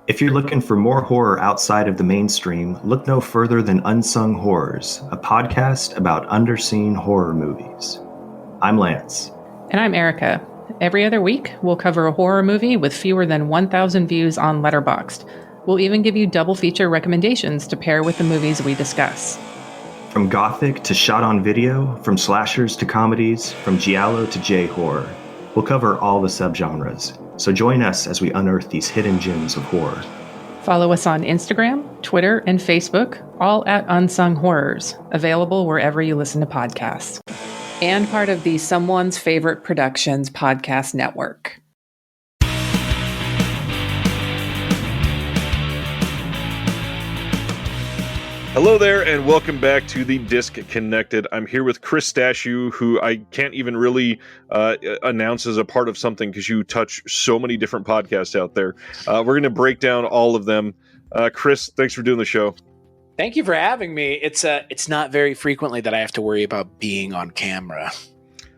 If you're looking for more horror outside of the mainstream, look no further than Unsung Horrors, a podcast about underseen horror movies. I'm Lance. And I'm Erica. Every other week, we'll cover a horror movie with fewer than 1,000 views on Letterboxd. We'll even give you double feature recommendations to pair with the movies we discuss. From gothic to shot on video, from slashers to comedies, from giallo to J-horror, we'll cover all the subgenres. So join us as we unearth these hidden gems of horror. Follow us on Instagram, Twitter, and Facebook, all at Unsung Horrors, available wherever you listen to podcasts. And part of the Someone's Favorite Productions podcast network. Hello there, and welcome back to the Disc Connected. I'm here with Chris Stachiw, who I can't even really announce as a part of something because you touch so many different podcasts out there. We're going to break down all of them. Chris, thanks for doing the show. Thank you for having me. It's not very frequently that I have to worry about being on camera.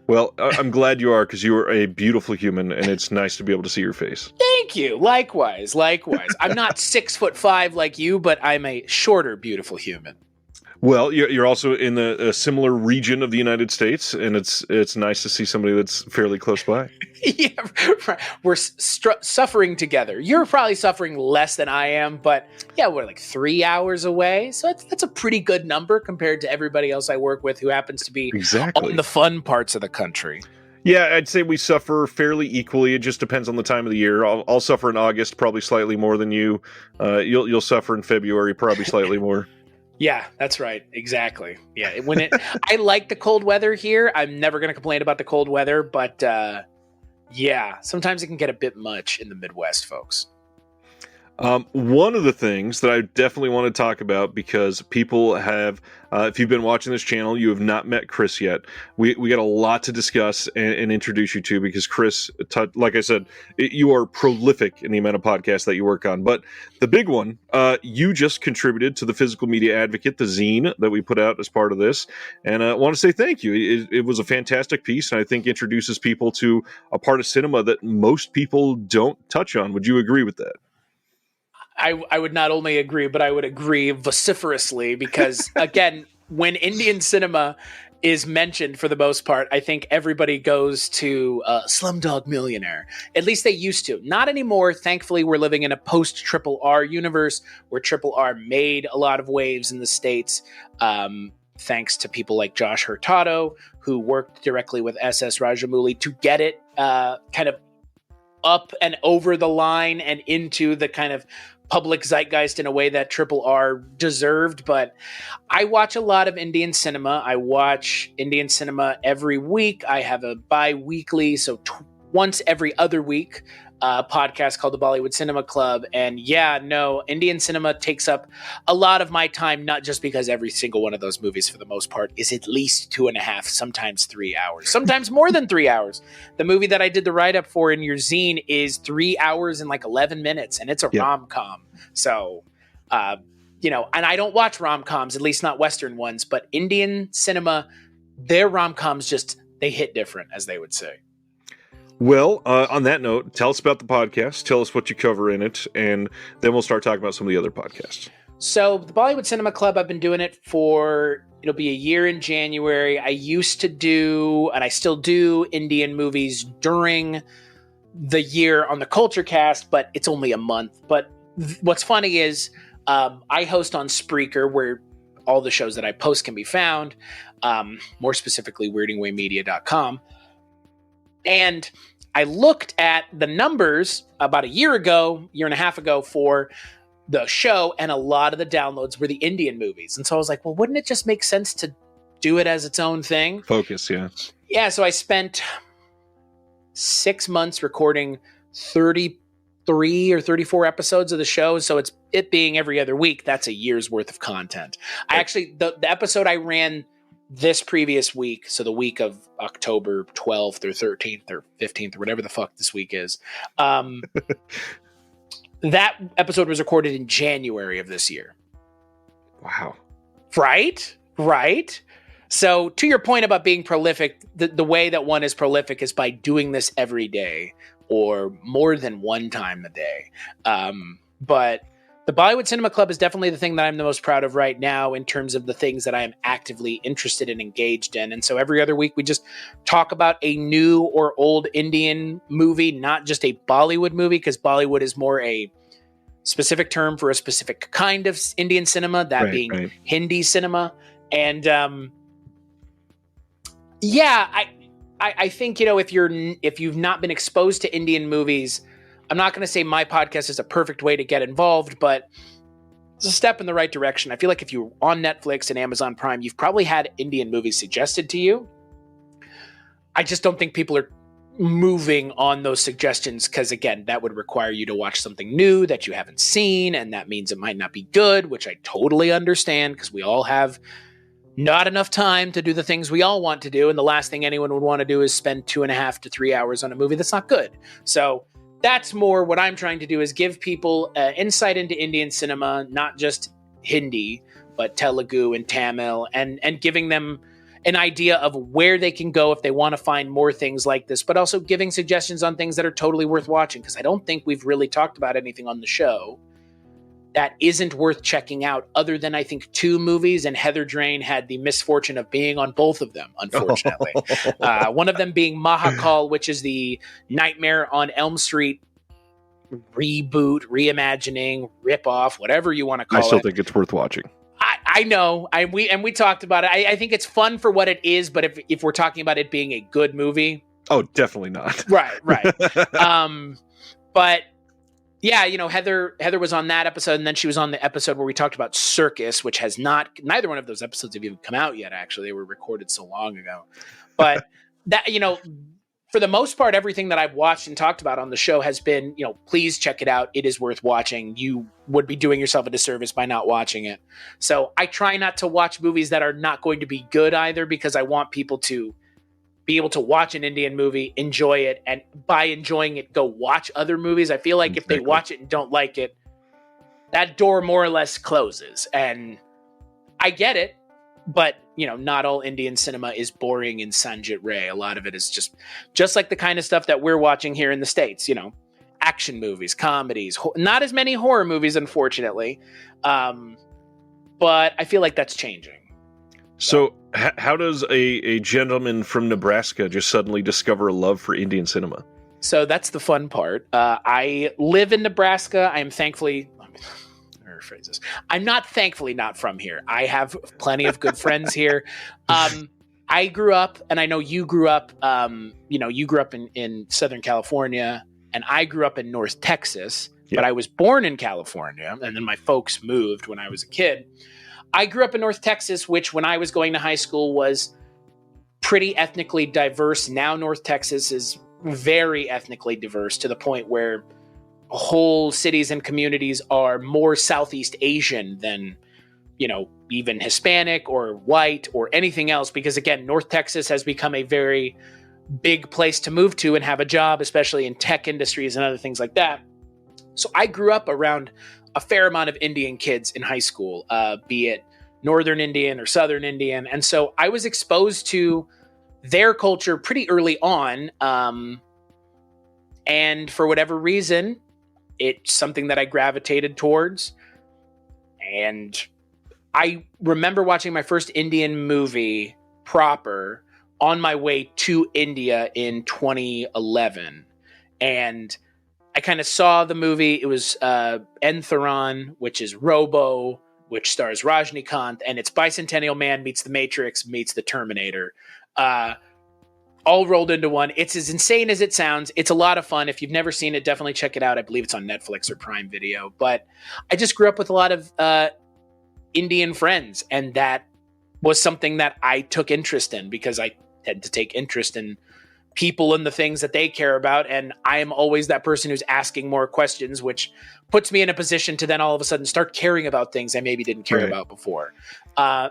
Well, I'm glad you are, because you are a beautiful human, and it's nice to be able to see your face. Thank you. Likewise. I'm not 6'5" like you, but I'm a shorter, beautiful human. Well, you're also in a similar region of the United States, and it's nice to see somebody that's fairly close by. Yeah, right. We're suffering together. You're probably suffering less than I am, but yeah, we're like 3 hours away. So that's a pretty good number compared to everybody else I work with who happens to be on the fun parts of the country. Yeah, I'd say we suffer fairly equally. It just depends on the time of the year. I'll suffer in August, probably slightly more than you. You'll suffer in February, probably slightly more. Yeah, that's right. Exactly. Yeah, I like the cold weather here. I'm never going to complain about the cold weather, but yeah, sometimes it can get a bit much in the Midwest, folks. One of the things that I definitely want to talk about, because people have, if you've been watching this channel, you have not met Chris yet. We got a lot to discuss and introduce you to, because Chris, like I said, you are prolific in the amount of podcasts that you work on. But the big one, you just contributed to the Physical Media Advocate, the zine that we put out as part of this. And I want to say thank you. It was a fantastic piece, and I think introduces people to a part of cinema that most people don't touch on. Would you agree with that? I would not only agree, but I would agree vociferously, because, again, when Indian cinema is mentioned for the most part, I think everybody goes to Slumdog Millionaire. At least they used to. Not anymore. Thankfully, we're living in a post-Triple R universe where Triple R made a lot of waves in the States, thanks to people like Josh Hurtado, who worked directly with SS Rajamouli to get it kind of up and over the line and into the kind of public zeitgeist in a way that Triple R deserved. But I watch a lot of Indian cinema. I watch Indian cinema every week. I have a bi-weekly, so once every other week, podcast called the Bollywood Cinema Club. And yeah, no, Indian cinema takes up a lot of my time, not just because every single one of those movies, for the most part, is at least 2.5, sometimes 3 hours, sometimes more than 3 hours. The movie that I did the write-up for in your zine is 3 hours and like 11 minutes, and it's a rom-com. So, and I don't watch rom-coms, at least not Western ones, but Indian cinema, their rom-coms they hit different, as they would say. Well, on that note, tell us about the podcast. Tell us what you cover in it, and then we'll start talking about some of the other podcasts. So the Bollywood Cinema Club, I've been doing it it'll be a year in January. I used to do, and I still do, Indian movies during the year on the Kulturecast, but it's only a month. But what's funny is I host on Spreaker, where all the shows that I post can be found, more specifically weirdingwaymedia.com. And I looked at the numbers about a year and a half ago for the show, and a lot of the downloads were the Indian movies. And so I was like, well, wouldn't it just make sense to do it as its own thing? Focus, yeah. Yeah, so I spent 6 months recording 33 or 34 episodes of the show. So it being every other week, that's a year's worth of content. I actually, the episode I ran this previous week, so the week of October 12th or 13th or 15th or whatever the fuck this week is, that episode was recorded in January of this year. Wow. Right? So to your point about being prolific, the way that one is prolific is by doing this every day or more than one time a day. But the Bollywood Cinema Club is definitely the thing that I'm the most proud of right now in terms of the things that I am actively interested and engaged in. And so every other week we just talk about a new or old Indian movie, not just a Bollywood movie, because Bollywood is more a specific term for a specific kind of Indian cinema, that being Hindi cinema. And I think, if you've not been exposed to Indian movies, I'm not going to say my podcast is a perfect way to get involved, but it's a step in the right direction. I feel like if you're on Netflix and Amazon Prime, you've probably had Indian movies suggested to you. I just don't think people are moving on those suggestions because, again, that would require you to watch something new that you haven't seen, and that means it might not be good, which I totally understand because we all have not enough time to do the things we all want to do, and the last thing anyone would want to do is spend 2.5 to 3 hours on a movie that's not good. So that's more what I'm trying to do, is give people insight into Indian cinema, not just Hindi, but Telugu and Tamil, and giving them an idea of where they can go if they want to find more things like this, but also giving suggestions on things that are totally worth watching, because I don't think we've really talked about anything on the show that isn't worth checking out, other than I think 2 movies, and Heather Drain had the misfortune of being on both of them, unfortunately. One of them being Mahakal, which is the Nightmare on Elm Street reboot, reimagining, ripoff, whatever you want to call it. I still think it's worth watching. I know. We talked about it. I think it's fun for what it is, but if we're talking about it being a good movie. Oh, definitely not. Right. But yeah, Heather was on that episode, and then she was on the episode where we talked about Circus, which has neither one of those episodes have even come out yet, actually. They were recorded so long ago. But that, for the most part, everything that I've watched and talked about on the show has been, please check it out. It is worth watching. You would be doing yourself a disservice by not watching it. So I try not to watch movies that are not going to be good either, because I want people to be able to watch an Indian movie, enjoy it, and by enjoying it, go watch other movies. I feel like if they watch it and don't like it, that door more or less closes. And I get it, but not all Indian cinema is boring in Sanjit Ray. A lot of it is just like the kind of stuff that we're watching here in the States, action movies, comedies, not as many horror movies, unfortunately. But I feel like that's changing. So how does a gentleman from Nebraska just suddenly discover a love for Indian cinema? So that's the fun part. I live in Nebraska. I am thankfully... phrases. I'm not thankfully not from here. I have plenty of good friends here. I grew up, and I know you grew up, you grew up in Southern California, and I grew up in North Texas, but I was born in California, and then my folks moved when I was a kid. I grew up in North Texas, which when I was going to high school was pretty ethnically diverse. Now North Texas is very ethnically diverse to the point where whole cities and communities are more Southeast Asian than, even Hispanic or white or anything else. Because again, North Texas has become a very big place to move to and have a job, especially in tech industries and other things like that. So I grew up around a fair amount of Indian kids in high school, be it Northern Indian or Southern Indian. And so I was exposed to their culture pretty early on. And for whatever reason, it's something that I gravitated towards. And I remember watching my first Indian movie proper on my way to India in 2011. And I kind of saw the movie. It was Entharan, which is Robo, which stars Rajnikant, and it's Bicentennial Man meets The Matrix meets The Terminator. All rolled into one. It's as insane as it sounds. It's a lot of fun. If you've never seen it, definitely check it out. I believe it's on Netflix or Prime Video. But I just grew up with a lot of Indian friends, and that was something that I took interest in because I tend to take interest in people and the things that they care about. And I am always that person who's asking more questions, which puts me in a position to then all of a sudden start caring about things I maybe didn't care about before.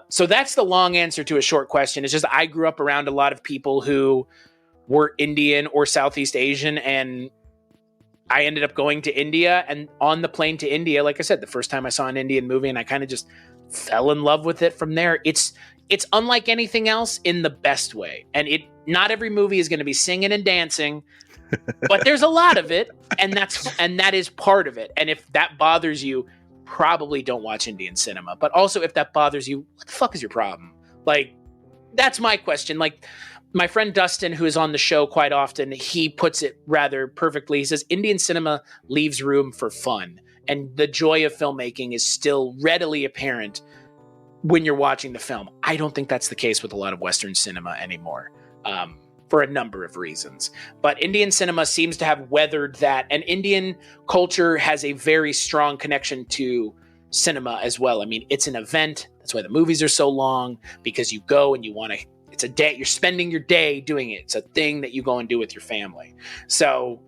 So that's the long answer to a short question. It's just I grew up around a lot of people who were Indian or Southeast Asian, and I ended up going to India. And on the plane to India, like I said, the first time I saw an Indian movie, and I kind of just fell in love with it from there. It's unlike anything else in the best way. And not every movie is going to be singing and dancing, But there's a lot of it, and that is part of it. And if that bothers you, probably don't watch Indian cinema. But also, if that bothers you, what the fuck is your problem? Like, that's my question. Like, my friend Dustin, who is on the show quite often, he puts it rather perfectly. He says, Indian cinema leaves room for fun, and the joy of filmmaking is still readily apparent when you're watching the film. I don't think that's the case with a lot of Western cinema anymore, for a number of reasons. But Indian cinema seems to have weathered that, and Indian culture has a very strong connection to cinema as well. I mean, it's an event. That's why the movies are so long, because you go and you want to, it's a day, you're spending your day doing it. It's a thing that you go and do with your family. So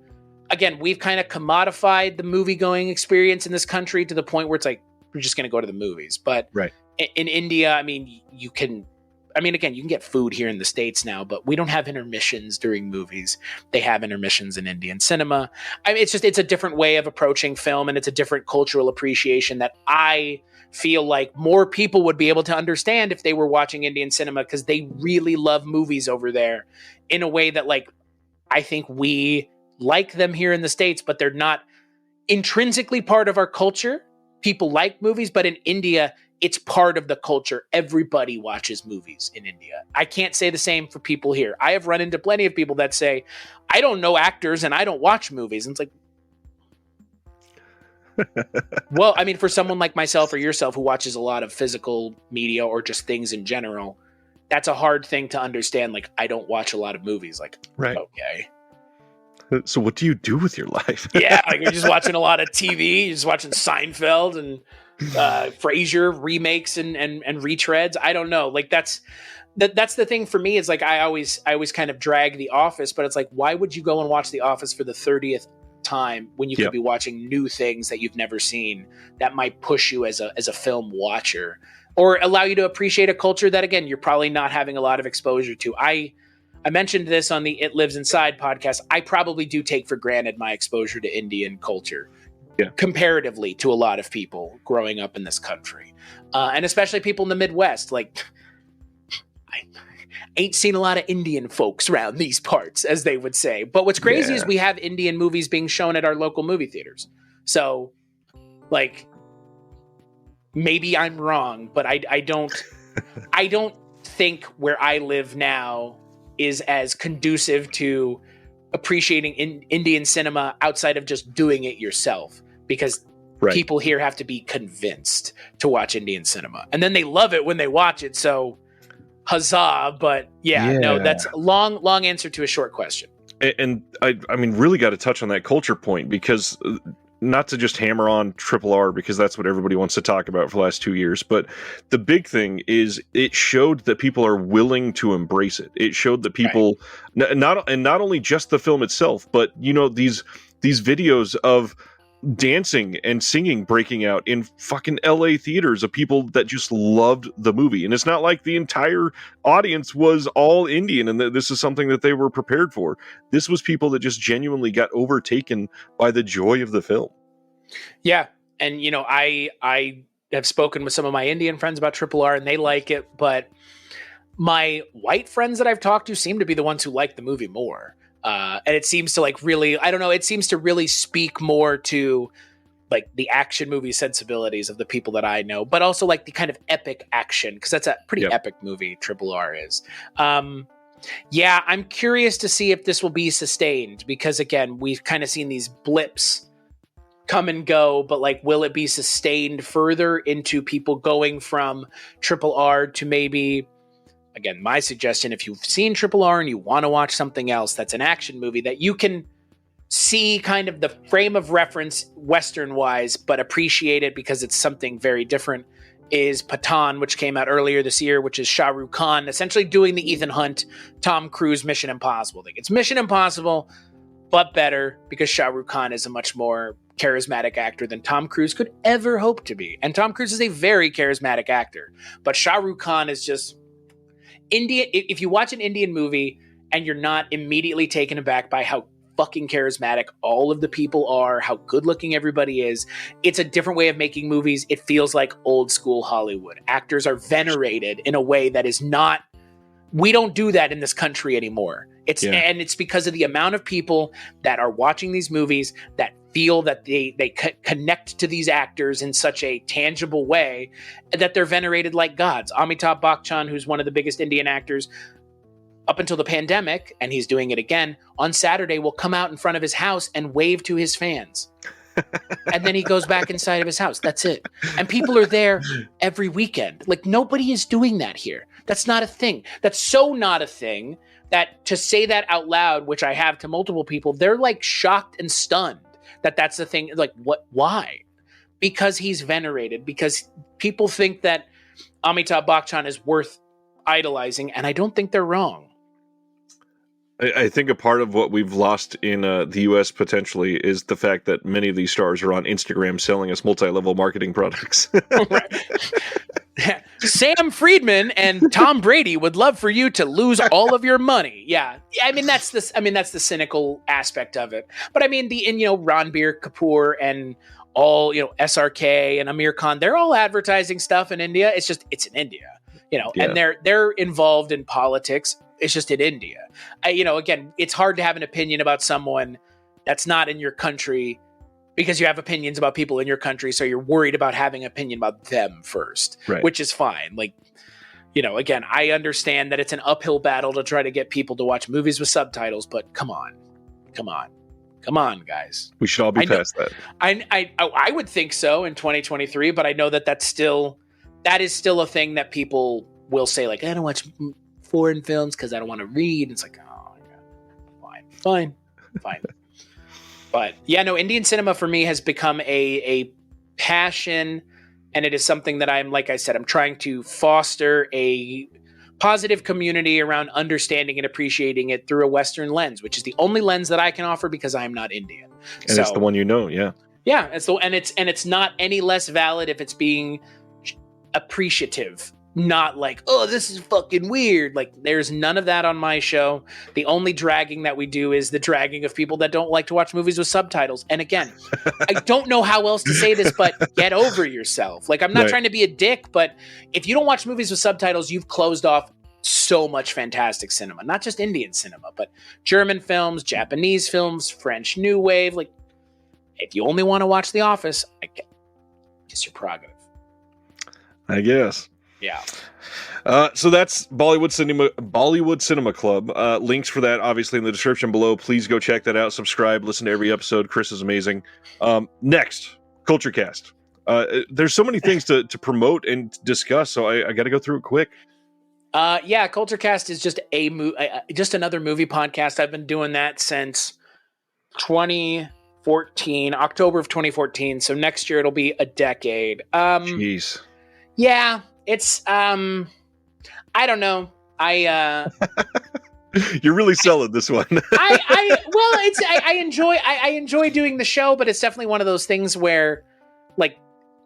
again, we've kind of commodified the movie going experience in this country to the point where it's like, we're just going to go to the movies. But right. In India, I mean, again, you can get food here in the States now, but we don't have intermissions during movies. They have intermissions in Indian cinema. I mean, it's a different way of approaching film, and it's a different cultural appreciation that I feel like more people would be able to understand if they were watching Indian cinema, because they really love movies over there in a way that, like, I think we like them here in the States, but they're not intrinsically part of our culture. People like movies, but in India, it's part of the culture. Everybody watches movies in India. I can't say the same for people here. I have run into plenty of people that say, I don't know actors and I don't watch movies. And it's like, well, I mean, for someone like myself or yourself who watches a lot of physical media or just things in general, that's a hard thing to understand. Like, I don't watch a lot of movies. Like, right. Okay. So what do you do with your life? Yeah, like you're just watching a lot of TV. You're just watching Seinfeld and Frasier remakes and retreads. I don't know. Like, that's the thing for me, is like, I always kind of drag The Office, but it's like, why would you go and watch The Office for the 30th time when you could be watching new things that you've never seen that might push you as a film watcher, or allow you to appreciate a culture that, again, you're probably not having a lot of exposure to. I mentioned this on the It Lives Inside podcast. I probably do take for granted my exposure to Indian culture comparatively to a lot of people growing up in this country. And especially people in the Midwest. Like, I ain't seen a lot of Indian folks around these parts, as they would say. But what's crazy is we have Indian movies being shown at our local movie theaters. So, like, maybe I'm wrong, but I don't think where I live now is as conducive to appreciating Indian cinema outside of just doing it yourself, because people here have to be convinced to watch Indian cinema, and then they love it when they watch it. So huzzah. But no, that's a long answer to a short question. And I mean, really got to touch on that culture point, because not to just hammer on Triple R, because that's what everybody wants to talk about for the last 2 years. But the big thing is, it showed that people are willing to embrace it. It showed that people, not only just the film itself, but, you know, these videos of dancing and singing breaking out in fucking LA theaters of people that just loved the movie. And it's not like the entire audience was all Indian and this is something that they were prepared for. This was people that just genuinely got overtaken by the joy of the film. Yeah. And, you know, I have spoken with some of my Indian friends about Triple R, and they like it, but my white friends that I've talked to seem to be the ones who like the movie more. And it seems to, like, really, I don't know, it seems to really speak more to, like, the action movie sensibilities of the people that I know, but also, like, the kind of epic action, because that's a pretty epic movie, Triple R is. I'm curious to see if this will be sustained, because, again, we've kind of seen these blips come and go, but, like, will it be sustained further into people going from Triple R to maybe... Again, my suggestion, if you've seen Triple R and you want to watch something else that's an action movie that you can see kind of the frame of reference Western-wise, but appreciate it because it's something very different, is Pathaan, which came out earlier this year, which is Shah Rukh Khan essentially doing the Ethan Hunt, Tom Cruise Mission Impossible thing. It's Mission Impossible, but better, because Shah Rukh Khan is a much more charismatic actor than Tom Cruise could ever hope to be. And Tom Cruise is a very charismatic actor, but Shah Rukh Khan is just... India. If you watch an Indian movie and you're not immediately taken aback by how fucking charismatic all of the people are, how good looking everybody is, it's a different way of making movies. It feels like old school Hollywood. Actors are venerated in a way that is not, we don't do that in this country anymore. And it's because of the amount of people that are watching these movies that feel that they connect to these actors in such a tangible way that they're venerated like gods. Amitabh Bachchan, who's one of the biggest Indian actors up until the pandemic, and he's doing it again, on Saturday will come out in front of his house and wave to his fans. And then he goes back inside of his house. That's it. And people are there every weekend. Like, nobody is doing that here. That's not a thing. That's so not a thing that to say that out loud, which I have to multiple people, they're like shocked and stunned that that's the thing. Like, what? Why? Because he's venerated. Because people think that Amitabh Bachchan is worth idolizing, and I don't think they're wrong. I think a part of what we've lost in the U.S. potentially is the fact that many of these stars are on Instagram selling us multi-level marketing products. Sam Friedman and Tom Brady would love for you to lose all of your money. Yeah, I mean that's the cynical aspect of it. But I mean Ranbir Kapoor and all SRK and Amir Khan, they're all advertising stuff in India. It's in India, and they're involved in politics. It's just in India. Again, it's hard to have an opinion about someone that's not in your country because you have opinions about people in your country. So you're worried about having an opinion about them first, right. Which is fine. Like, again, I understand that it's an uphill battle to try to get people to watch movies with subtitles, but come on, guys. We should all be past that. I would think so in 2023, but I know that is still a thing that people will say, like, I don't watch foreign films because I don't want to read. It's like, oh my God, fine. But yeah, no, Indian cinema for me has become a passion, and it is something that I'm trying to foster a positive community around understanding and appreciating it through a Western lens, which is the only lens that I can offer because I'm not Indian. And it's the one yeah. Yeah, it's not any less valid if it's being appreciative. Not like, oh, this is fucking weird. Like, there's none of that on my show. The only dragging that we do is the dragging of people that don't like to watch movies with subtitles. And again, I don't know how else to say this, but get over yourself. Like, I'm not trying to be a dick, but if you don't watch movies with subtitles, you've closed off so much fantastic cinema. Not just Indian cinema, but German films, Japanese films, French New Wave. Like, if you only want to watch The Office, I guess your prerogative. I guess. Yeah. So that's Bollywood Cinema Club. Links for that obviously in the description below. Please go check that out. Subscribe. Listen to every episode. Chris is amazing. Next, Kulturecast. There's so many things to promote and discuss, so I got to go through it quick. Kulturecast is just just another movie podcast. I've been doing that since 2014, October of 2014. So next year it'll be a decade. Jeez. Yeah. It's I don't know. You're really selling this one. I enjoy doing the show, but it's definitely one of those things where, like,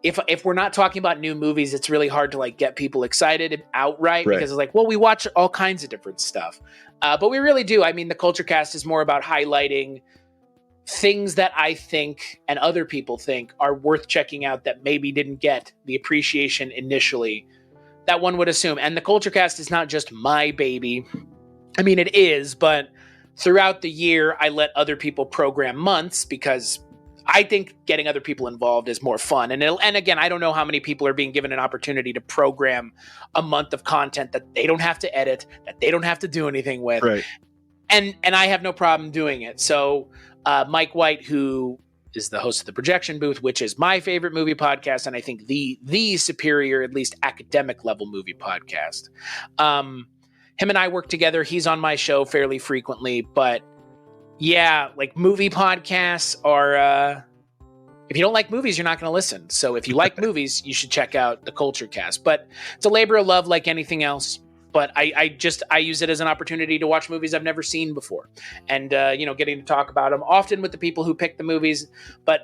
if we're not talking about new movies, it's really hard to like get people excited outright because it's like, well, we watch all kinds of different stuff, but we really do. I mean, the Kulturecast is more about highlighting things that I think and other people think are worth checking out that maybe didn't get the appreciation initially that one would assume. And the Kulturecast is not just my baby. I mean, it is, but throughout the year, I let other people program months because I think getting other people involved is more fun. And again, I don't know how many people are being given an opportunity to program a month of content that they don't have to edit, that they don't have to do anything with. Right. And I have no problem doing it. So Mike White, who is the host of The Projection Booth, which is my favorite movie podcast, and I think the superior, at least academic level movie podcast. Him and I work together. He's on my show fairly frequently, but yeah, like movie podcasts are, if you don't like movies, you're not going to listen. So if you like movies, you should check out the Kulturecast. But it's a labor of love like anything else. But I use it as an opportunity to watch movies I've never seen before. And, getting to talk about them often with the people who pick the movies, but,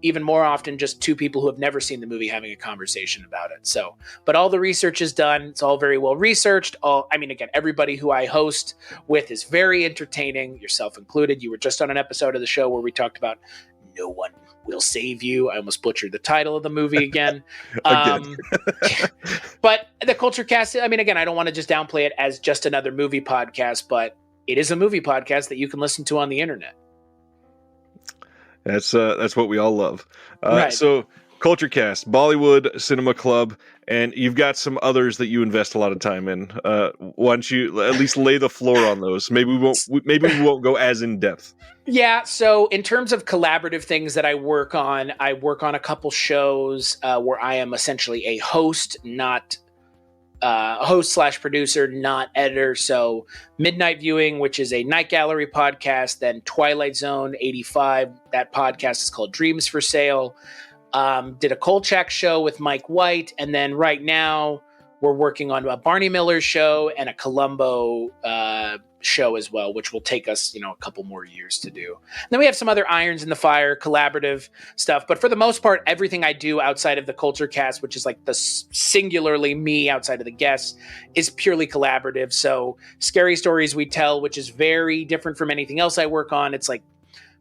even more often, just two people who have never seen the movie having a conversation about it. So, but all the research is done. It's all very well researched. Again, everybody who I host with is very entertaining, yourself included. You were just on an episode of the show where we talked about No One Will Save You. I almost butchered the title of the movie again. But the Kulturecast, again, I don't want to just downplay it as just another movie podcast, but it is a movie podcast that you can listen to on the internet. That's what we all love. Right. So Kulturecast, Bollywood Cinema Club, and you've got some others that you invest a lot of time in. Why don't you at least lay the floor on those? Maybe we won't go as in depth. Yeah. So in terms of collaborative things that I work on a couple shows where I am essentially a host, not host/producer, not editor. So Midnight Viewing, which is a night gallery podcast, then Twilight Zone 85. That podcast is called Dreams for Sale. Did a Kolchak show with Mike White. And then right now we're working on a Barney Miller show and a Columbo show as well, which will take us, a couple more years to do. And then we have some other irons in the fire, collaborative stuff. But for the most part, everything I do outside of the Kulturecast, which is like the singularly me outside of the guests, is purely collaborative. So Scary Stories We Tell, which is very different from anything else I work on. It's like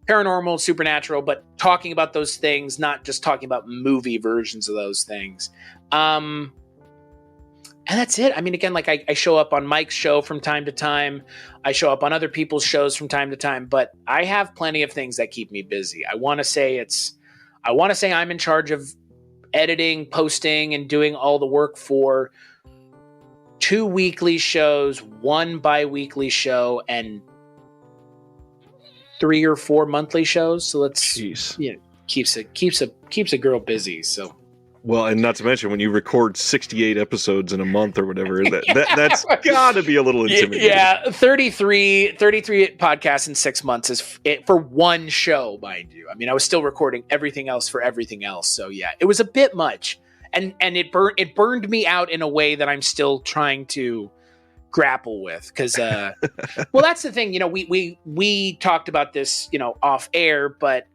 paranormal, supernatural, but talking about those things, not just talking about movie versions of those things. And that's it. I mean, again, like I show up on Mike's show from time to time. I show up on other people's shows from time to time, but I have plenty of things that keep me busy. I want to say I'm in charge of editing, posting, and doing all the work for 2 weekly shows, 1 bi-weekly show, and 3 or 4 monthly shows. So that's, keeps a girl busy. So. Well, and not to mention when you record 68 episodes in a month or whatever, that's got to be a little intimidating. Yeah, 33 podcasts in 6 months is for one show, mind you. I mean, I was still recording everything else for everything else. So yeah, it was a bit much. And it burned me out in a way that I'm still trying to grapple with. Because, well, that's the thing. We talked about this, off air, but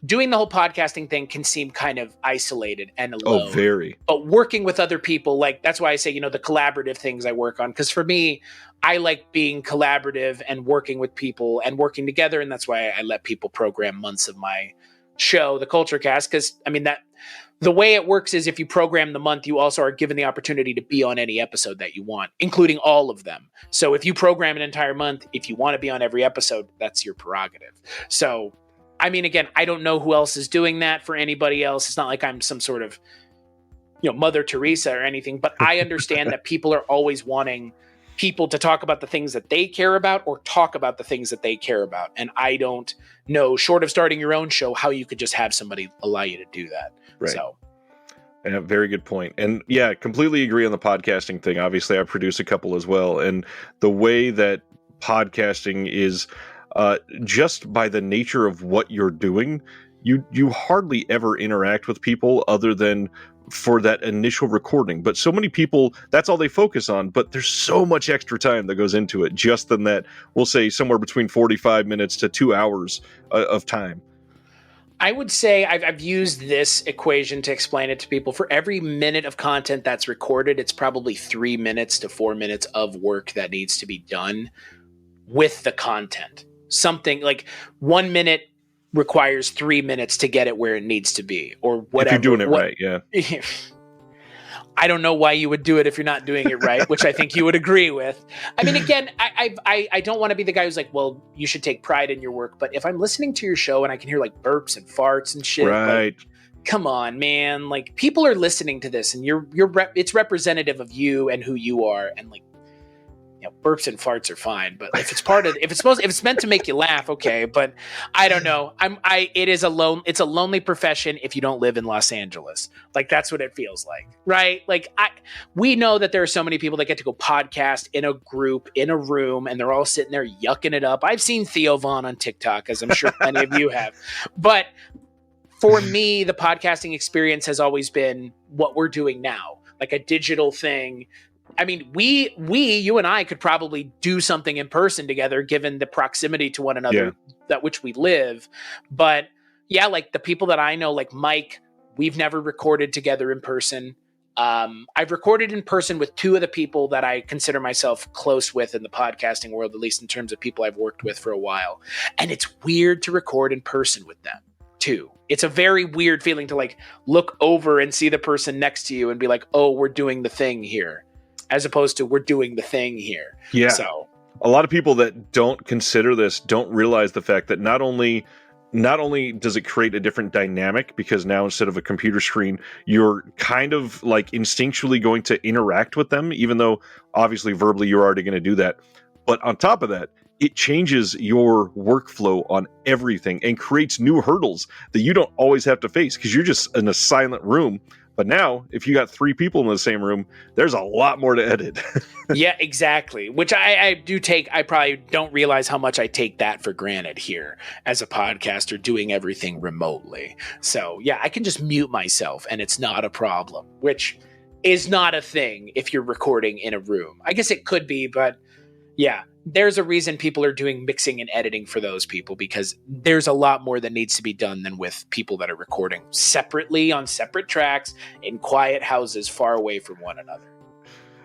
doing the whole podcasting thing can seem kind of isolated and alone. Oh, very. But working with other people, like that's why I say, the collaborative things I work on. Because for me, I like being collaborative and working with people and working together. And that's why I let people program months of my show, the Kulturecast. Because, I mean, that the way it works is if you program the month, you also are given the opportunity to be on any episode that you want, including all of them. So if you program an entire month, if you want to be on every episode, that's your prerogative. So I mean, again, I don't know who else is doing that for anybody else. It's not like I'm some sort of, Mother Teresa or anything, but I understand that people are always wanting people to talk about the things that they care about or talk about the things that they care about. And I don't know, short of starting your own show, how you could just have somebody allow you to do that. Right. So. Yeah, very good point. And yeah, completely agree on the podcasting thing. Obviously, I produce a couple as well. And the way that podcasting is, just by the nature of what you're doing, you hardly ever interact with people other than for that initial recording. But so many people, that's all they focus on. But there's so much extra time that goes into it, just than that, we'll say somewhere between 45 minutes to 2 hours of time. I would say I've used this equation to explain it to people. For every minute of content that's recorded, it's probably 3 minutes to 4 minutes of work that needs to be done with the content. Something like 1 minute requires 3 minutes to get it where it needs to be, or whatever. If you're doing it right, yeah. I don't know why you would do it if you're not doing it right, which I think you would agree with. I mean, again, I don't want to be the guy who's like, well, you should take pride in your work. But if I'm listening to your show and I can hear like burps and farts and shit, right? Like, come on, man! Like people are listening to this, and it's representative of you and who you are, and like. Burps and farts are fine, but if it's meant to make you laugh, okay. But I don't know. It's a lonely profession if you don't live in Los Angeles. Like that's what it feels like, right? Like we know that there are so many people that get to go podcast in a group, in a room, and they're all sitting there yucking it up. I've seen Theo Vaughn on TikTok, as I'm sure many of you have. But for me, the podcasting experience has always been what we're doing now, like a digital thing. I mean, you and I could probably do something in person together, given the proximity to one another that which we live. But yeah, like the people that I know, like Mike, we've never recorded together in person. I've recorded in person with 2 of the people that I consider myself close with in the podcasting world, at least in terms of people I've worked with for a while. And it's weird to record in person with them too. It's a very weird feeling to like look over and see the person next to you and be like, oh, we're doing the thing here. As opposed to we're doing the thing here. Yeah. So a lot of people that don't consider this don't realize the fact that not only does it create a different dynamic, because now instead of a computer screen, you're kind of like instinctually going to interact with them, even though obviously verbally you're already going to do that. But on top of that, it changes your workflow on everything and creates new hurdles that you don't always have to face because you're just in a silent room. But now, if you got 3 people in the same room, there's a lot more to edit. Yeah, exactly. Which I do take. I probably don't realize how much I take that for granted here as a podcaster doing everything remotely. So yeah, I can just mute myself and it's not a problem, which is not a thing if you're recording in a room. I guess it could be, but yeah, there's a reason people are doing mixing and editing for those people, because there's a lot more that needs to be done than with people that are recording separately on separate tracks in quiet houses far away from one another.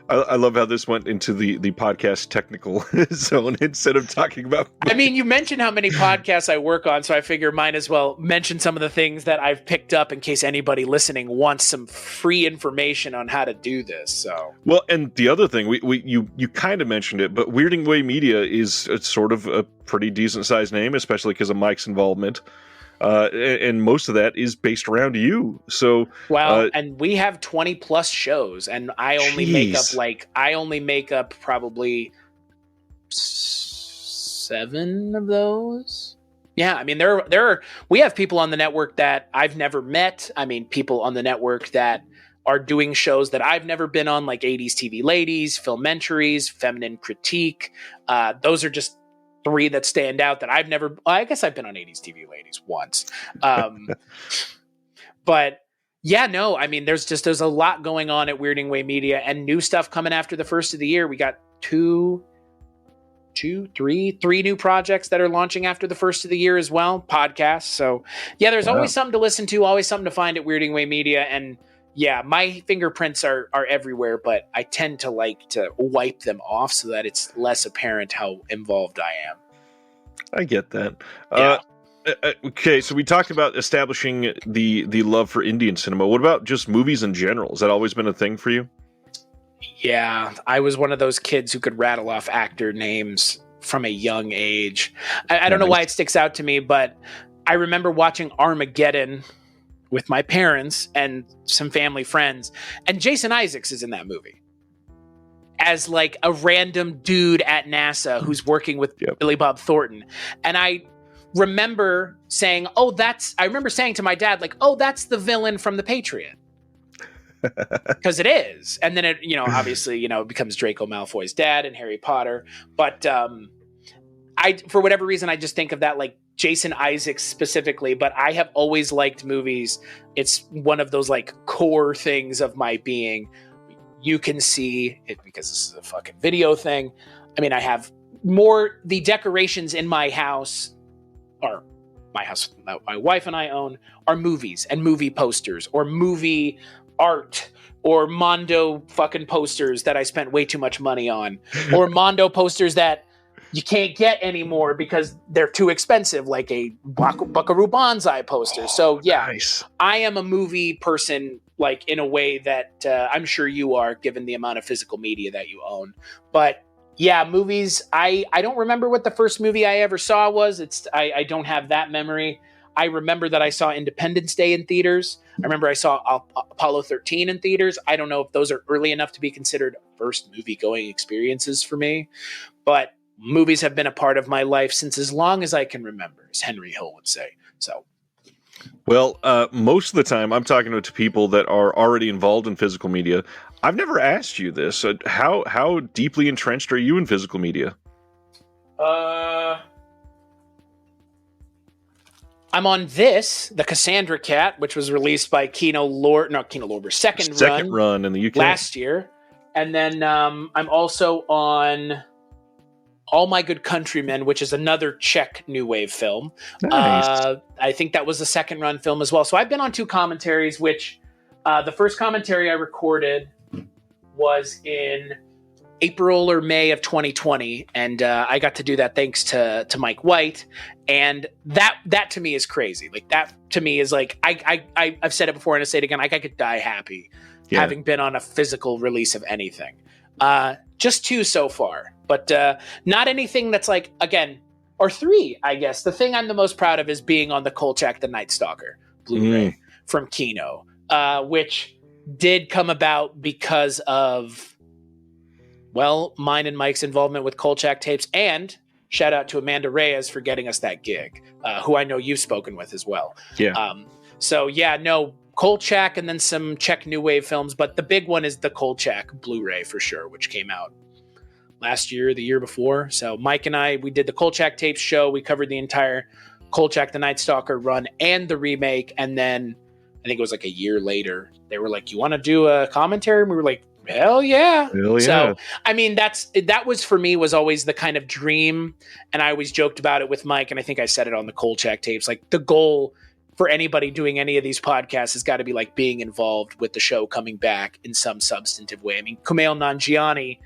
I love how this went into the podcast technical zone instead of talking about... I mean, you mentioned how many podcasts I work on, so I figure might as well mention some of the things that I've picked up in case anybody listening wants some free information on how to do this. So, well, and the other thing, you kind of mentioned it, but Weirding Way Media is sort of a pretty decent sized name, especially because of Mike's involvement. And most of that is based around you. So, and we have 20 plus shows, and I only make up probably 7 of those. Yeah, I mean, we have people on the network that I've never met. I mean, people on the network that are doing shows that I've never been on, like 80s TV Ladies, Filmentaries, Feminine Critique. Those are just 3 that stand out that I've never... I guess I've been on 80s TV Ladies once. But yeah, no, I mean, there's a lot going on at Weirding Way Media and new stuff coming after the first of the year. We got 3 new projects that are launching after the first of the year as well, podcasts. So yeah, there's always something to listen to, always something to find at Weirding Way Media. And yeah, my fingerprints are everywhere, but I tend to like to wipe them off so that it's less apparent how involved I am. I get that. Yeah. Okay, so we talked about establishing the love for Indian cinema. What about just movies in general? Has that always been a thing for you? Yeah, I was one of those kids who could rattle off actor names from a young age. I don't know why it sticks out to me, but I remember watching Armageddon with my parents and some family friends, and Jason Isaacs is in that movie as like a random dude at NASA who's working with Billy Bob Thornton. And I remember saying, I remember saying to my dad, like, oh, that's the villain from The Patriot. Because it is. And then it, obviously, it becomes Draco Malfoy's dad in Harry Potter. But for whatever reason, I just think of that like Jason Isaacs specifically, but I have always liked movies. It's one of those like core things of my being. You can see it because this is a fucking video thing. I mean, I have the decorations in my house, or my house that my wife and I own, are movies and movie posters or movie art or Mondo fucking posters that I spent way too much money on, or Mondo posters that you can't get anymore because they're too expensive, like a Buckaroo Banzai poster. So yeah, nice. I am a movie person, like in a way that I'm sure you are, given the amount of physical media that you own. But yeah, movies, I don't remember what the first movie I ever saw was. I don't have that memory. I remember that I saw Independence Day in theaters. I remember I saw Apollo 13 in theaters. I don't know if those are early enough to be considered first movie-going experiences for me. But movies have been a part of my life since as long as I can remember, as Henry Hill would say. So, well, most of the time I'm talking to people that are already involved in physical media. I've never asked you this. How deeply entrenched are you in physical media? I'm on the Cassandra Cat, which was released by Kino Lorber's second run in the UK last year. And then I'm also on All My Good Countrymen, which is another Czech new wave film. Nice. I think that was the second run film as well. So I've been on 2 commentaries, which the first commentary I recorded was in April or May of 2020. And I got to do that thanks to Mike White. And that to me is crazy. Like that to me is like, I've said it before and I say it again. Like I could die happy having been on a physical release of anything. Just 2 so far. but not anything that's like, again, or 3, I guess. The thing I'm the most proud of is being on the Kolchak the Night Stalker Blu-ray from Kino, which did come about because of, well, mine and Mike's involvement with Kolchak tapes, and shout out to Amanda Reyes for getting us that gig, who I know you've spoken with as well. Yeah. So yeah, no, Kolchak and then some Czech New Wave films, but the big one is the Kolchak Blu-ray for sure, which came out last year, the year before. So Mike and I, we did the Kolchak tapes show. We covered the entire Kolchak the Night Stalker run and the remake. And then I think it was like a year later, they were like, you want to do a commentary? And we were like, hell yeah. So, I mean, that was for me was always the kind of dream. And I always joked about it with Mike. And I think I said it on the Kolchak tapes, like the goal for anybody doing any of these podcasts has got to be like being involved with the show coming back in some substantive way. I mean, Kumail Nanjiani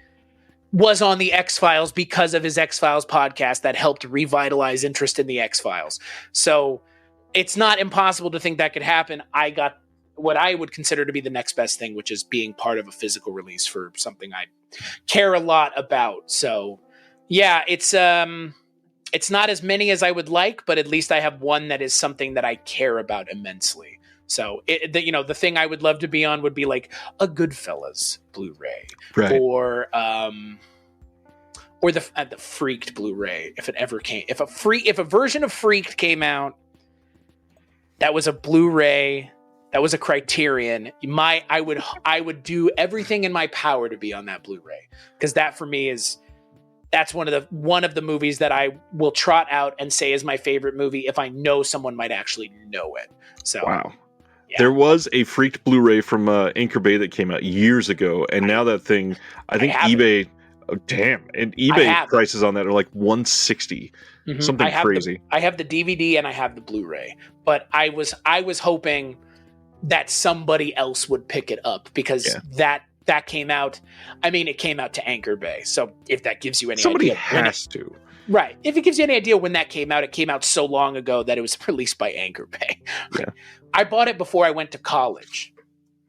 was on the X-Files because of his X-Files podcast that helped revitalize interest in the X-Files. So it's not impossible to think that could happen. I got what I would consider to be the next best thing, which is being part of a physical release for something I care a lot about. So yeah, it's not as many as I would like, but at least I have one that is something that I care about immensely. So, the thing I would love to be on would be like a Goodfellas Blu-ray, right, or the Freaked Blu-ray if it ever came. If a version of Freaked came out, that was a Blu-ray, that was a Criterion. I would do everything in my power to be on that Blu-ray, because that for me that's one of the movies that I will trot out and say is my favorite movie if I know someone might actually know it. So wow. Yeah. There was a Freaked Blu-ray from Anchor Bay that came out years ago, and now that thing, I think eBay, and eBay prices on that are like $160, something crazy. I have the DVD and I have the Blu-ray, but I was hoping that somebody else would pick it up, because that came out. I mean, it came out to Anchor Bay, so if that gives you any somebody idea, has to. Right. If it gives you any idea when that came out, it came out so long ago that it was released by Anchor Bay. Yeah. I bought it before I went to college.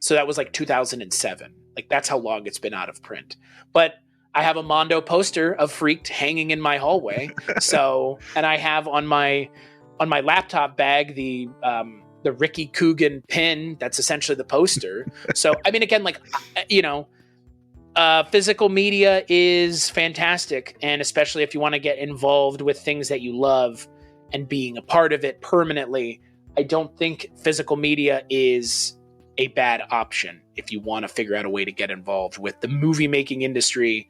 So that was like 2007. Like, that's how long it's been out of print. But I have a Mondo poster of Freaked hanging in my hallway. So, and I have on my laptop bag the Ricky Coogan pin that's essentially the poster. So, I mean, again, like, physical media is fantastic, and especially if you want to get involved with things that you love and being a part of it permanently, I don't think physical media is a bad option if you want to figure out a way to get involved with the movie making industry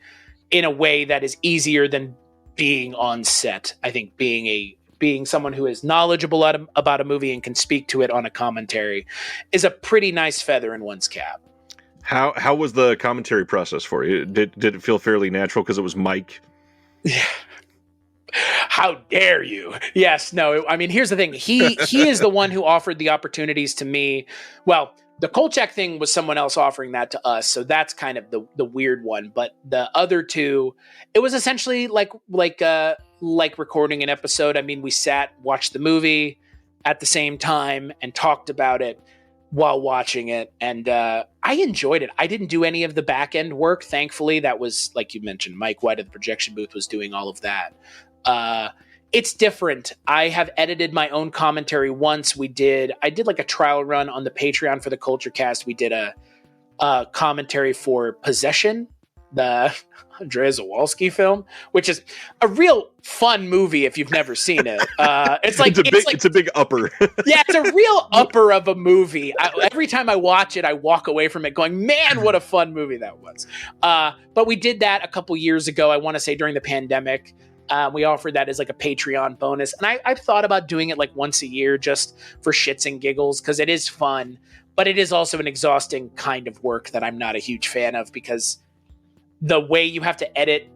in a way that is easier than being on set. I think being someone who is knowledgeable about a movie and can speak to it on a commentary is a pretty nice feather in one's cap. How was the commentary process for you? Did it feel fairly natural because it was Mike? Yeah. How dare you? Yes, no. I mean, here's the thing. He is the one who offered the opportunities to me. Well, the Kolchak thing was someone else offering that to us, so that's kind of the weird one. But the other two, it was essentially like recording an episode. I mean, we watched the movie at the same time and talked about it while watching it, and I enjoyed it. I didn't do any of the back end work, thankfully. That was, like you mentioned, Mike White of the projection booth was doing all of that. It's different. I have edited my own commentary once. I did like a trial run on the Patreon for the Kulturecast. We did a commentary for Possession, the Andrzej Zawalski film, which is a real fun movie if you've never seen it. It's a big upper. Yeah, it's a real upper of a movie. Every time I watch it, I walk away from it going, man, what a fun movie that was. But we did that a couple years ago, I want to say during the pandemic. We offered that as like a Patreon bonus. And I've thought about doing it like once a year just for shits and giggles, because it is fun, but it is also an exhausting kind of work that I'm not a huge fan of, because the way you have to edit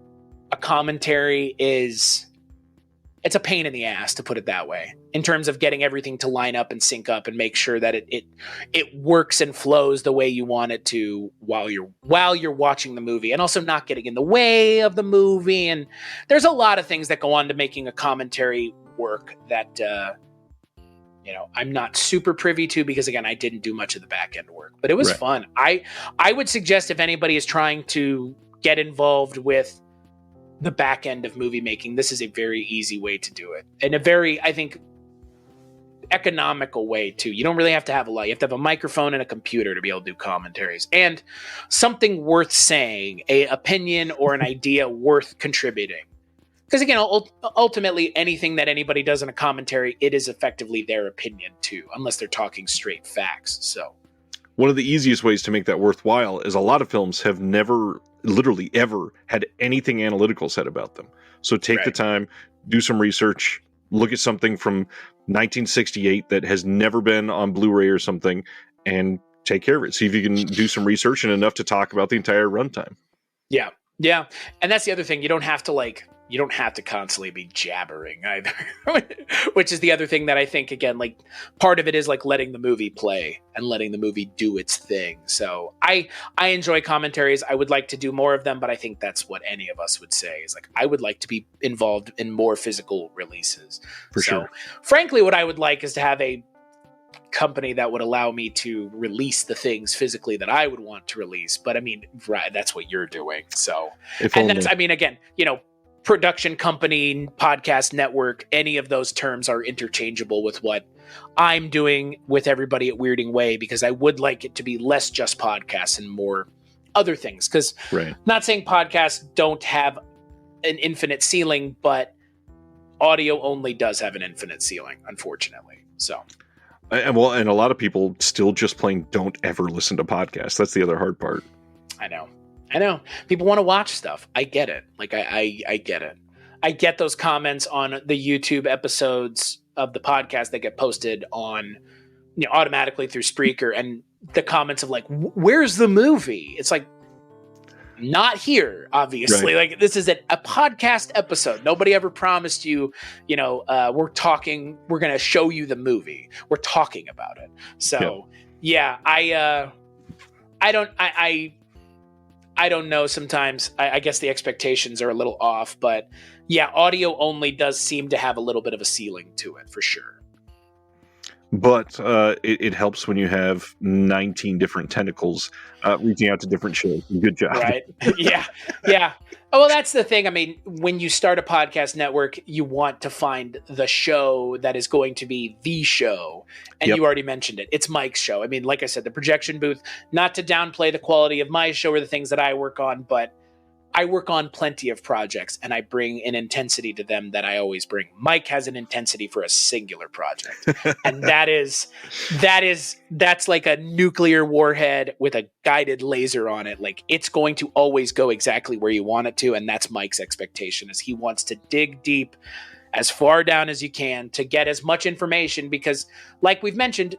a commentary it's a pain in the ass, to put it that way, in terms of getting everything to line up and sync up and make sure that it works and flows the way you want it to while you're watching the movie, and also not getting in the way of the movie. And there's a lot of things that go on to making a commentary work that I'm not super privy to, because again, I didn't do much of the back end work, but it was fun. I would suggest if anybody is trying to get involved with the back end of movie making, this is a very easy way to do it, and a very, I think, economical way too. You don't really have to have a lot. You have to have a microphone and a computer to be able to do commentaries, and something worth saying, a opinion or an idea worth contributing. Because again, ultimately, anything that anybody does in a commentary, it is effectively their opinion too, unless they're talking straight facts. So one of the easiest ways to make that worthwhile is a lot of films have never, literally ever, had anything analytical said about them. So take the time, do some research, look at something from 1968 that has never been on Blu-ray or something, and take care of it. See if you can do some research and enough to talk about the entire runtime. Yeah. And that's the other thing. You don't have to constantly be jabbering either, which is the other thing that I think, again, like part of it is like letting the movie play and letting the movie do its thing. So I enjoy commentaries. I would like to do more of them, but I think that's what any of us would say is like, I would like to be involved in more physical releases. For sure. Frankly, what I would like is to have a company that would allow me to release the things physically that I would want to release. But I mean, right, that's what you're doing. So, that's, I mean, again, production company, podcast network, any of those terms are interchangeable with what I'm doing with everybody at Weirding Way, because I would like it to be less just podcasts and more other things. Because not saying podcasts don't have an infinite ceiling, but audio only does have an infinite ceiling, unfortunately. So. And a lot of people still just plain don't ever listen to podcasts. That's the other hard part. I know. People want to watch stuff. I get it. Like I get it. I get those comments on the YouTube episodes of the podcast that get posted on, automatically through Spreaker, and the comments of like, "Where's the movie?" It's like, not here, obviously. Like, this is a podcast episode. Nobody ever promised you, we're going to show you the movie. We're talking about it. So, I don't know. Sometimes I guess the expectations are a little off, but audio only does seem to have a little bit of a ceiling to it for sure. But it helps when you have 19 different tentacles reaching out to different shows. Good job. Right. Yeah. Oh, well, that's the thing. I mean, when you start a podcast network, you want to find the show that is going to be the show. And you already mentioned it. It's Mike's show. I mean, like I said, the projection booth, not to downplay the quality of my show or the things that I work on, but I work on plenty of projects and I bring an intensity to them that I always bring. Mike has an intensity for a singular project. And that's like a nuclear warhead with a guided laser on it. Like, it's going to always go exactly where you want it to. And that's Mike's expectation, is he wants to dig deep as far down as you can to get as much information, because like we've mentioned,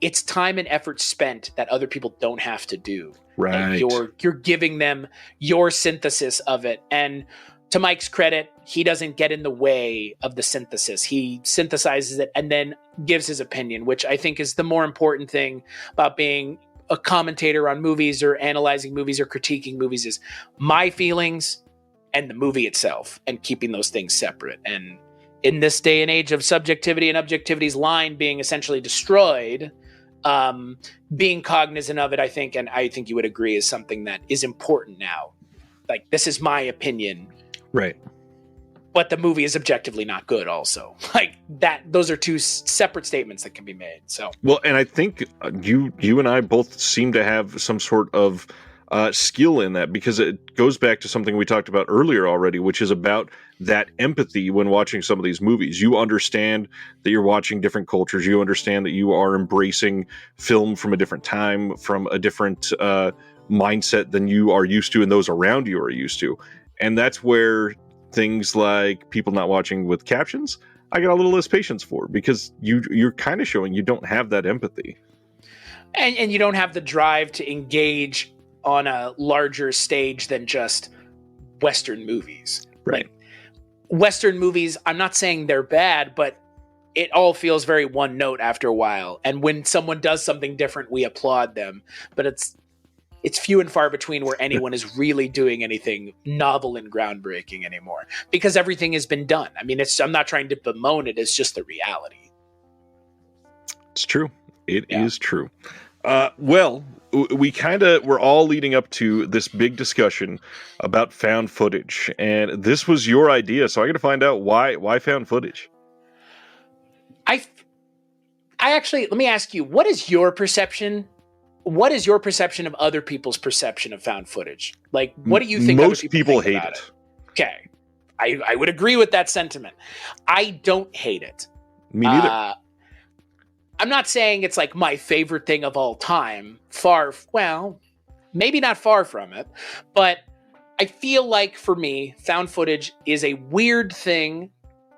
it's time and effort spent that other people don't have to do. Right. And you're giving them your synthesis of it. And to Mike's credit, he doesn't get in the way of the synthesis. He synthesizes it and then gives his opinion, which I think is the more important thing about being a commentator on movies or analyzing movies or critiquing movies, is my feelings and the movie itself, and keeping those things separate. And in this day and age of subjectivity and objectivity's line being essentially destroyed, being cognizant of it, I think, and I think you would agree, is something that is important now. Like, this is my opinion. Right. But the movie is objectively not good also. Like that, those are two separate statements that can be made. So, well, and I think you and I both seem to have some sort of skill in that, because it goes back to something we talked about earlier already, which is about that empathy when watching some of these movies. You understand that you're watching different cultures. You understand that you are embracing film from a different time, from a different mindset than you are used to and those around you are used to. And that's where things like people not watching with captions, I got a little less patience for, because you're kind of showing you don't have that empathy. And you don't have the drive to engage on a larger stage than just Western movies. Right. Like, Western movies, I'm not saying they're bad, but it all feels very one note after a while. And when someone does something different, we applaud them. But it's few and far between where anyone is really doing anything novel and groundbreaking anymore, because everything has been done. I mean, I'm not trying to bemoan it. It's just the reality. It's true. It is true. Well, we're all leading up to this big discussion about found footage, and this was your idea, so I got to find out why found footage. I actually, let me ask you, what is your perception? What is your perception of other people's perception of found footage? Like, what do you think? Most people hate it. Okay. I would agree with that sentiment. I don't hate it. Me neither. I'm not saying it's like my favorite thing of all time. Maybe not far from it. But I feel like for me, found footage is a weird thing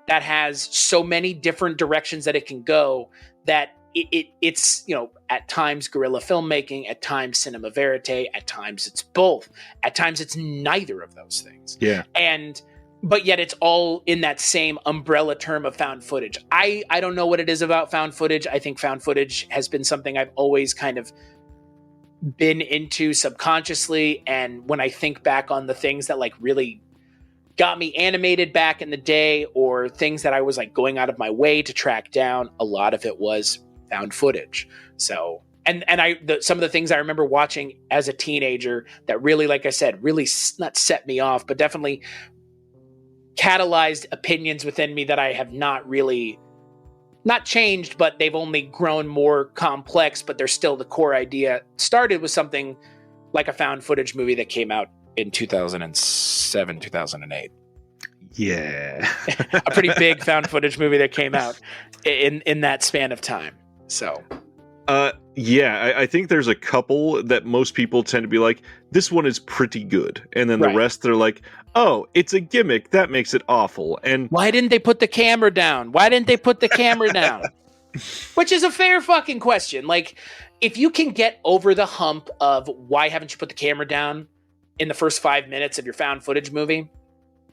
that has so many different directions that it can go that it's, you know, at times guerrilla filmmaking, at times cinema verite, at times it's both, at times it's neither of those things. Yeah. But yet it's all in that same umbrella term of found footage. I don't know what it is about found footage. I think found footage has been something I've always kind of been into subconsciously. And when I think back on the things that like really got me animated back in the day, or things that I was like going out of my way to track down, a lot of it was found footage. So, some of the things I remember watching as a teenager that really, like I said, really not set me off, but definitely catalyzed opinions within me that I have not changed, but they've only grown more complex, but they're still the core idea. Started with something like a found footage movie that came out in 2007, 2008. Yeah. A pretty big found footage movie that came out in that span of time. So I think there's a couple that most people tend to be like, this one is pretty good. And then the rest, they're like, oh, it's a gimmick. That makes it awful. And why didn't they put the camera down? Which is a fair fucking question. Like, if you can get over the hump of why haven't you put the camera down in the first 5 minutes of your found footage movie,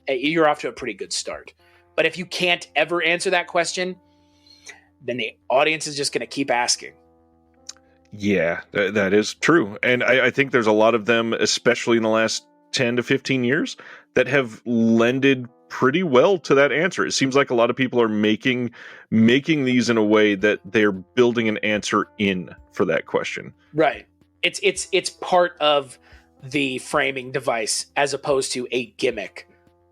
you're off to a pretty good start. But if you can't ever answer that question, then the audience is just going to keep asking. Yeah, that is true. And I think there's a lot of them, especially in the last 10 to 15 years, that have lended pretty well to that answer. It seems like a lot of people are making these in a way that they're building an answer in for that question. Right. It's part of the framing device as opposed to a gimmick.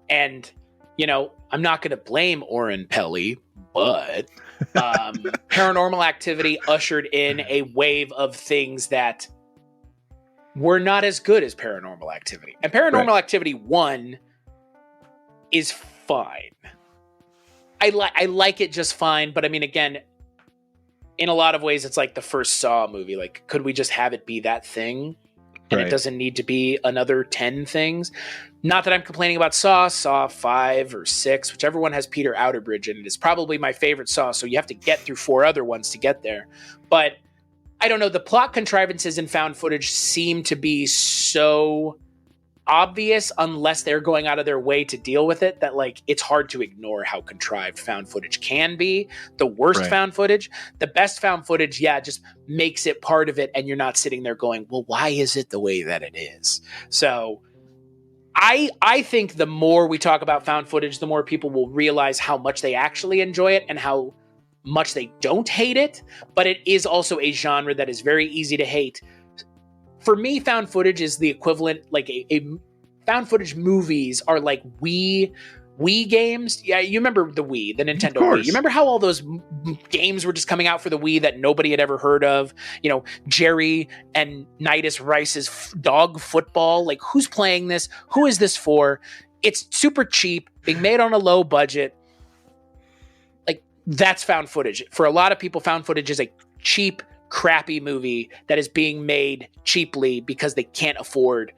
And, you know, I'm not going to blame Oren Peli, but Paranormal Activity ushered in a wave of things that were not as good as Paranormal Activity. And Paranormal Activity 1 is fine. I like it just fine, but I mean, again, in a lot of ways, it's like the first Saw movie. Like, could we just have it be that thing? And it doesn't need to be another 10 things. Not that I'm complaining about Saw 5 or 6, whichever one has Peter Outerbridge in it is probably my favorite Saw, so you have to get through 4 other ones to get there. But I don't know, the plot contrivances in found footage seem to be so obvious unless they're going out of their way to deal with it, that like it's hard to ignore how contrived found footage can be. The worst found footage, the best found footage, just makes it part of it, and you're not sitting there going, well, why is it the way that it is? So I think the more we talk about found footage, the more people will realize how much they actually enjoy it and how much they don't hate it. But it is also a genre that is very easy to hate. For me, found footage is the equivalent, like a found footage movies are like Wii games. Yeah, you remember the Wii, the Nintendo Wii. You remember how all those games were just coming out for the Wii that nobody had ever heard of? You know, Jerry and Nidus Rice's dog football. Like, who's playing this? Who is this for? It's super cheap, being made on a low budget. Like, that's found footage. For a lot of people, found footage is a cheap, crappy movie that is being made cheaply because they can't afford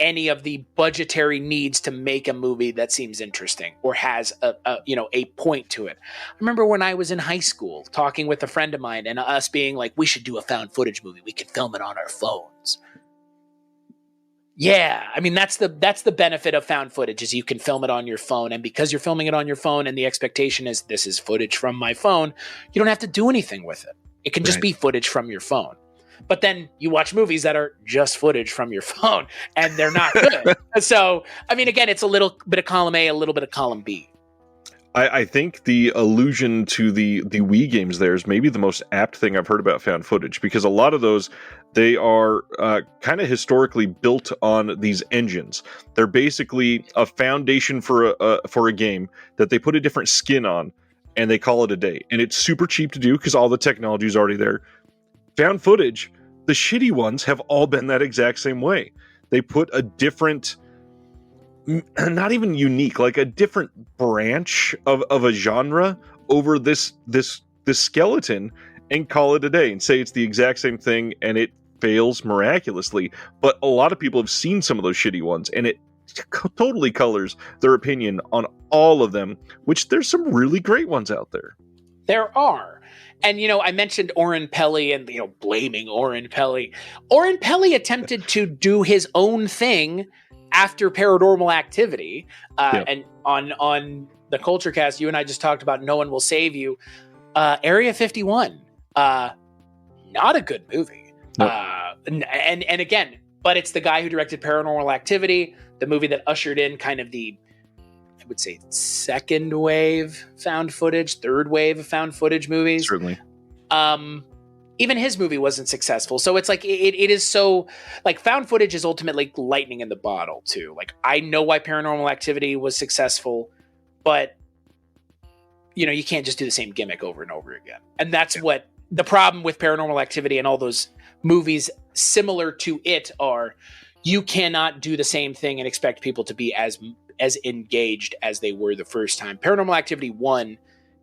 any of the budgetary needs to make a movie that seems interesting or has a point to it. I remember when I was in high school talking with a friend of mine and us being like, we should do a found footage movie. We can film it on our phones. Yeah, I mean, that's the benefit of found footage is you can film it on your phone. And because you're filming it on your phone and the expectation is this is footage from my phone, you don't have to do anything with it. It can just be footage from your phone. But then you watch movies that are just footage from your phone and they're not good. So, I mean, again, it's a little bit of column A, a little bit of column B. I think the allusion to the Wii games there is maybe the most apt thing I've heard about found footage, because a lot of those, they are kind of historically built on these engines. They're basically a foundation for a game that they put a different skin on, and they call it a day. And it's super cheap to do because all the technology is already there. Found footage, the shitty ones have all been that exact same way. They put a different, not even unique, like a different branch of a genre over this skeleton and call it a day and say it's the exact same thing, and it fails miraculously. But a lot of people have seen some of those shitty ones, and it totally colors their opinion on all of them, which there's some really great ones out there. There are. And, I mentioned Oren Peli and, blaming Oren Peli. Oren Peli attempted to do his own thing after Paranormal Activity. And on the Kulturecast, you and I just talked about No One Will Save You. Area 51. Not a good movie. Nope. And again, but it's the guy who directed Paranormal Activity, the movie that ushered in kind of the, I would say, second wave found footage, third wave of found footage movies. Certainly. Even his movie wasn't successful. So it's like, it is so, like, found footage is ultimately lightning in the bottle too. Like, I know why Paranormal Activity was successful, but you can't just do the same gimmick over and over again. And that's what the problem with Paranormal Activity and all those movies similar to it are. You cannot do the same thing and expect people to be as engaged as they were the first time. Paranormal Activity 1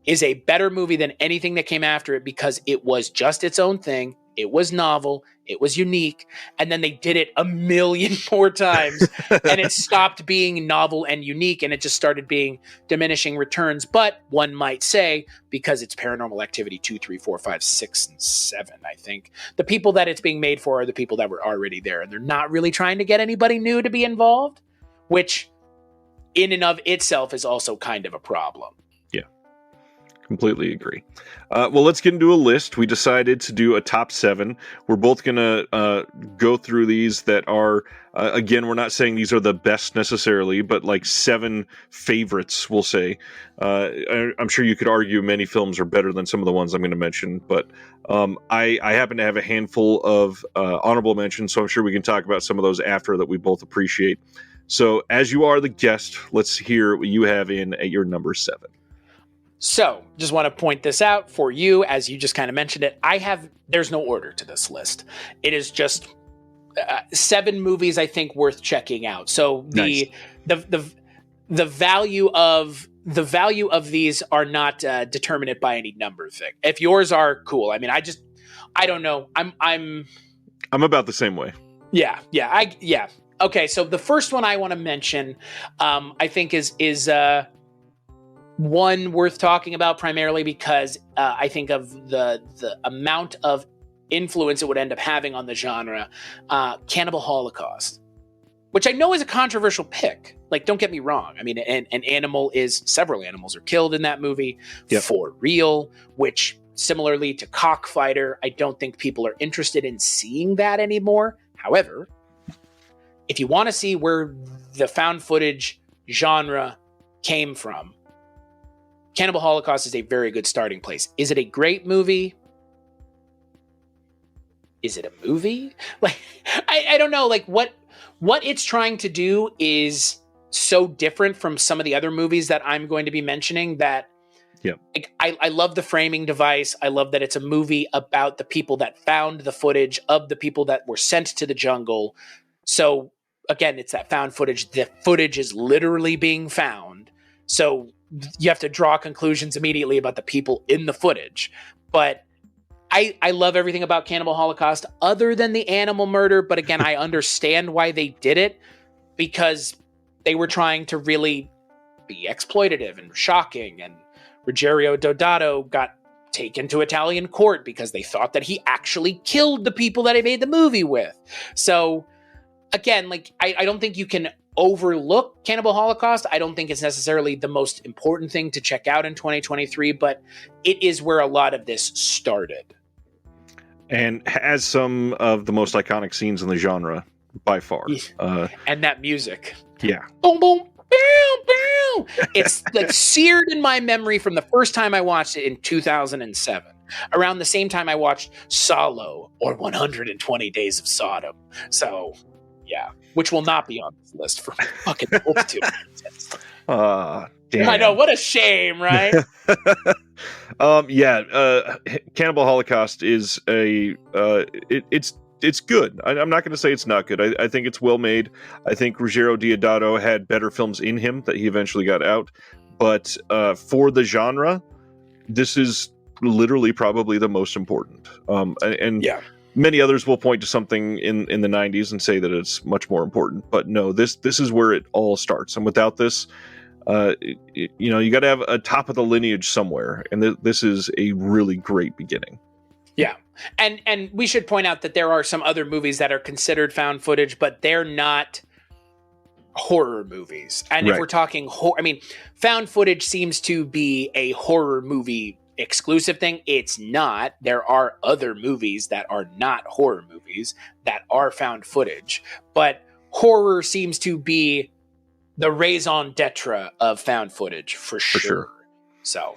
is a better movie than anything that came after it because it was just its own thing. It was novel. It was unique. And then they did it a million more times and it stopped being novel and unique and it just started being diminishing returns. But one might say, because it's Paranormal Activity 2, 3, 4, 5, 6, and 7, I think, the people that it's being made for are the people that were already there. And they're not really trying to get anybody new to be involved, which in and of itself is also kind of a problem. Completely agree. Well, let's get into a list. We decided to do a top 7. We're both going to go through these that are, again, we're not saying these are the best necessarily, but like 7 favorites, we'll say. I'm sure you could argue many films are better than some of the ones I'm going to mention, but I happen to have a handful of honorable mentions, so I'm sure we can talk about some of those after that we both appreciate. So as you are the guest, let's hear what you have in at your number 7. So, just want to point this out for you, as you just kind of mentioned it. There's no order to this list. It is just 7 movies I think worth checking out. So Nice. the value of these are not determinate by any number thing. If yours are, cool. I mean, I don't know. I'm about the same way. Yeah. Okay, so the first one I want to mention, I think is one worth talking about primarily because I think of the amount of influence it would end up having on the genre. Cannibal Holocaust, which I know is a controversial pick. Like, don't get me wrong. I mean, several animals are killed in that movie for real, which similarly to Cockfighter, I don't think people are interested in seeing that anymore. However, if you want to see where the found footage genre came from, Cannibal Holocaust is a very good starting place. Is it a great movie? Is it a movie? Like, I don't know. Like, what it's trying to do is so different from some of the other movies that I'm going to be mentioning that like, I love the framing device. I love that it's a movie about the people that found the footage of the people that were sent to the jungle. So again, it's that found footage. The footage is literally being found. So you have to draw conclusions immediately about the people in the footage. But I love everything about Cannibal Holocaust other than the animal murder. But again, I understand why they did it because they were trying to really be exploitative and shocking. And Ruggero Deodato got taken to Italian court because they thought that he actually killed the people that he made the movie with. So again, like, I don't think you can overlook Cannibal Holocaust. I don't think it's necessarily the most important thing to check out in 2023, but it is where a lot of this started. And has some of the most iconic scenes in the genre by far. And that music. Yeah. Boom, boom, It's like seared in my memory from the first time I watched it in 2007. Around the same time I watched Solo or 120 Days of Sodom. So, yeah, which will not be on this list for fucking multitude of reasons. Damn. I know, what a shame, right? Cannibal Holocaust is it's good. I'm not going to say it's not good. I think it's well made. I think Ruggero Deodato had better films in him that he eventually got out. But for the genre, this is literally probably the most important. Many others will point to something in the 90s and say that it's much more important. But no, this is where it all starts. And without this, you got to have a top of the lineage somewhere. And this is a really great beginning. Yeah. And we should point out that there are some other movies that are considered found footage, but they're not horror movies. And if we're talking found footage seems to be a horror movie exclusive thing. It's not. There are other movies that are not horror movies that are found footage, but horror seems to be the raison d'etre of found footage for sure. So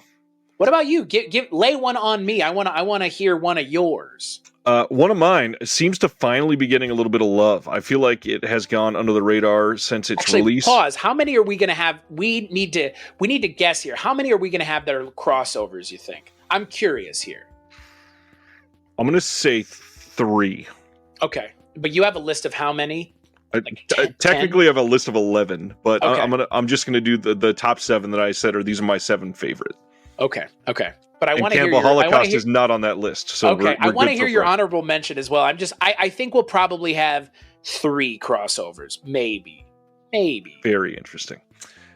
what about you? Lay one on me. I want to hear one of yours. One of mine seems to finally be getting a little bit of love. I feel like it has gone under the radar since its release. Pause. How many are we going to have? We need to guess here. How many are we going to have that are crossovers, you think? I'm curious here. I'm going to say 3. Okay. But you have a list of how many? Like technically, I have a list of 11, but okay. I'm just gonna do the top 7 that I said these are my 7 favorite. Okay. But I want to hear Cannibal Holocaust is not on that list. So okay, I want to hear your honorable mention as well. I think we'll probably have 3 crossovers, maybe. Very interesting.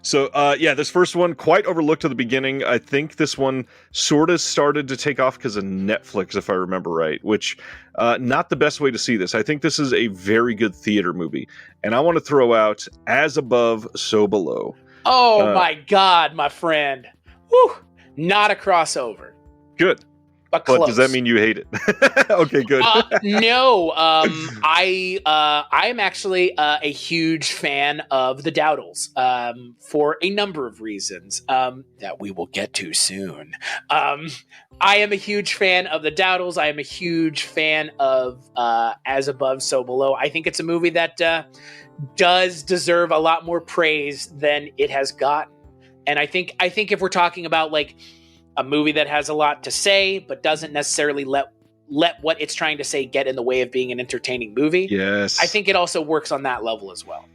So, this first one, quite overlooked at the beginning. I think this one sort of started to take off because of Netflix, if I remember right, which not the best way to see this. I think this is a very good theater movie. And I want to throw out As Above, So Below. Oh, my God, my friend. Whew. Not a crossover. Good. But close. Does that mean you hate it? Okay, good. No, I am actually a huge fan of the Dowdles for a number of reasons that we will get to soon. I am a huge fan of the Dowdles. I am a huge fan of As Above, So Below. I think it's a movie that does deserve a lot more praise than it has gotten. And I think if we're talking about like a movie that has a lot to say, but doesn't necessarily let what it's trying to say get in the way of being an entertaining movie. Yes. I think it also works on that level as well.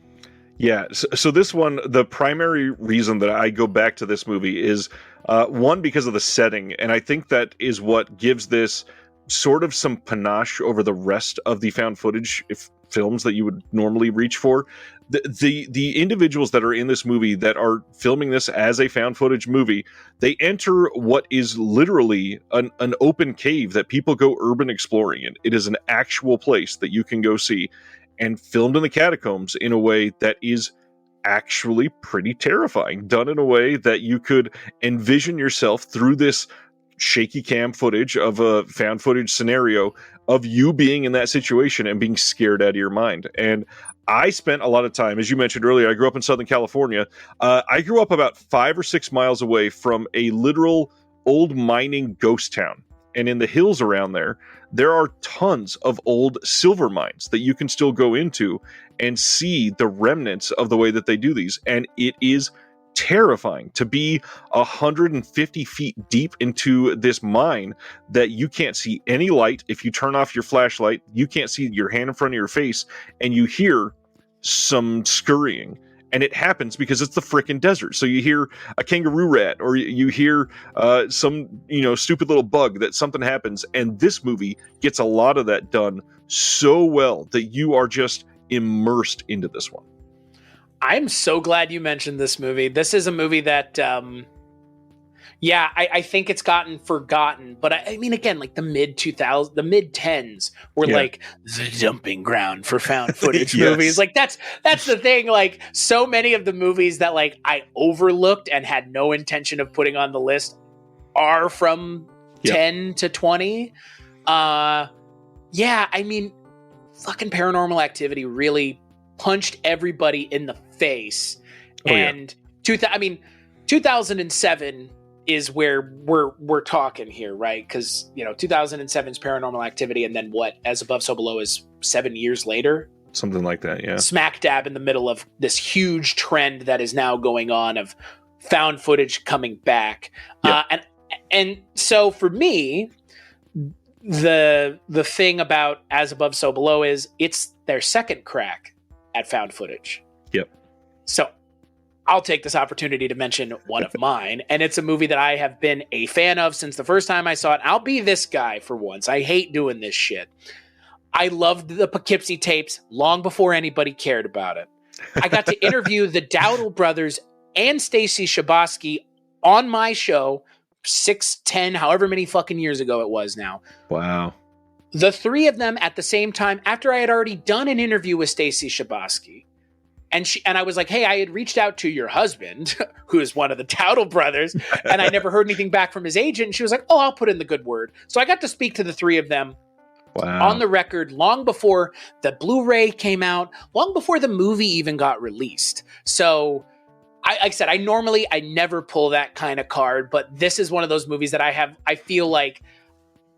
Yeah. So this one, the primary reason that I go back to this movie is one, because of the setting. And I think that is what gives this sort of some panache over the rest of the found footage films that you would normally reach for. The individuals that are in this movie that are filming this as a found footage movie, they enter what is literally an open cave that people go urban exploring in. It is an actual place that you can go see, and filmed in the catacombs in a way that is actually pretty terrifying, done in a way that you could envision yourself through this shaky cam footage of a found footage scenario of you being in that situation and being scared out of your mind. And I spent a lot of time, as you mentioned earlier, I grew up in Southern California. I grew up about 5 or 6 miles away from a literal old mining ghost town. And in the hills around there are tons of old silver mines that you can still go into and see the remnants of the way that they do these. And it is terrifying to be 150 feet deep into this mine that you can't see any light. If you turn off your flashlight, you can't see your hand in front of your face, and you hear some scurrying. And it happens because it's the frickin' desert. So you hear a kangaroo rat, or you hear some stupid little bug that something happens. And this movie gets a lot of that done so well that you are just immersed into this one. I'm so glad you mentioned this movie. This is a movie that, I think it's gotten forgotten. But I mean, again, like the mid 10s were like the dumping ground for found footage movies. Like that's the thing. Like so many of the movies that like I overlooked and had no intention of putting on the list are from 10 to 20. I mean, fucking Paranormal Activity really punched everybody in the face And 2007 is where we're talking here, right? Because 2007's Paranormal Activity, and then what? As Above, So Below is 7 years later, something like that. Yeah, smack dab in the middle of this huge trend that is now going on of found footage coming back. Yep. And so for me, the thing about As Above, So Below is it's their second crack at found footage. Yep. So I'll take this opportunity to mention one of mine, and it's a movie that I have been a fan of since the first time I saw it. I'll be this guy for once. I hate doing this shit. I loved the Poughkeepsie tapes long before anybody cared about it. I got to interview the Dowdle brothers and Stacy Shabosky on my show 6, 10, however many fucking years ago it was now. Wow. The three of them at the same time, after I had already done an interview with Stacy Shabosky, and I was like, hey, I had reached out to your husband, who is one of the Dowdle brothers, and I never heard anything back from his agent. And she was like, oh, I'll put in the good word. So I got to speak to the three of them on the record long before the Blu-ray came out, long before the movie even got released. So like I said, I never pull that kind of card, but this is one of those movies that I feel like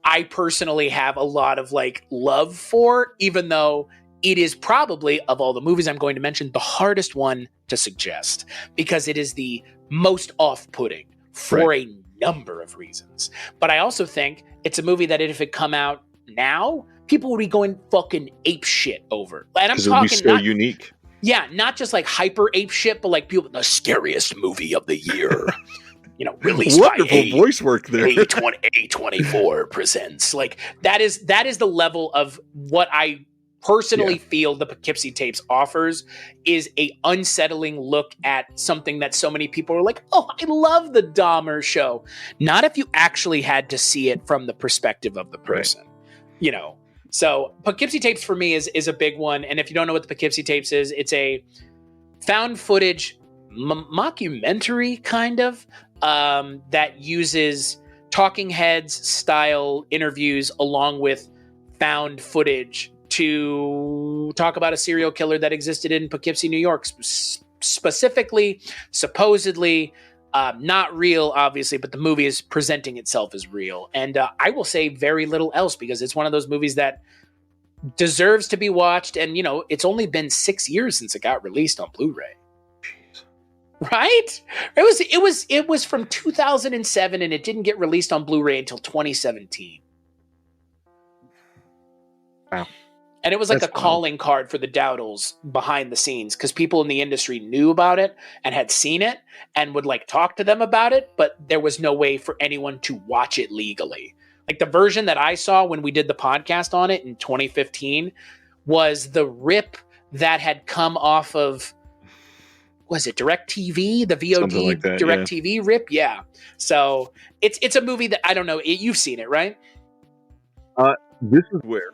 I personally have a lot of love for, even though it is probably, of all the movies I'm going to mention, the hardest one to suggest because it is the most off-putting for a number of reasons. But I also think it's a movie that if it come out now, people would be going fucking ape shit over. And I'm talking it would be so unique. Yeah, not just hyper ape shit, but people, the scariest movie of the year. Released wonderful by voice work there. A24 presents. That is the level of what I personally feel the Poughkeepsie tapes offers is a unsettling look at something that so many people are like, oh, I love the Dahmer show. Not if you actually had to see it from the perspective of the person, So Poughkeepsie tapes for me is a big one. And if you don't know what the Poughkeepsie tapes is, it's a found footage mockumentary kind of that uses talking heads style interviews along with found footage to talk about a serial killer that existed in Poughkeepsie, New York, specifically, supposedly, not real, obviously, but the movie is presenting itself as real. And I will say very little else because it's one of those movies that deserves to be watched. And, it's only been 6 years since it got released on Blu-ray. Jeez. Right? It was from 2007 and it didn't get released on Blu-ray until 2017. Wow. And it was like a calling card for the Dowdles behind the scenes because people in the industry knew about it and had seen it and would talk to them about it, but there was no way for anyone to watch it legally. The version that I saw when we did the podcast on it in 2015 was the rip that had come off of, was it DirecTV? The VOD DirecTV rip? Yeah. So it's a movie that, I don't know, you've seen it, right? This is where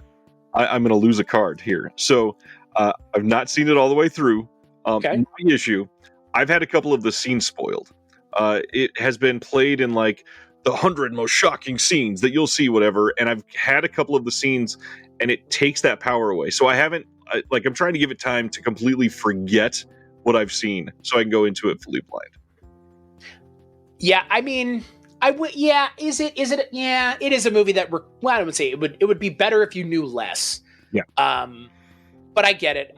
I'm going to lose a card here. So I've not seen it all the way through. Okay. My issue, I've had a couple of the scenes spoiled. It has been played in the 100 most shocking scenes that you'll see, whatever. And I've had a couple of the scenes and it takes that power away. So I haven't, I'm trying to give it time to completely forget what I've seen so I can go into it fully blind. Yeah, I mean, I would. Yeah, is it? Yeah, it is a movie that. I would say it would be better if you knew less. Yeah. But I get it.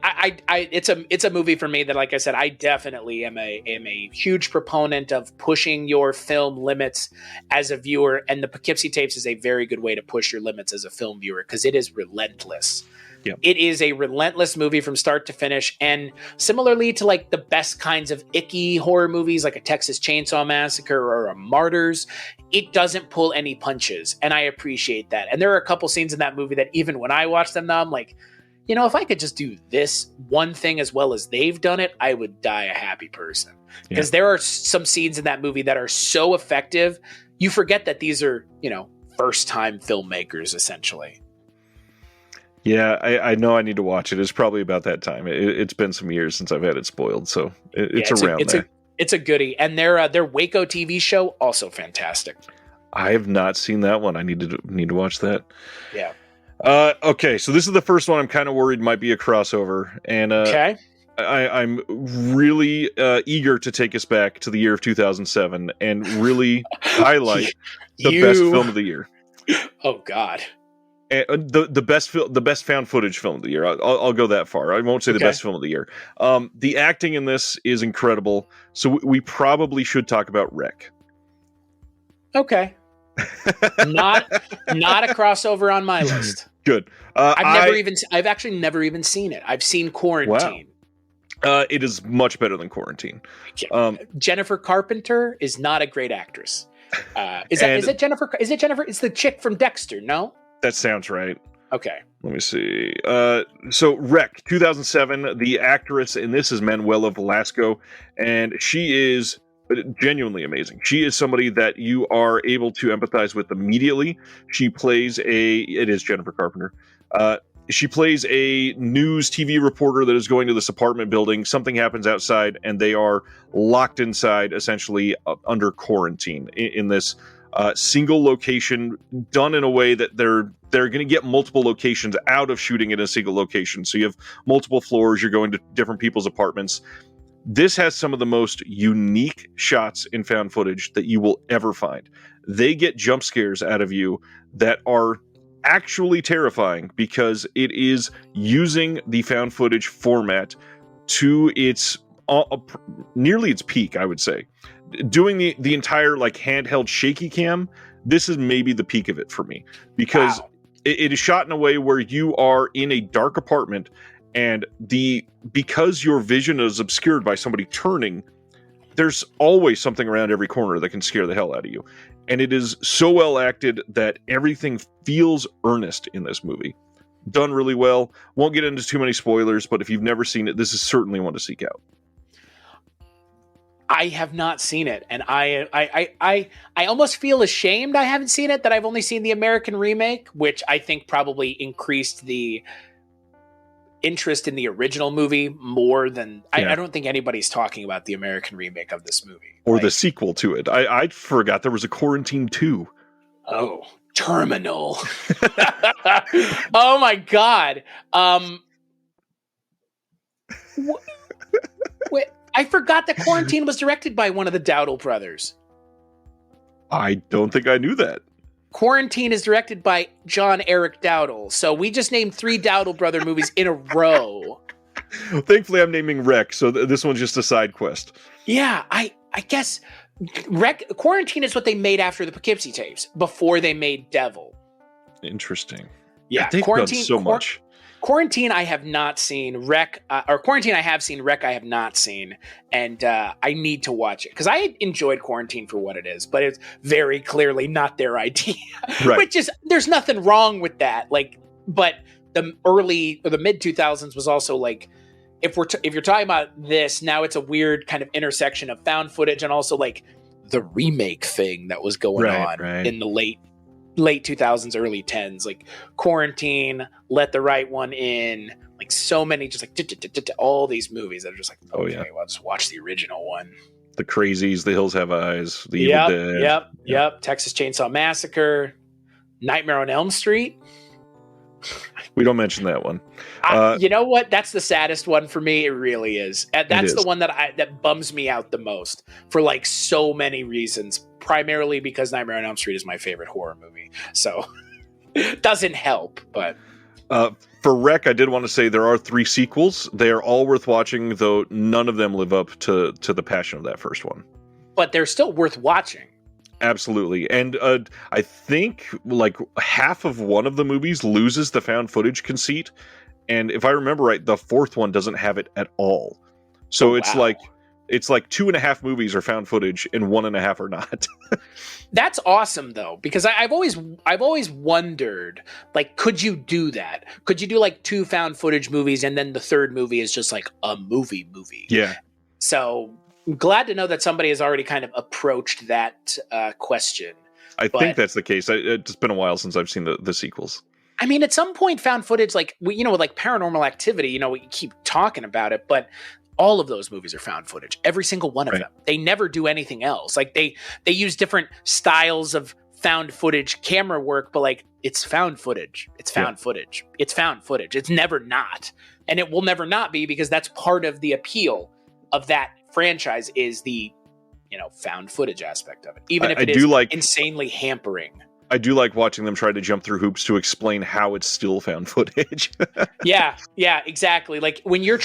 It's a movie for me that, like I said, I definitely am a huge proponent of pushing your film limits as a viewer, and the Poughkeepsie tapes is a very good way to push your limits as a film viewer because it is relentless. Yeah. It is a relentless movie from start to finish. And similarly to the best kinds of icky horror movies like a Texas Chainsaw Massacre or a Martyrs, it doesn't pull any punches. And I appreciate that. And there are a couple scenes in that movie that even when I watch them now, I'm like, if I could just do this one thing as well as they've done it, I would die a happy person. Because there are some scenes in that movie that are so effective, you forget that these are, first-time filmmakers, essentially. Yeah, I know I need to watch it. It's probably about that time. It's been some years since I've had it spoiled, so it's around there. It's a goodie. And their Waco TV show, also fantastic. I have not seen that one. I need to watch that. Yeah. Okay, so this is the first one I'm kind of worried might be a crossover. And okay. I'm really eager to take us back to the year of 2007 and really highlight the best film of the year. Oh God. And the best found footage film of the year. I'll go that far. I won't say the best film of the year. The acting in this is incredible. So we probably should talk about Rec. Okay. Not a crossover on my list. Good. I've actually never even seen it. I've seen Quarantine. Wow. It is much better than Quarantine. Jennifer Carpenter is not a great actress. Is it Jennifer? Is it Jennifer? It's the chick from Dexter. No. That sounds right. Okay. Let me see. So Rec, 2007. The actress in this is Manuela Velasco, and she is genuinely amazing. She is somebody that you are able to empathize with immediately. She plays it is Jennifer Carpenter. She plays a news TV reporter that is going to this apartment building. Something happens outside, and they are locked inside, essentially under quarantine in this single location, done in a way that they're going to get multiple locations out of shooting in a single location. So you have multiple floors. You're going to different people's apartments. This has some of the most unique shots in found footage that you will ever find. They get jump scares out of you that are actually terrifying because it is using the found footage format to its nearly its peak, I would say. Doing the entire like handheld shaky cam, this is maybe the peak of it for me because it is shot in a way where you are in a dark apartment and because your vision is obscured by somebody turning, there's always something around every corner that can scare the hell out of you. And it is so well acted that everything feels earnest in this movie. Done really well. Won't get into too many spoilers, but if you've never seen it, this is certainly one to seek out. I have not seen it, and I almost feel ashamed I haven't seen it, that I've only seen the American remake, which I think probably increased the interest in the original movie more than I don't think anybody's talking about the American remake of this movie or the sequel to it. I forgot there was a Quarantine 2. Oh, Terminal. Oh my God. Wait, I forgot that Quarantine was directed by one of the Dowdle brothers. I don't think I knew that. Quarantine is directed by John Eric Dowdle. So we just named 3 Dowdle brother movies in a row. Thankfully, I'm naming Rec, so this one's just a side quest. Yeah, I guess Quarantine is what they made after the Poughkeepsie tapes, before they made Devil. Interesting. Yeah, they've done so much. Quarantine I have not seen. Quarantine I have seen. Rec I have not seen, and I need to watch it because I enjoyed Quarantine for what it is, but it's very clearly not their idea. Right. Which is, there's nothing wrong with that. Like, but the early or the mid 2000s was also like, if you're talking about this now, it's a weird kind of intersection of found footage and also like the remake thing that was going on in the late 2000s, early 10s, like Quarantine, Let the Right One In, like so many, just like all these movies that are just like, okay, well, I'll just watch the original one. The Crazies, The Hills Have Eyes, The Evil Dead. Yep. Texas Chainsaw Massacre, Nightmare on Elm Street. We don't mention that one. You know what? That's the saddest one for me. It really is. That's the one that bums me out the most for like so many reasons. Primarily because Nightmare on Elm Street is my favorite horror movie. So it doesn't help, but for Rec, I did want to say there are 3 sequels. They are all worth watching, though none of them live up to the passion of that first one. But they're still worth watching. Absolutely. And I think like half of one of the movies loses the found footage conceit. And if I remember right, the 4th one doesn't have it at all. So it's like 2.5 movies are found footage and 1.5 are not. That's awesome though, because I've always wondered, like, could you do that? Could you do like 2 found footage movies and then the 3rd movie is just like a movie? Yeah. So I'm glad to know that somebody has already kind of approached that question. I think that's the case. It's been a while since I've seen the sequels. I mean, at some point, found footage, like with like Paranormal Activity, we keep talking about it, but all of those movies are found footage. Every single one of them. They never do anything else. Like they use different styles of found footage camera work, but like it's found footage. It's found footage. It's found footage. It's never not. And it will never not be, because that's part of the appeal of that franchise, is the, found footage aspect of it. Even if it is insanely hampering. I do like watching them try to jump through hoops to explain how it's still found footage. Yeah, exactly. Like when you're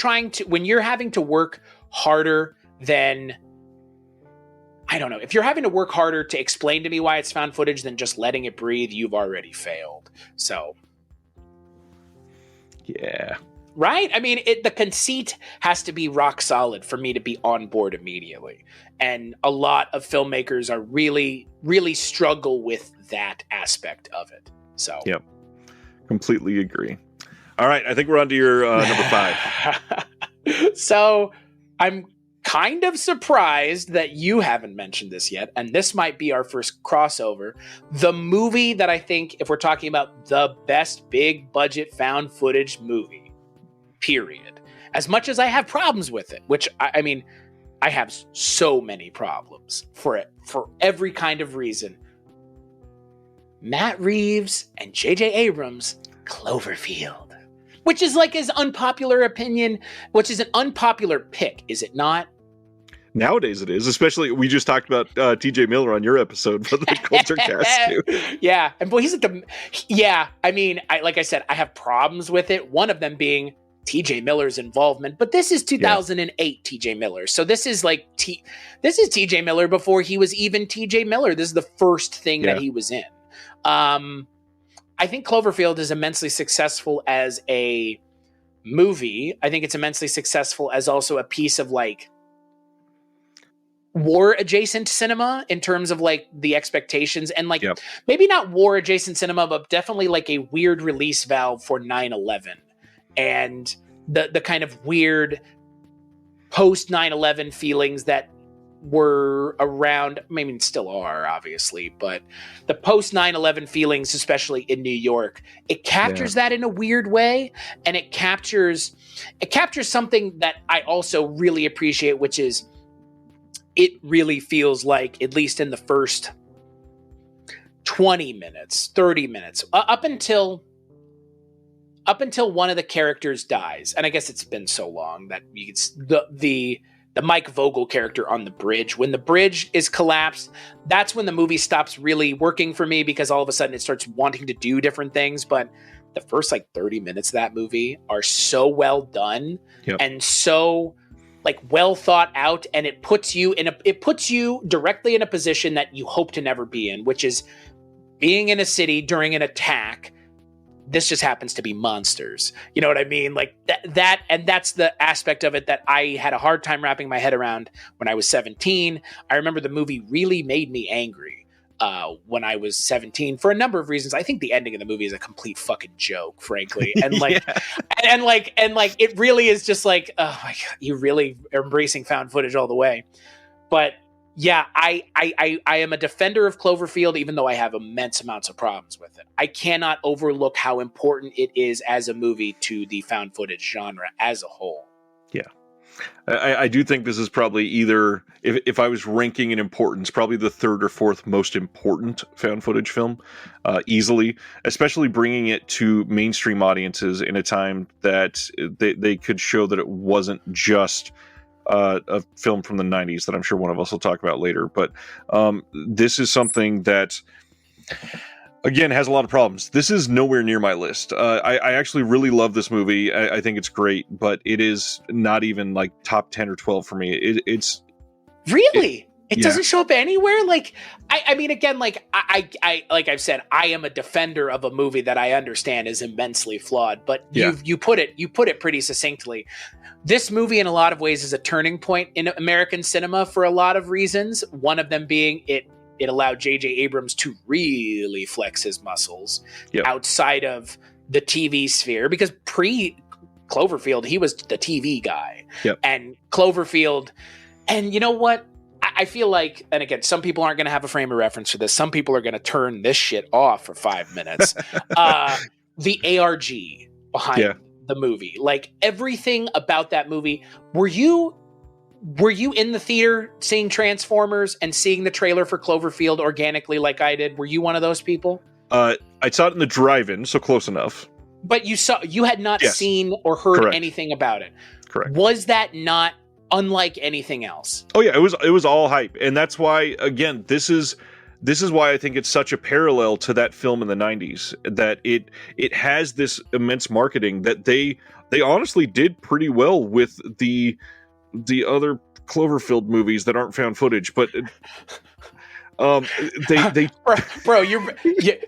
having to work harder than, I don't know, if you're having to work harder to explain to me why it's found footage than just letting it breathe, you've already failed. So. Yeah. Right? I mean, the conceit has to be rock solid for me to be on board immediately. And a lot of filmmakers are really, really struggle with that aspect of it. So. Yep. Completely agree. All right. I think we're on to your number 5. So I'm kind of surprised that you haven't mentioned this yet. And this might be our first crossover. The movie that I think, if we're talking about the best big budget found footage movie, period. As much as I have problems with it, which I mean, I have so many problems for it, for every kind of reason. Matt Reeves and J.J. Abrams, Cloverfield. Which is like his unpopular opinion, which is an unpopular pick, is it not? Nowadays it is, especially, we just talked about TJ Miller on your episode for the Kulturecast too. Yeah, and boy, he's at I mean, like I said, I have problems with it. One of them being TJ Miller's involvement, but this is 2008 TJ Miller. So this is like this is TJ Miller before he was even TJ Miller. This is the first thing that he was in. I think Cloverfield is immensely successful as a movie. I think it's immensely successful as also a piece of like war adjacent cinema in terms of like the expectations and like maybe not war adjacent cinema, but definitely like a weird release valve for 9/11 and the kind of weird post 9/11 feelings that were around, maybe still are obviously, but the post 9/11 feelings, especially in New York, it captures that in a weird way. And it captures something that I also really appreciate, which is it really feels like, at least in the first 20 minutes, 30 minutes, up until one of the characters dies. And I guess it's been so long that you can, the Mike Vogel character on the bridge, when the bridge is collapsed, that's when the movie stops really working for me, because all of a sudden it starts wanting to do different things. But the first like 30 minutes of that movie are so well done and so like well thought out. And it puts you directly in a position that you hope to never be in, which is being in a city during an attack. This just happens to be monsters. You know what I mean? Like that, and that's the aspect of it that I had a hard time wrapping my head around when I was 17. I remember the movie really made me angry when I was 17 for a number of reasons. I think the ending of the movie is a complete fucking joke, frankly. And like, and it really is just like, oh my God, you really are embracing found footage all the way. But yeah, I am a defender of Cloverfield, even though I have immense amounts of problems with it. I cannot overlook how important it is as a movie to the found footage genre as a whole. Yeah. I do think this is probably either, if I was ranking in importance, probably the third or fourth most important found footage film, easily, especially bringing it to mainstream audiences in a time that they could show that it wasn't just a film from the 90s that I'm sure one of us will talk about later. But this is something that, again, has a lot of problems. This is nowhere near my list. I actually really love this movie. I think it's great, but it is not even like top 10 or 12 for me. It's really? It doesn't show up anywhere. Like, I mean, again, like I like I've said, I am a defender of a movie that I understand is immensely flawed, but you put it pretty succinctly. This movie, in a lot of ways, is a turning point in American cinema for a lot of reasons. One of them being it allowed J.J. Abrams to really flex his muscles outside of the TV sphere, because pre-Cloverfield, he was the TV guy. And Cloverfield, and you know what? I feel like, and again, some people aren't going to have a frame of reference for this. Some people are going to turn this shit off for 5 minutes. The ARG behind the movie, like everything about that movie. Were you in the theater seeing Transformers and seeing the trailer for Cloverfield organically like I did? Were you one of those people? I saw it in the drive-in, so close enough. But you had not seen or heard anything about it. Correct. Was that not unlike anything else? Oh yeah, it was all hype, and that's why, again, this is why I think it's such a parallel to that film in the 90s, that it has this immense marketing that they honestly did pretty well with the other Cloverfield movies that aren't found footage, but they bro,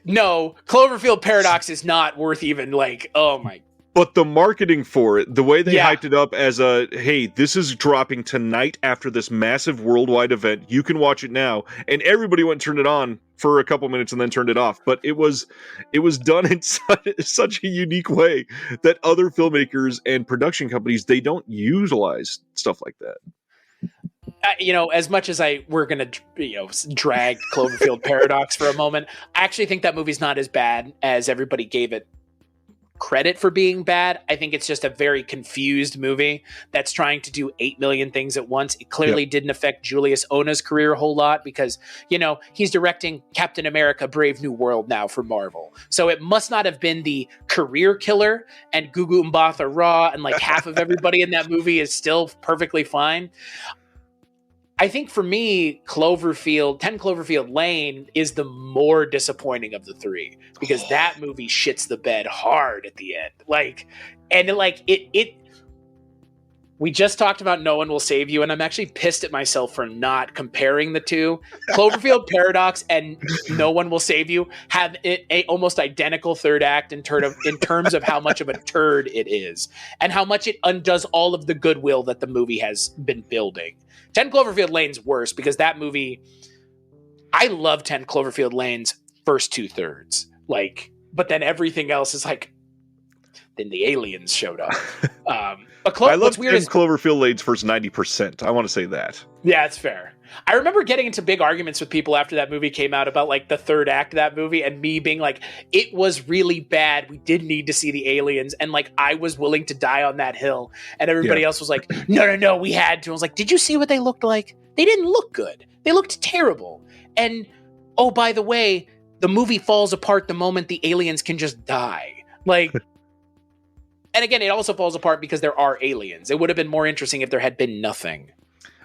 no, Cloverfield Paradox is not worth even like, oh my. But the marketing for it, the way they hyped it up as hey, this is dropping tonight after this massive worldwide event. You can watch it now. And everybody went and turned it on for a couple minutes and then turned it off. But it was done in such a unique way that other filmmakers and production companies, they don't utilize stuff like that. As much as we're going to, drag Cloverfield Paradox for a moment, I actually think that movie's not as bad as everybody gave it credit for being bad. I think it's just a very confused movie that's trying to do 8 million things at once. It clearly didn't affect Julius Ona's career a whole lot because, he's directing Captain America Brave New World now for Marvel. So it must not have been the career killer, and Gugu Mbatha Raw and like half of everybody in that movie is still perfectly fine. I think for me, 10 Cloverfield Lane is the more disappointing of the three because that movie shits the bed hard at the end. We just talked about No One Will Save You, and I'm actually pissed at myself for not comparing the two. Cloverfield Paradox and No One Will Save You have a almost identical third act in terms of how much of a turd it is and how much it undoes all of the goodwill that the movie has been building. 10 Cloverfield Lane's worse because that movie, I love 10 Cloverfield Lane's first 2/3. But then everything else is like, then the aliens showed up. But I love 10 Cloverfield Lane's first 90%. I want to say that. Yeah, it's fair. I remember getting into big arguments with people after that movie came out about like the third act of that movie and me being like, it was really bad. We did need to see the aliens. And like, I was willing to die on that hill. And everybody else was like, no, we had to. I was like, did you see what they looked like? They didn't look good. They looked terrible. And oh, by the way, the movie falls apart the moment the aliens can just die. Like, and again, it also falls apart because there are aliens. It would have been more interesting if there had been nothing.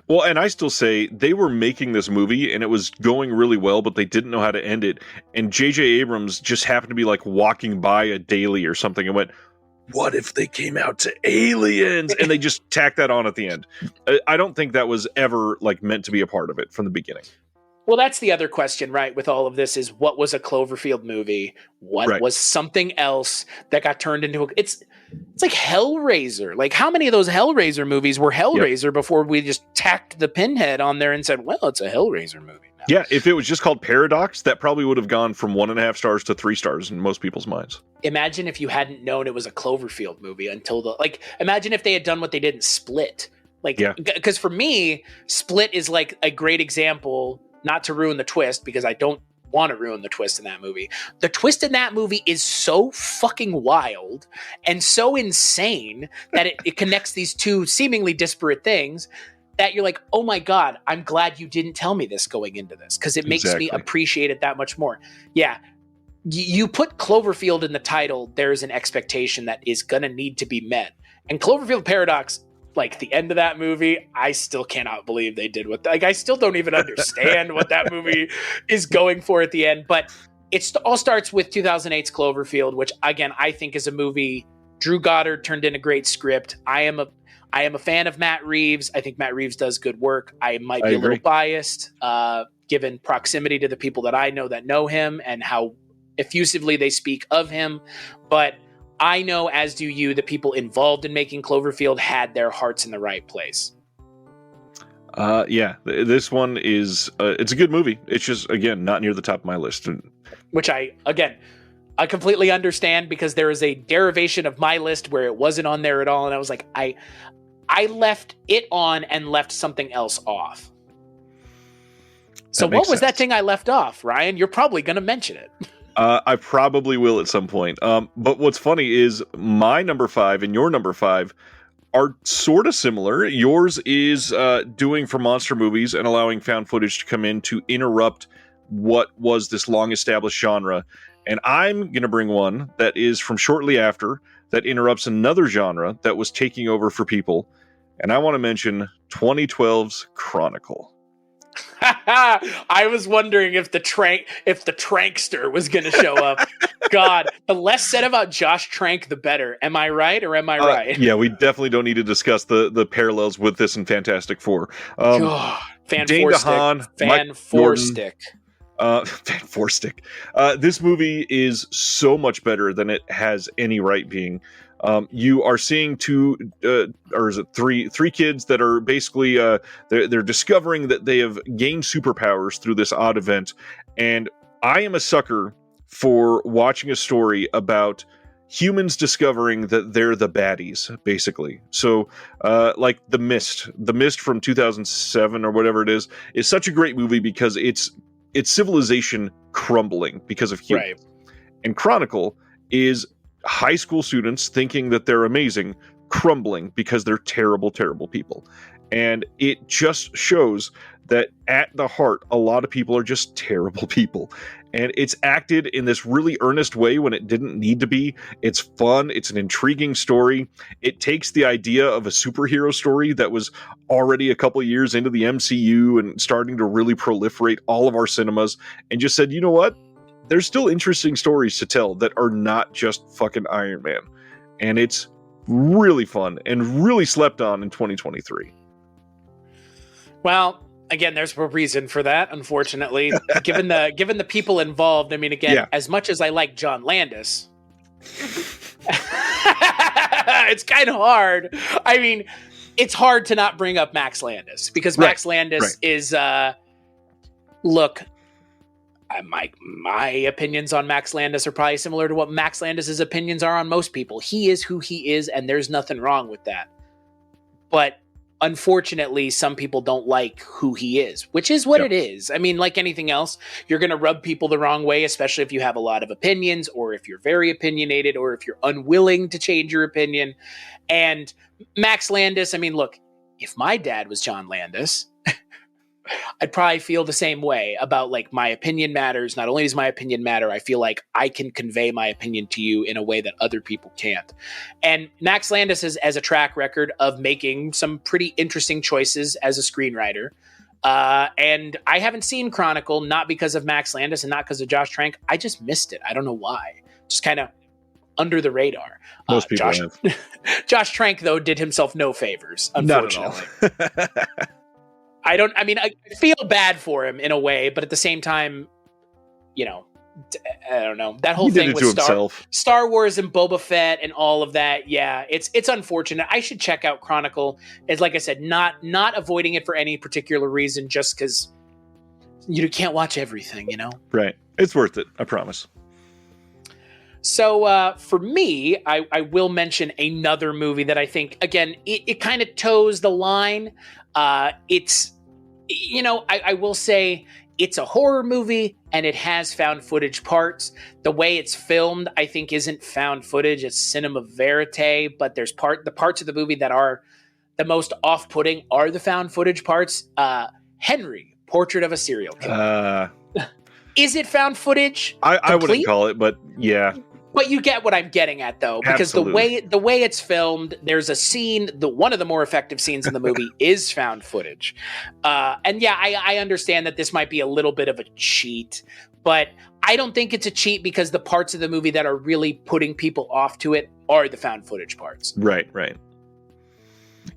Well, and I still say they were making this movie and it was going really well, but they didn't know how to end it. And J.J. Abrams just happened to be like walking by a daily or something and went, what if they came out to aliens? And they just tacked that on at the end. I don't think that was ever like meant to be a part of it from the beginning. Well, that's the other question, right, with all of this is what was a Cloverfield movie? What was something else that got turned into it's like Hellraiser. Like, how many of those Hellraiser movies were Hellraiser before we just tacked the pinhead on there and said, well, it's a Hellraiser movie now. Yeah, if it was just called Paradox, that probably would have gone from 1.5 stars to 3 stars in most people's minds. Imagine if you hadn't known it was a Cloverfield movie until imagine if they had done what they did in Split. Because for me, Split is like a great example, not to ruin the twist, because I don't want to ruin the twist in that movie. The twist in that movie is so fucking wild and so insane that it connects these two seemingly disparate things that you're like, oh my God, I'm glad you didn't tell me this going into this because it makes me appreciate it that much more. Yeah. You put Cloverfield in the title, there's an expectation that is going to need to be met. And Cloverfield Paradox, like the end of that movie, I still cannot believe they did I still don't even understand what that movie is going for at the end. But it all starts with 2008's Cloverfield, which again, I think is a movie Drew Goddard turned in a great script. I am a fan of Matt Reeves. I think Matt Reeves does good work. I might be a little biased, given proximity to the people that I know him and how effusively they speak of him. But I know, as do you, the people involved in making Cloverfield had their hearts in the right place. This one is, it's a good movie. It's just, again, not near the top of my list. Which I completely understand because there is a derivation of my list where it wasn't on there at all. And I was like, I left it on and left something else off. So what was that thing I left off, Ryan? You're probably going to mention it. I probably will at some point. But what's funny is my number 5 and your number 5 are sort of similar. Yours is doing for monster movies and allowing found footage to come in to interrupt what was this long-established genre. And I'm going to bring one that is from shortly after, that interrupts another genre that was taking over for people. And I want to mention 2012's Chronicle. I was wondering if the Trankster was going to show up. God, the less said about Josh Trank, the better. Am I right or am I right? Yeah, we definitely don't need to discuss the parallels with this and Fantastic Four. Dane DeHaan, Fan Four Stick. Fan Four Stick. This movie is so much better than it has any right being. You are seeing three kids that are basically they're discovering that they have gained superpowers through this odd event, and I am a sucker for watching a story about humans discovering that they're the baddies, basically. So like The Mist from 2007 or whatever it is such a great movie because it's civilization crumbling because of humans. Right. And Chronicle is high school students thinking that they're amazing, crumbling because they're terrible, terrible people. And it just shows that at the heart, a lot of people are just terrible people. And it's acted in this really earnest way when it didn't need to be. It's fun. It's an intriguing story. It takes the idea of a superhero story that was already a couple years into the MCU and starting to really proliferate all of our cinemas and just said, you know what? There's still interesting stories to tell that are not just fucking Iron Man. And it's really fun and really slept on in 2023. Well, again, there's a reason for that, unfortunately. given the people involved, I mean, again, as much as I like John Landis, it's kind of hard. I mean, it's hard to not bring up Max Landis because Max Landis is look, my opinions on Max Landis are probably similar to what Max Landis's opinions are on most people. He is who he is, and there's nothing wrong with that. But unfortunately, some people don't like who he is, which is what it is. I mean, like anything else, you're going to rub people the wrong way, especially if you have a lot of opinions or if you're very opinionated or if you're unwilling to change your opinion. And Max Landis, I mean, look, if my dad was John Landis, I'd probably feel the same way about like my opinion matters. Not only does my opinion matter, I feel like I can convey my opinion to you in a way that other people can't. And Max Landis has a track record of making some pretty interesting choices as a screenwriter. And I haven't seen Chronicle, not because of Max Landis and not because of Josh Trank. I just missed it. I don't know why. Just kind of under the radar. Most people have. Josh Trank, though, did himself no favors, unfortunately. Not at all. I feel bad for him in a way, but at the same time, you know, I don't know. That whole thing with Star Wars and Boba Fett and all of that. Yeah, it's unfortunate. I should check out Chronicle. It's like I said, not avoiding it for any particular reason, just because you can't watch everything, you know? Right. It's worth it. I promise. So for me, I will mention another movie that I think, again, it kind of toes the line. It's, you know, I will say it's a horror movie and it has found footage parts. The way it's filmed, I think, isn't found footage. It's cinema verite, but there's the parts of the movie that are the most off-putting are the found footage parts. Henry, Portrait of a Serial Killer. Is it found footage? I wouldn't call it, but yeah. But you get what I'm getting at, though, because Absolutely. the way it's filmed, there's a scene. One of the more effective scenes in the movie is found footage, and yeah, I understand that this might be a little bit of a cheat, but I don't think it's a cheat because the parts of the movie that are really putting people off to it are the found footage parts. Right.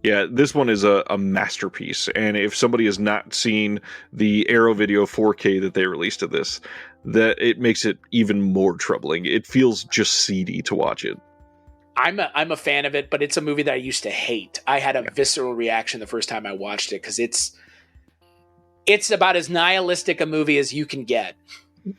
Yeah, this one is a masterpiece, and if somebody has not seen the Arrow Video 4K that they released of this, that it makes it even more troubling. It feels just seedy to watch it. I'm a fan of it, but it's a movie that I used to hate. I had a visceral reaction the first time I watched it because it's about as nihilistic a movie as you can get.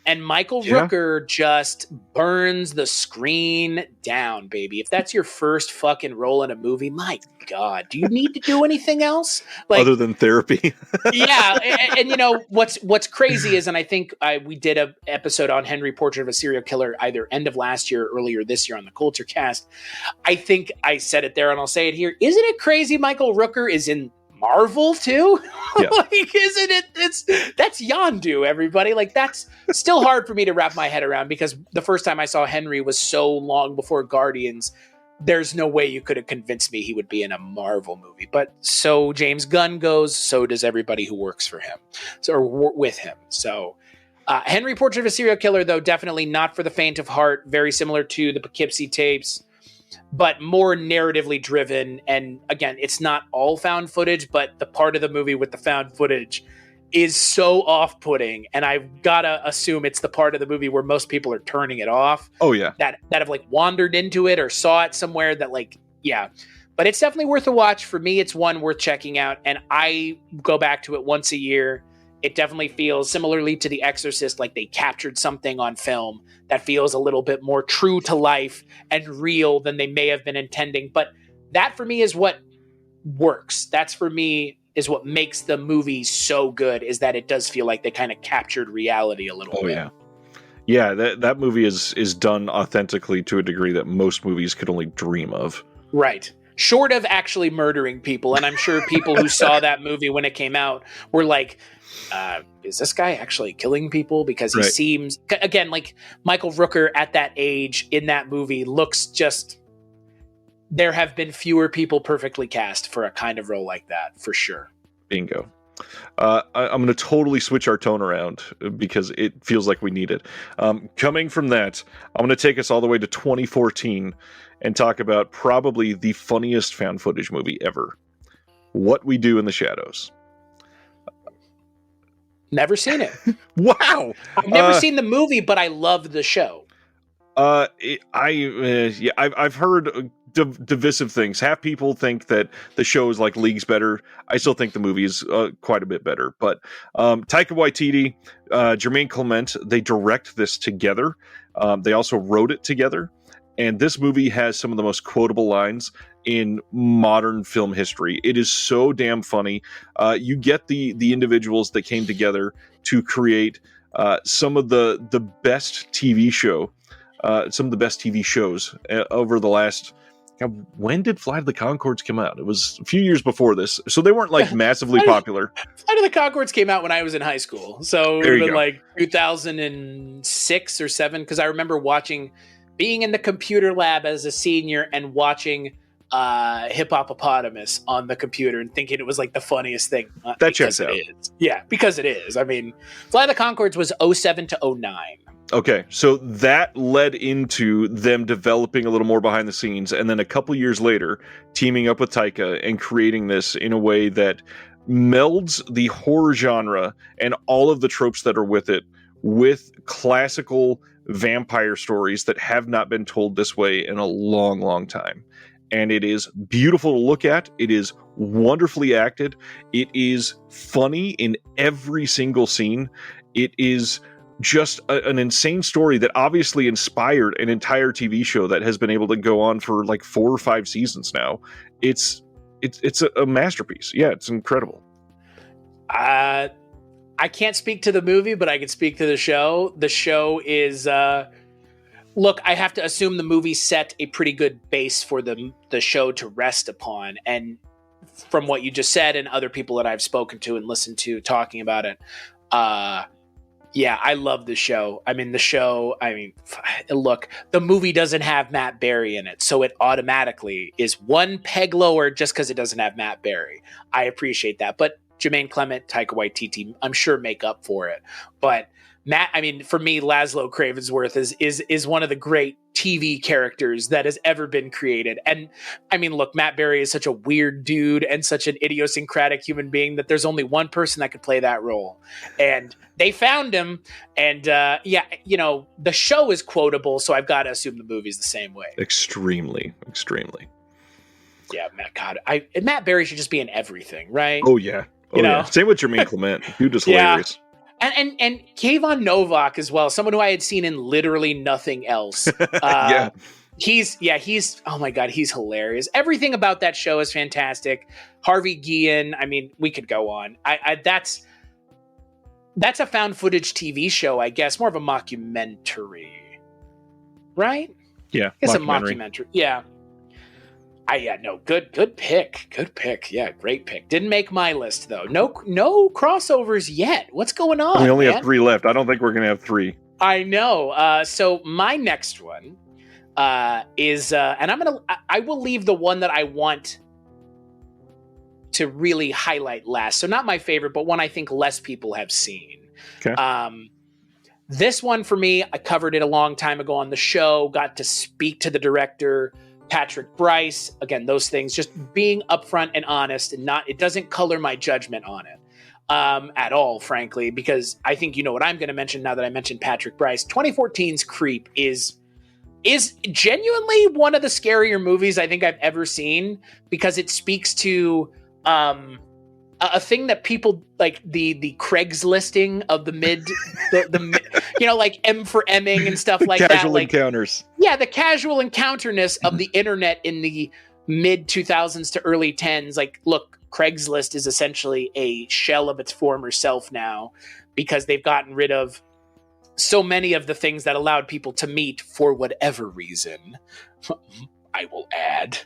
And Michael Rooker just burns the screen down, baby. If that's your first fucking role in a movie, my God, do you need to do anything else? Like, other than therapy? Yeah. And you know, what's crazy is, and I think we did an episode on Henry, Portrait of a Serial Killer, either end of last year or earlier this year on the Kulturecast. I think I said it there and I'll say it here. Isn't it crazy Michael Rooker is in Marvel too? Yeah. Like, isn't it? That's Yondu, everybody. Like, that's still hard for me to wrap my head around, because the first time I saw Henry was so long before Guardians. There's no way you could have convinced me he would be in a Marvel movie. But so James Gunn goes, so does everybody who works for him, or with him. So Henry, Portrait of a Serial Killer, though, definitely not for the faint of heart. Very similar to the Poughkeepsie tapes, but more narratively driven. And again, it's not all found footage, but the part of the movie with the found footage is so off-putting. And I've got to assume it's the part of the movie where most people are turning it off. Oh, yeah. That have like wandered into it or saw it somewhere that like, yeah. But it's definitely worth a watch. For me, it's one worth checking out. And I go back to it once a year. It definitely feels, similarly to The Exorcist, like they captured something on film that feels a little bit more true to life and real than they may have been intending. But that for me is what works. That's for me is what makes the movie so good, is that it does feel like they kind of captured reality a little bit. Yeah. Yeah, that movie is done authentically to a degree that most movies could only dream of. Right. Short of actually murdering people. And I'm sure people who saw that movie when it came out were like, is this guy actually killing people? Because he seems, again, like Michael Rooker at that age in that movie looks just, there have been fewer people perfectly cast for a kind of role like that, for sure. Bingo. I'm going to totally switch our tone around because it feels like we need it. Coming from that, I'm going to take us all the way to 2014 and talk about probably the funniest found footage movie ever. What We Do in the Shadows. Never seen it. Wow. I've never seen the movie, but I love the show. I've heard divisive things. Half people think that the show is like leagues better. I still think the movie is quite a bit better. But Taika Waititi, Jermaine Clement, they direct this together. They also wrote it together. And this movie has some of the most quotable lines in modern film history. It is so damn funny. You get the individuals that came together to create some of the best TV show, some of the best TV shows over the last. When did Flight of the Conchords come out? It was a few years before this, so they weren't like massively popular. Flight of the Conchords came out when I was in high school, so it would have been like 2006 or 7. Because I remember being in the computer lab as a senior and watching Hippopotamus on the computer and thinking it was like the funniest thing. That checks out. Yeah, because it is. I mean, Flight of the Conchords was 07 to 09. Okay, so that led into them developing a little more behind the scenes, and then a couple years later, teaming up with Taika and creating this in a way that melds the horror genre and all of the tropes that are with it with classical vampire stories that have not been told this way in a long, long time. And it is beautiful to look at. It is wonderfully acted. It is funny in every single scene. It is just an insane story that obviously inspired an entire TV show that has been able to go on for like 4 or 5 seasons now. It's a masterpiece. Yeah, it's incredible. I can't speak to the movie, but I can speak to the show. The show is look, I have to assume the movie set a pretty good base for the show to rest upon. And from what you just said and other people that I've spoken to and listened to talking about it, yeah, I love the show. Look, the movie doesn't have Matt Berry in it, so it automatically is one peg lower just because it doesn't have Matt Berry. I appreciate that. But Jermaine Clement, Taika Waititi, I'm sure make up for it. But for me, Laszlo Cravensworth is one of the great TV characters that has ever been created. And I mean, look, Matt Berry is such a weird dude and such an idiosyncratic human being that there's only one person that could play that role. And they found him. And the show is quotable, so I've got to assume the movie's the same way. Extremely, extremely. Yeah, Matt Berry should just be in everything, right? Oh, yeah. Yeah. Same with Jermaine Clement. Dude is hilarious. And Kayvon Novak as well, someone who I had seen in literally nothing else. Yeah. He's oh my God, he's hilarious. Everything about that show is fantastic. Harvey Guillen, I mean, we could go on. That's a found footage TV show, I guess, more of a mockumentary. Right? Yeah. It's a mockumentary. Yeah. Good pick. Yeah, great pick. Didn't make my list though. No crossovers yet. What's going on? We only man? have 3 left. I don't think we're gonna have 3. I know. So my next one is, and I will leave the one that I want to really highlight last. So not my favorite, but one I think less people have seen. Okay. This one for me, I covered it a long time ago on the show. Got to speak to the director, Patrick Bryce. Again, those things, just being upfront and honest, and it doesn't color my judgment on it at all, frankly, because I think you know what I'm going to mention now that I mentioned Patrick Bryce. 2014's Creep is genuinely one of the scarier movies I think I've ever seen, because it speaks to a thing that people like, the Craigslisting of the like M for Emming and stuff like casual that. Like, encounters. Yeah, the casual encounterness of the internet in the mid 2000s to early 10s. Like, look, Craigslist is essentially a shell of its former self now, because they've gotten rid of so many of the things that allowed people to meet for whatever reason. I will add,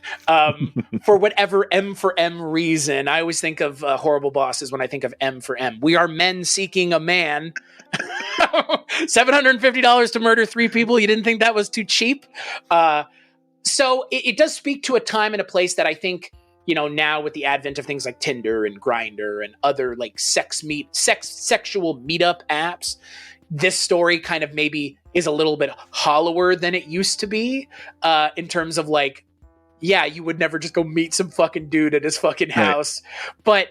for whatever M for M reason. I always think of Horrible Bosses when I think of M for M. We are men seeking a man. $750 to murder 3 people. You didn't think that was too cheap? So it does speak to a time and a place that I think, now with the advent of things like Tinder and Grindr and other like sexual meetup apps, this story kind of maybe is a little bit hollower than it used to be, in terms of like, yeah, you would never just go meet some fucking dude at his fucking house. Right. But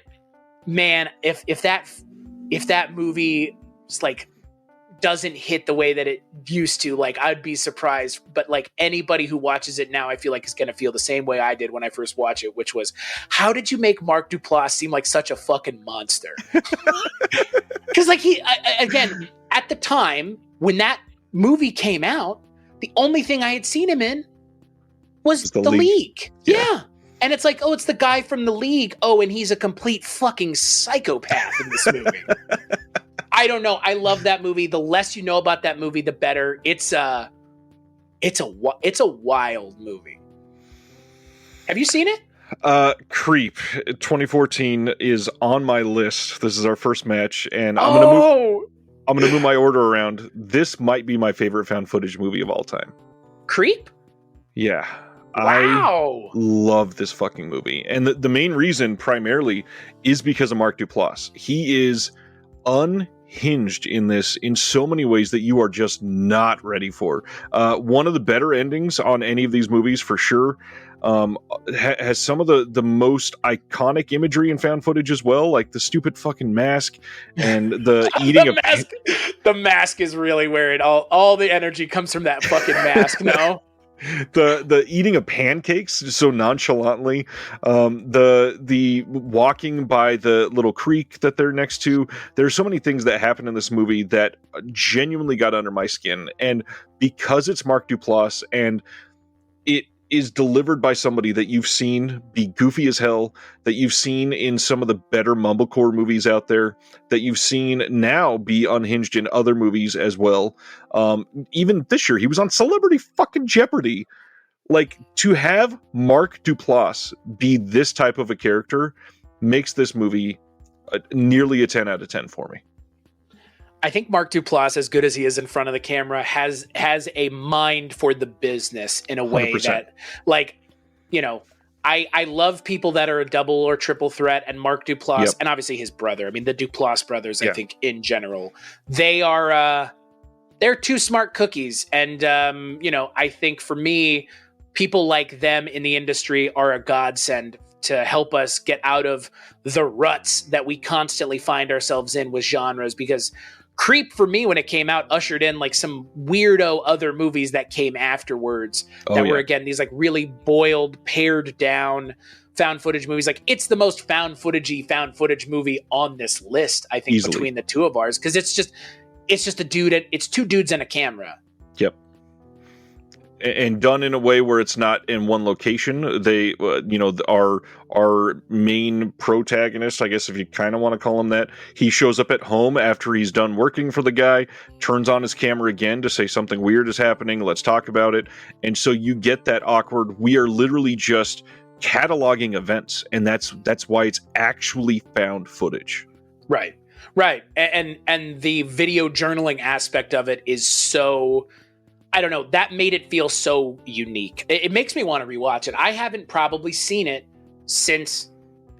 man, if that movie like doesn't hit the way that it used to, like, I'd be surprised. But like, anybody who watches it now, I feel like is going to feel the same way I did when I first watched it, which was, how did you make Mark Duplass seem like such a fucking monster? Because like again, at the time when that movie came out, the only thing I had seen him in was the League. Yeah. And it's like, oh, it's the guy from the League. Oh, and he's a complete fucking psychopath in this movie. I don't know. I love that movie. The less you know about that movie, the better. It's a wild movie. Have you seen it? Creep 2014 is on my list. This is our first match, and I'm gonna move my order around. This might be my favorite found footage movie of all time. Creep? Yeah. Wow. I love this fucking movie. And the main reason primarily is because of Mark Duplass. He is unhinged in this in so many ways that you are just not ready for. One of the better endings on any of these movies for sure. Has some of the most iconic imagery in found footage as well, like the stupid fucking mask and the eating of mask. The mask is really where it all the energy comes from, that fucking mask. No. The eating of pancakes so nonchalantly, the walking by the little creek that they're next to. There's so many things that happen in this movie that genuinely got under my skin, and because it's Mark Duplass and it is delivered by somebody that you've seen be goofy as hell, that you've seen in some of the better mumblecore movies out there, that you've seen now be unhinged in other movies as well. Even this year, he was on Celebrity fucking Jeopardy. Like, to have Mark Duplass be this type of a character makes this movie nearly a 10 out of 10 for me. I think Mark Duplass, as good as he is in front of the camera, has a mind for the business in a way 100%. That, like, I love people that are a double or triple threat, and Mark Duplass, and obviously his brother. I mean, the Duplass brothers, I think in general, they're 2 smart cookies. And, I think for me, people like them in the industry are a godsend to help us get out of the ruts that we constantly find ourselves in with genres, because Creep, for me, when it came out, ushered in like some weirdo other movies that came afterwards were, again, these like really boiled, pared down found footage movies. Like, it's the most found footage movie on this list, I think, between the two of ours, because it's just it's 2 dudes and a camera. Yep. And done in a way where it's not in one location. They, our main protagonist, I guess if you kind of want to call him that, he shows up at home after he's done working for the guy, turns on his camera again to say something weird is happening, let's talk about it. And so you get that awkward, we are literally just cataloging events, and that's why it's actually found footage. Right. And the video journaling aspect of it is so, I don't know, that made it feel so unique. It makes me want to rewatch it. I haven't probably seen it since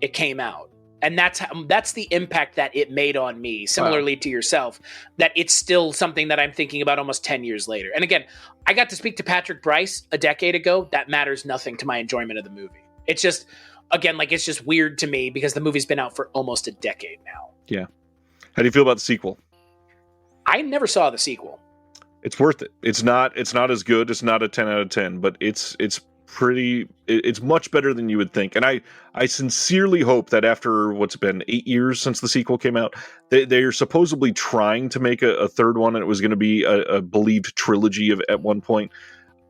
it came out. And that's the impact that it made on me, similarly to yourself, that it's still something that I'm thinking about almost 10 years later. And again, I got to speak to Patrick Bryce a decade ago. That matters nothing to my enjoyment of the movie. It's just, again, like, it's just weird to me because the movie's been out for almost a decade now. Yeah. How do you feel about the sequel? I never saw the sequel. It's worth it. It's not as good. It's not a 10 out of 10, but it's much better than you would think. And I sincerely hope that after what's been 8 years since the sequel came out, they're supposedly trying to make a third one, and it was going to be a believed trilogy at one point.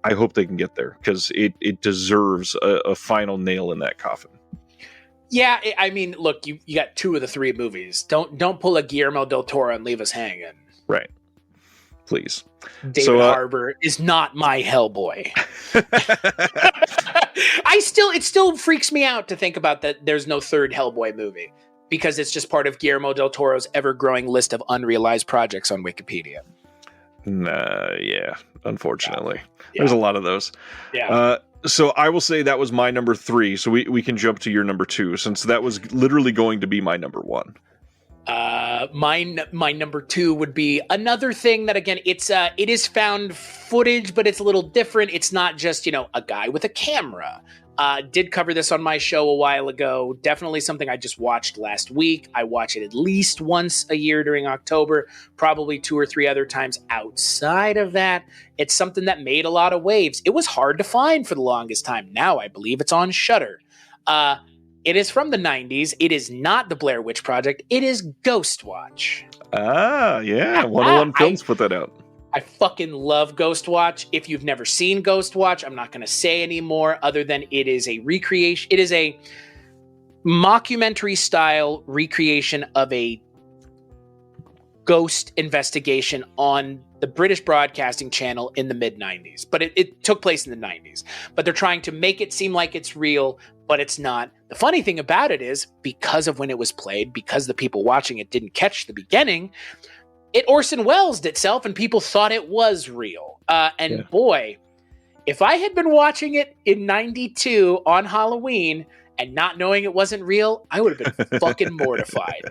I hope they can get there, because it deserves a final nail in that coffin. Yeah, I mean, look, you got 2 of the 3 movies. Don't pull a Guillermo del Toro and leave us hanging. Right. Please. David Harbour is not my Hellboy. It still freaks me out to think about that there's no third Hellboy movie, because it's just part of Guillermo del Toro's ever-growing list of unrealized projects on Wikipedia. Yeah, unfortunately. Yeah. There's a lot of those. Yeah. So I will say that was my number 3. So we can jump to your number 2, since that was literally going to be my number 1. My number 2 would be another thing that, again, it is found footage, but it's a little different. It's not just, a guy with a camera. Did cover this on my show a while ago. Definitely something I just watched last week. I watch it at least once a year during October, probably 2 or 3 other times outside of that. It's something that made a lot of waves. It was hard to find for the longest time. Now I believe it's on Shudder. It is from the 90s. It is not the Blair Witch Project. It is Ghostwatch. Ah, yeah. 101 Films put that out. I fucking love Ghostwatch. If you've never seen Ghostwatch, I'm not going to say anymore other than it is a recreation. It is a mockumentary style recreation of a ghost investigation on the British Broadcasting Channel in the mid-90s. But it took place in the 90s. But they're trying to make it seem like it's real, but it's not. The funny thing about it is, because of when it was played, because the people watching it didn't catch the beginning, it Orson Welles'd itself and people thought it was real. Boy, if I had been watching it in 92 on Halloween and not knowing it wasn't real, I would have been fucking mortified.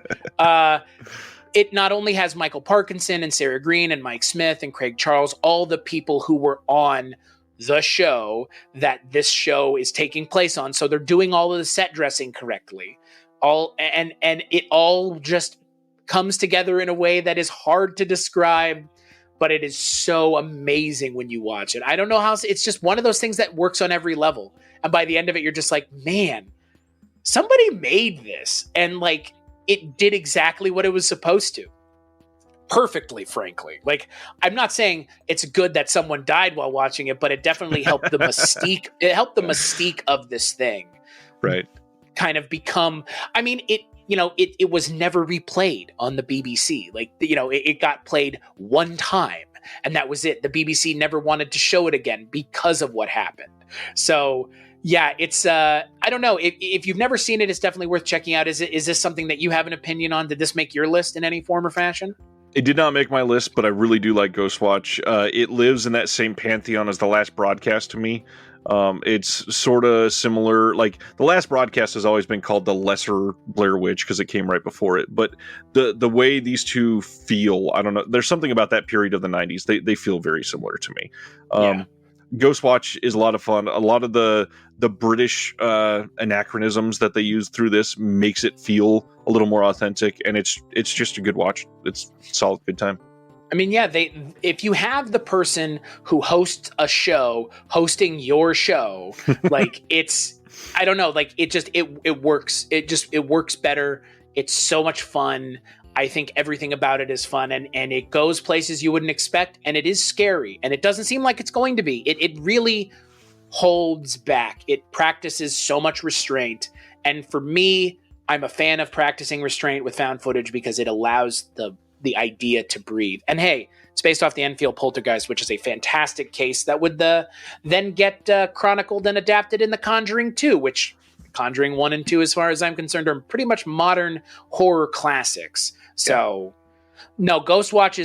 It not only has Michael Parkinson and Sarah Green and Mike Smith and Craig Charles, all the people who were on the show that this show is taking place on. So they're doing all of the set dressing correctly. And it all just comes together in a way that is hard to describe, but it is so amazing when you watch it. I don't know how, it's just one of those things that works on every level. And by the end of it, you're just like, man, somebody made this. And like, it did exactly what it was supposed to. Perfectly, frankly. Like, I'm not saying it's good that someone died while watching it, but it definitely helped the mystique. It helped the mystique of this thing, right, kind of become. I mean, it was never replayed on the BBC. Like, it got played one time, and that was it. The BBC never wanted to show it again because of what happened. So, yeah, it's. I don't know if you've never seen it. It's definitely worth checking out. Is this something that you have an opinion on? Did this make your list in any form or fashion? It did not make my list, but I really do like Ghostwatch. It lives in that same pantheon as The Last Broadcast to me. It's sort of similar. Like, The Last Broadcast has always been called the lesser Blair Witch because it came right before it. But the way these two feel, I don't know. There's something about that period of the 90s. They feel very similar to me. Ghostwatch is a lot of fun. A lot of the British anachronisms that they use through this makes it feel a little more authentic, and it's just a good watch. It's a solid, good time. I mean, yeah, if you have the person who hosts a show hosting your show, like, it's, I don't know, like, it works. It works better. It's so much fun. I think everything about it is fun, and it goes places you wouldn't expect, and it is scary, and it doesn't seem like it's going to be. It really holds back. It practices so much restraint, and for me, I'm a fan of practicing restraint with found footage because it allows the the idea to breathe. And hey, it's based off the Enfield Poltergeist, which is a fantastic case that would then get chronicled and adapted in The Conjuring 2, which Conjuring 1 and 2, as far as I'm concerned, are pretty much modern horror classics. So no, Ghostwatch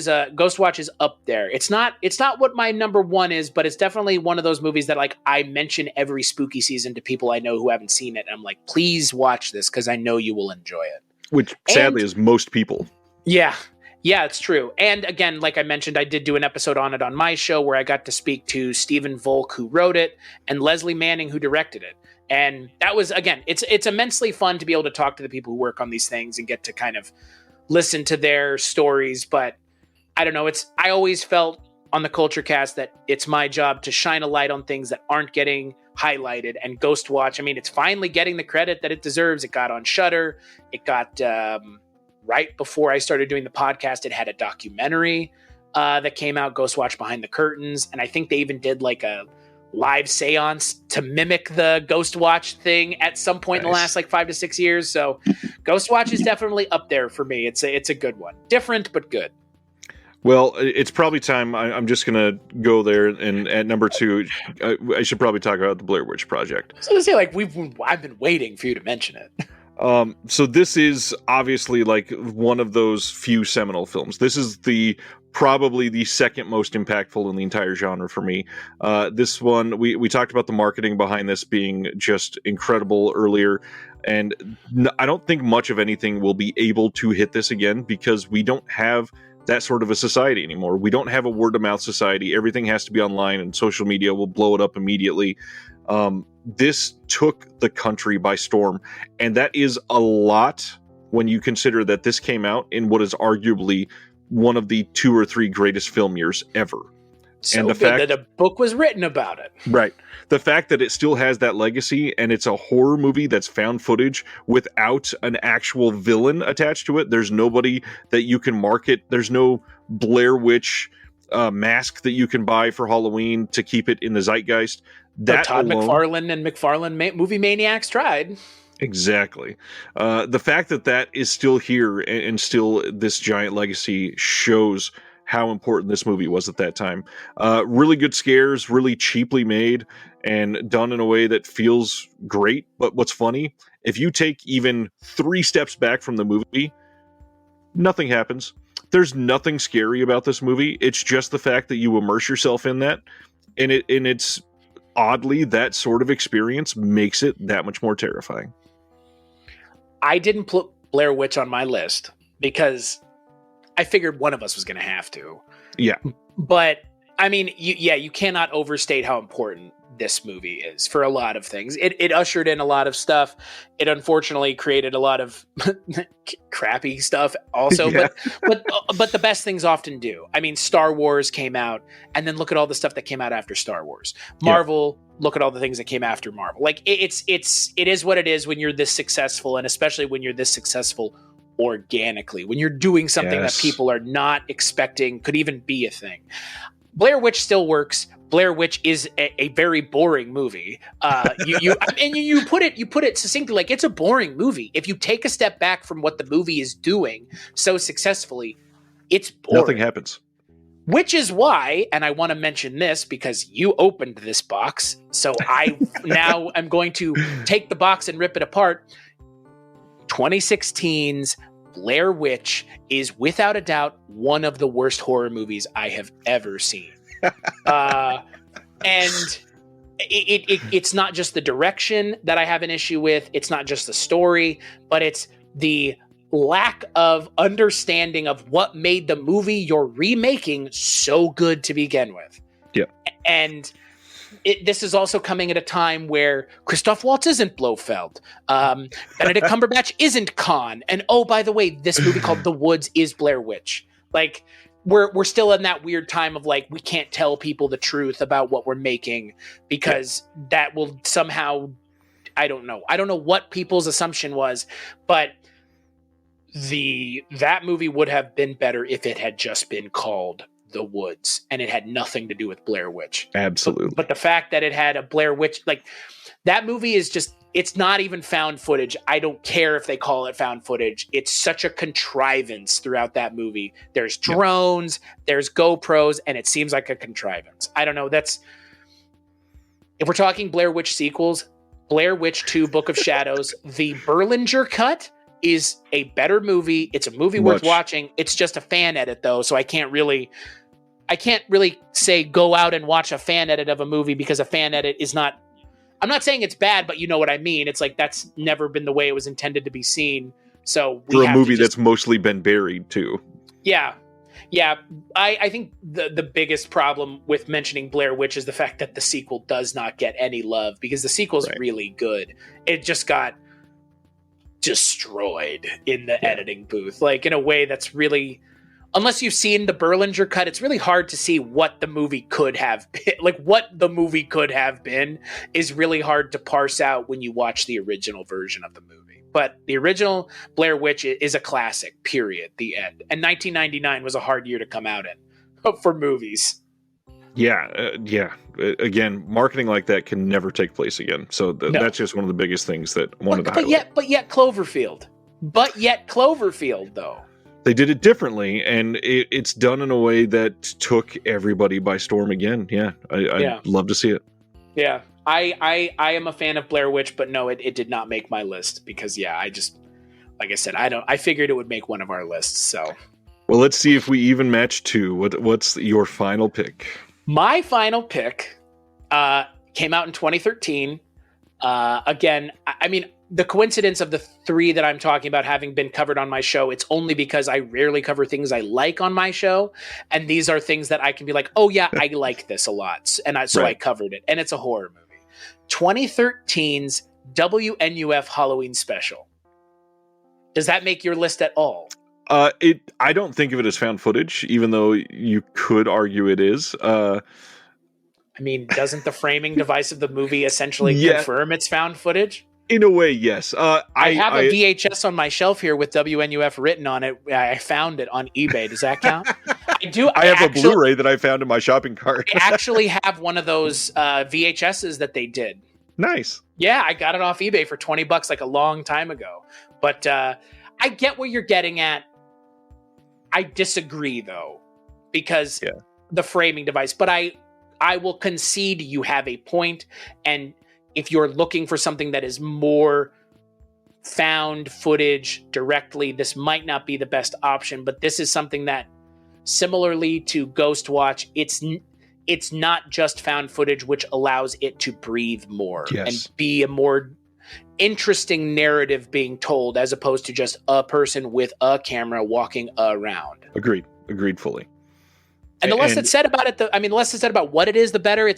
is up there. It's not what my number one is, but it's definitely one of those movies that like I mention every spooky season to people I know who haven't seen it. And I'm like, please watch this because I know you will enjoy it. Which sadly is most people. Yeah. Yeah, it's true. And again, like I mentioned, I did do an episode on it on my show where I got to speak to Stephen Volk, who wrote it, and Leslie Manning, who directed it. And that was, again, it's immensely fun to be able to talk to the people who work on these things and get to kind of listen to their stories. But I don't know, I always felt on the Kulturecast that it's my job to shine a light on things that aren't getting highlighted. And Ghostwatch, I mean, it's finally getting the credit that it deserves. It got on Shudder. It got... right before I started doing the podcast, it had a documentary that came out, Ghostwatch Behind the Curtains. And I think they even did like a live seance to mimic the Ghostwatch thing at some point in the last like 5 to 6 years. So Ghostwatch is definitely up there for me. It's a good one. Different, but good. Well, it's probably time. I'm just going to go there. And at number 2, I should probably talk about the Blair Witch Project. I was going to say, like, I've been waiting for you to mention it. So this is obviously like one of those few seminal films. This is probably the second most impactful in the entire genre for me. This one, we talked about the marketing behind this being just incredible earlier. And I don't think much of anything will be able to hit this again because we don't have that sort of a society anymore. We don't have a word of mouth society. Everything has to be online and social media will blow it up immediately. This took the country by storm, and that is a lot when you consider that this came out in what is arguably one of the 2 or 3 greatest film years ever. So and the fact that a book was written about it. Right. The fact that it still has that legacy, and it's a horror movie that's found footage without an actual villain attached to it. There's nobody that you can market. There's no Blair Witch mask that you can buy for Halloween to keep it in the zeitgeist. That Todd McFarlane and McFarlane movie maniacs tried. Exactly. The fact that is still here and still this giant legacy shows how important this movie was at that time. Really good scares, really cheaply made, and done in a way that feels great. But what's funny, if you take even 3 steps back from the movie, nothing happens. There's nothing scary about this movie. It's just the fact that you immerse yourself in that, and it's oddly, that sort of experience makes it that much more terrifying. I didn't put Blair Witch on my list because I figured one of us was going to have to. Yeah. But, I mean, you cannot overstate how important this movie is for a lot of things. It ushered in a lot of stuff. It unfortunately created a lot of crappy stuff also, yeah. but the best things often do. I mean, Star Wars came out, and then look at all the stuff that came out after Star Wars. Marvel, look at all the things that came after Marvel. Like it is what it is when you're this successful, and especially when you're this successful organically, when you're doing something that people are not expecting could even be a thing. Blair Witch still works. Blair Witch is a very boring movie. You put it succinctly, like it's a boring movie. If you take a step back from what the movie is doing so successfully, it's boring. Nothing happens. Which is why, and I want to mention this because you opened this box, so I now am going to take the box and rip it apart. 2016's Blair Witch is without a doubt one of the worst horror movies I have ever seen. And it's not just the direction that I have an issue with. It's not just the story, but it's the lack of understanding of what made the movie you're remaking so good to begin with. Yeah. And this is also coming at a time where Christoph Waltz isn't Blofeld. Benedict Cumberbatch isn't Khan. And oh, by the way, this movie called The Woods is Blair Witch. Like, we're still in that weird time of like, we can't tell people the truth about what we're making because that will somehow, I don't know what people's assumption was, but that movie would have been better if it had just been called The Woods and it had nothing to do with Blair Witch. Absolutely. But the fact that it had a Blair Witch, like that movie is just it's not even found footage. I don't care if they call it found footage. It's such a contrivance throughout that movie. There's drones, there's GoPros, and it seems like a contrivance. I don't know. If we're talking Blair Witch sequels, Blair Witch 2 Book of Shadows, the Berlinger cut is a better movie. It's a movie worth watching. It's just a fan edit though, so I can't really say go out and watch a fan edit of a movie, because a fan edit is not, I'm not saying it's bad, but you know what I mean. It's like that's never been the way it was intended to be seen. So for a movie that's mostly been buried too. Yeah. I think the biggest problem with mentioning Blair Witch is the fact that the sequel does not get any love, because the sequel's really good. It just got destroyed in the editing booth, like in a way that's really, unless you've seen the Berlinger cut, it's really hard to see what the movie could have been. Like what the movie could have been is really hard to parse out when you watch the original version of the movie. But the original Blair Witch is a classic, period, the end. And 1999 was a hard year to come out in for movies. Yeah. Again, marketing like that can never take place again. So that's just one of the biggest things that I wanted to highlight. But yet Cloverfield, though. They did it differently, and it's done in a way that took everybody by storm again. Yeah, I'd love to see it. Yeah, I am a fan of Blair Witch, but no, it did not make my list because I just, like I said, I figured it would make one of our lists. So, well, let's see if we even match two. What's your final pick? My final pick came out in 2013. Again, I mean, the coincidence of the three that I'm talking about having been covered on my show, it's only because I rarely cover things I like on my show. And these are things that I can be like, oh yeah, I like this a lot. And I covered it. And it's a horror movie. 2013's WNUF Halloween special. Does that make your list at all? I don't think of it as found footage, even though you could argue it is. I mean, doesn't the framing device of the movie essentially confirm it's found footage? In a way, yes. I have a VHS on my shelf here with WNUF written on it. I found it on eBay. Does that count? I do. I have a Blu-ray that I found in my shopping cart. I actually have one of those VHSs that they did. Nice. Yeah, I got it off eBay for $20 like a long time ago. But I get what you're getting at. I disagree, though, because the framing device. But I will concede you have a point, and if you're looking for something that is more found footage directly, this might not be the best option. But this is something that, similarly to Ghost Watch, it's not just found footage, which allows it to breathe more and be a more interesting narrative being told, as opposed to just a person with a camera walking around. Agreed fully. And the less it's said about it, the less it's said about what it is, the better.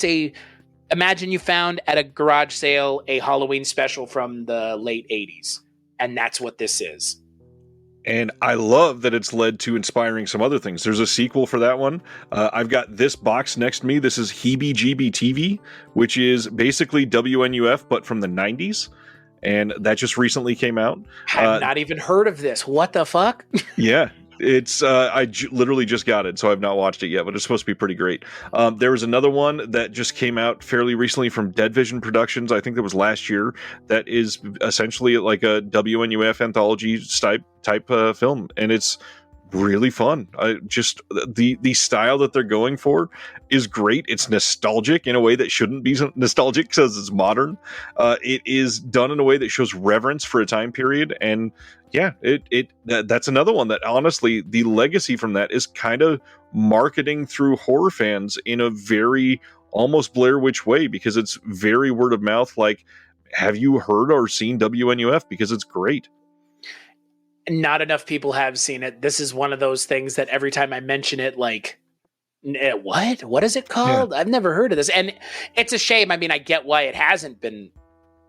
Imagine you found at a garage sale a Halloween special from the late 80s. And that's what this is. And I love that it's led to inspiring some other things. There's a sequel for that one. I've got this box next to me. This is Heebie Jeebie TV, which is basically WNUF, but from the 90s. And that just recently came out. I've not even heard of this. What the fuck? Yeah. It's literally just got it, so I've not watched it yet, but it's supposed to be pretty great. There was another one that just came out fairly recently from Dead Vision Productions. I think that was last year. That is essentially like a WNUF anthology type film, and it's really fun. Just the style that they're going for is great. It's nostalgic in a way that shouldn't be nostalgic because it's modern. It is done in a way that shows reverence for a time period, and that's another one that honestly the legacy from that is kind of marketing through horror fans in a very almost Blair Witch way, because it's very word of mouth. Like, have you heard or seen WNUF? Because it's great. Not enough people have seen it. This is one of those things that every time I mention it, like, what is it called? I've never heard of this. And it's a shame. I mean, I get why it hasn't been,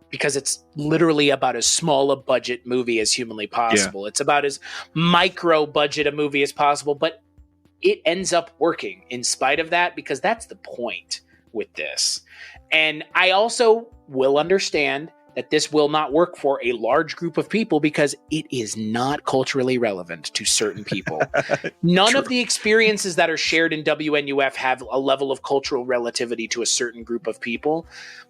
because it's literally about as small a budget movie as humanly possible. It's about as micro budget a movie as possible, but it ends up working in spite of that, because that's the point with this. And I also will understand that this will not work for a large group of people because it is not culturally relevant to certain people. None of the experiences that are shared in WNUF have a level of cultural relativity to a certain group of people.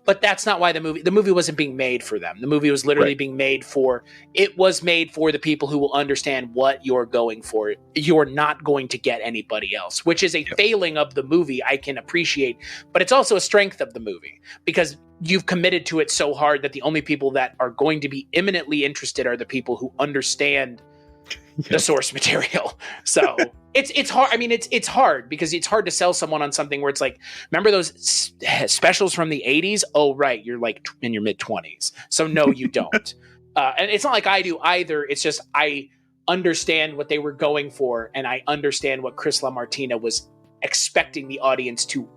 But that's not why the movie wasn't being made for them. The movie was literally being made for the people who will understand what you're going for. You're not going to get anybody else, which is a failing of the movie I can appreciate, but it's also a strength of the movie because you've committed to it so hard that the only people that are going to be imminently interested are the people who understand the source material. So it's hard. I mean, it's hard because it's hard to sell someone on something where it's like, remember those specials from the 80s? Oh, right. You're like in your mid 20s. So no, you don't. And it's not like I do either. It's just, I understand what they were going for. And I understand what Chris LaMartina was expecting the audience to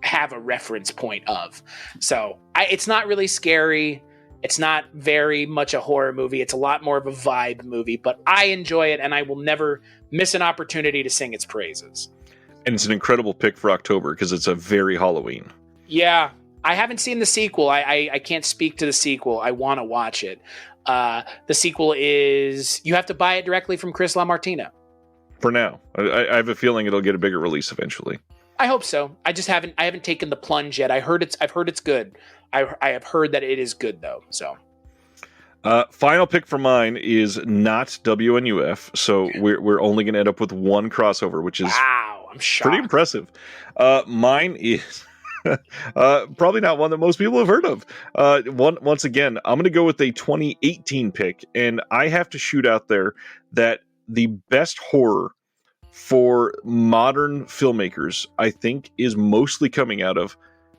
have a reference point of. So it's not really scary. It's not very much a horror movie. It's a lot more of a vibe movie, but I enjoy it and I will never miss an opportunity to sing its praises. And it's an incredible pick for October because it's a very Halloween. Yeah. I haven't seen the sequel. I can't speak to the sequel. I want to watch it. The sequel is, you have to buy it directly from Chris LaMartina. For now. I have a feeling it'll get a bigger release eventually. I hope so. I haven't taken the plunge yet. I've heard it's good. I have heard that it is good though. So, final pick for mine is not WNUF. So we're only going to end up with one crossover, which is wow. I'm shocked. Pretty impressive. Mine is probably not one that most people have heard of. Once again, I'm going to go with a 2018 pick, and I have to shoot out there that the best horror for modern filmmakers, I think, is mostly coming out of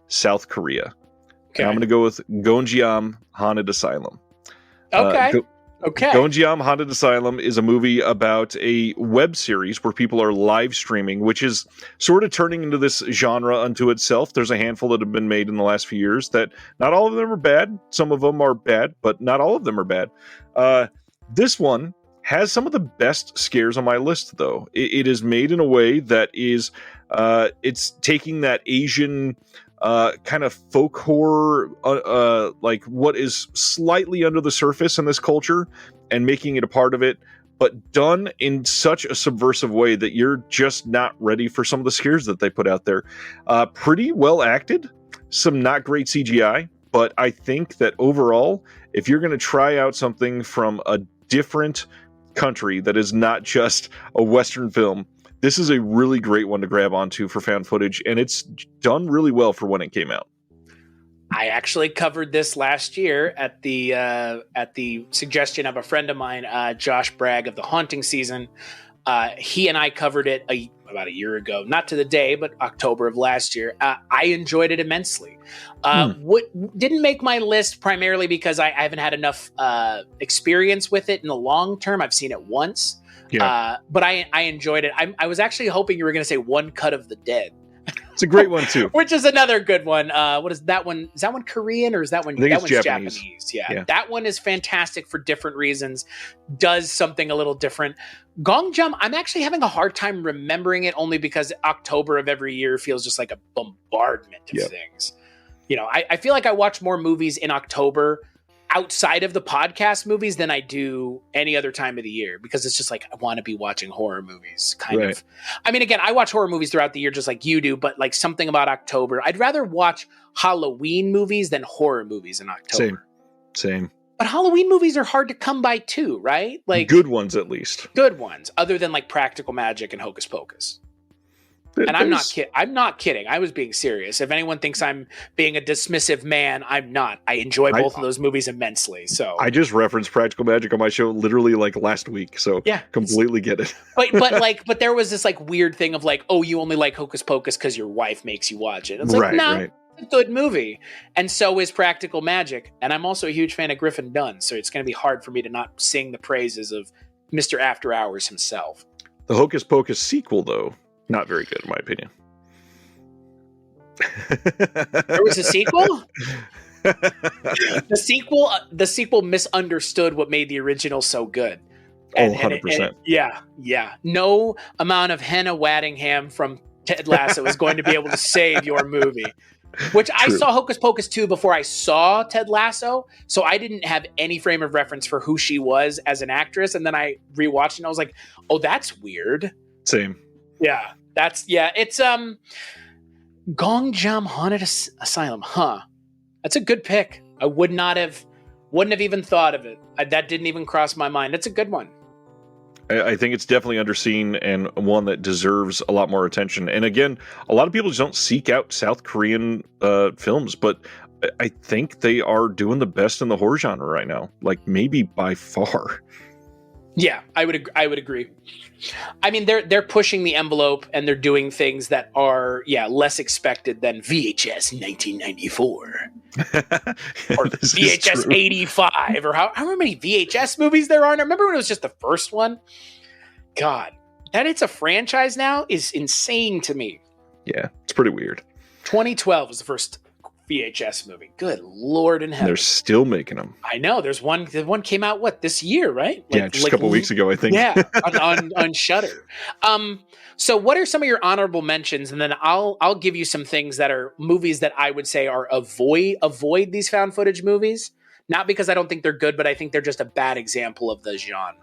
South Korea. Okay. And I'm going to go with Gonjiam Haunted Asylum. Okay. Gonjiam Haunted Asylum is a movie about a web series where people are live streaming, which is sort of turning into this genre unto itself. There's a handful that have been made in the last few years that not all of them are bad. Some of them are bad, but not all of them are bad. This one has some of the best scares on my list, though. It is made in a way that is, it's taking that Asian kind of folk horror, like what is slightly under the surface in this culture and making it a part of it, but done in such a subversive way that you're just not ready for some of the scares that they put out there. Pretty well acted, some not great CGI, but I think that overall, if you're going to try out something from a different country that is not just a Western film, this is a really great one to grab onto for found footage, and it's done really well for when it came out. I actually covered this last year at the suggestion of a friend of mine, Josh Bragg of The Haunting Season. He and I covered it about a year ago, not to the day, but October of last year. I enjoyed it immensely. What didn't make my list primarily because I haven't had enough experience with it in the long term. I've seen it once. Yeah. But I enjoyed it. I was actually hoping you were going to say One Cut of the Dead. It's a great one too. Which is another good one. What is that one? Is that one Korean or is that one? I think that it's one's Japanese. Yeah. That one is fantastic for different reasons. Does something a little different. Gongjam, I'm actually having a hard time remembering it only because October of every year feels just like a bombardment of things. You know, I feel like I watch more movies in October outside of the podcast movies than I do any other time of the year because it's just like I want to be watching horror movies kind of. I mean, again, I watch horror movies throughout the year just like you do, but like something about October, I'd rather watch Halloween movies than horror movies in October. Same. But Halloween movies are hard to come by too, right? Like good ones at least. Good ones, other than like Practical Magic and Hocus Pocus. And I'm not kidding. I was being serious. If anyone thinks I'm being a dismissive man, I'm not. I enjoy both of those movies immensely. So I just referenced Practical Magic on my show literally like last week. So yeah, completely get it. but there was this like weird thing of like, oh, you only like Hocus Pocus because your wife makes you watch it. It's like, it's a good movie. And so is Practical Magic. And I'm also a huge fan of Griffin Dunn. So it's going to be hard for me to not sing the praises of Mr. After Hours himself. The Hocus Pocus sequel, though, not very good in my opinion. There was a sequel? The sequel misunderstood what made the original so good. And, 100%. Yeah. No amount of Hannah Waddingham from Ted Lasso is going to be able to save your movie. Which I True. saw Hocus Pocus 2 before I saw Ted Lasso, so I didn't have any frame of reference for who she was as an actress. And then I rewatched it and I was like, oh, that's weird. Same. Yeah, it's Gong Jam Haunted Asylum, huh? That's a good pick. I wouldn't have even thought of it. That didn't even cross my mind. That's a good one. I think it's definitely underseen and one that deserves a lot more attention. And again, a lot of people just don't seek out South Korean films, but I think they are doing the best in the horror genre right now. Like maybe by far. Yeah, I would agree. I mean, they're pushing the envelope and they're doing things that are less expected than VHS 1994 or VHS 85 or however many VHS movies there are. And I remember when it was just the first one. God, that it's a franchise now is insane to me. Yeah, it's pretty weird. 2012 was the first VHS movie. Good Lord in heaven. They're still making them. I know. There's one. The one came out this year, right? Just a couple weeks ago, I think. Yeah, on Shudder. So what are some of your honorable mentions? And then I'll give you some things that are movies that I would say are avoid these found footage movies. Not because I don't think they're good, but I think they're just a bad example of the genre.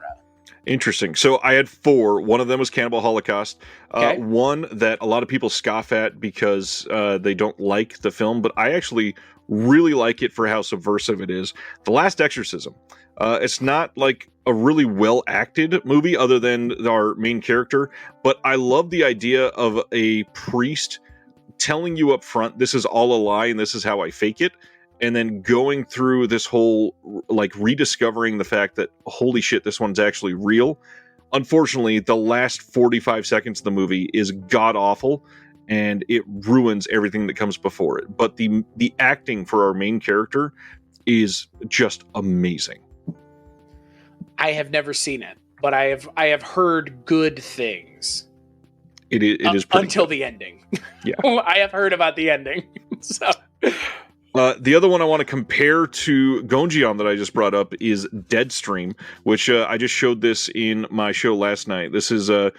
Interesting. So I had 4. One of them was Cannibal Holocaust. Okay. One that a lot of people scoff at because they don't like the film, but I actually really like it for how subversive it is. The Last Exorcism. It's not like a really well acted movie other than our main character, but I love the idea of a priest telling you up front, this is all a lie and this is how I fake it. And then going through this whole, like, rediscovering the fact that, holy shit, this one's actually real. Unfortunately, the last 45 seconds of the movie is god-awful, and it ruins everything that comes before it. But the acting for our main character is just amazing. I have never seen it, but I have heard good things. It is pretty until good. The ending. Yeah. I have heard about the ending. So... The other one I want to compare to Gonjion that I just brought up is Deadstream, which I just showed this in my show last night. This is a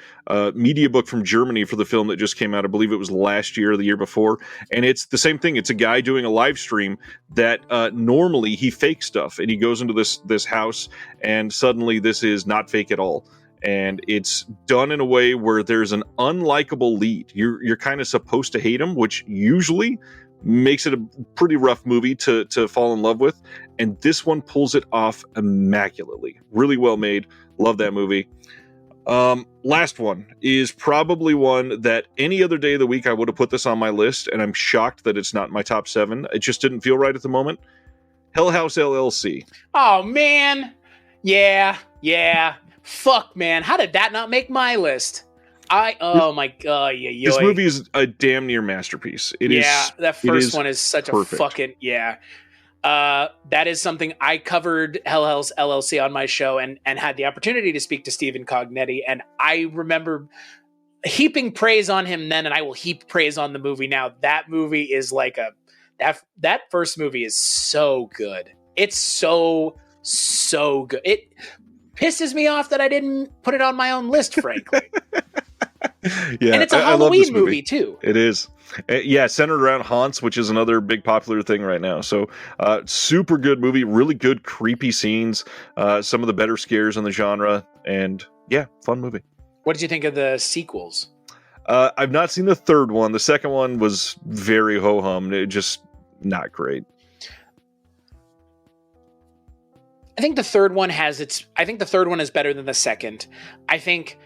media book from Germany for the film that just came out. I believe it was last year or the year before. And it's the same thing. It's a guy doing a live stream that normally he fakes stuff. And he goes into this house and suddenly this is not fake at all. And it's done in a way where there's an unlikable lead. You're kind of supposed to hate him, which usually makes it a pretty rough movie to fall in love with, and this one pulls it off immaculately. Really well made. Love that movie. Last one is probably one that any other day of the week I would have put this on my list, and I'm shocked that it's not in my top 7. It just didn't feel right at the moment. Hell House LLC. Oh man, yeah. Fuck man, how did that not make my list? My god, yeah. This movie is a damn near masterpiece. That first one is such perfect. A fucking that is something I covered Hell House LLC on my show and had the opportunity to speak to Stephen Cognetti, and I remember heaping praise on him then, and I will heap praise on the movie now. That movie is like that first movie is so good. It's so good. It pisses me off that I didn't put it on my own list, frankly. Yeah, and it's a Halloween movie too. It is. Yeah, centered around haunts, which is another big popular thing right now. So super good movie, really good creepy scenes, some of the better scares in the genre, and yeah, fun movie. What did you think of the sequels? I've not seen the third one. The second one was very ho-hum. It just not great. I think the third one is better than the second. I think,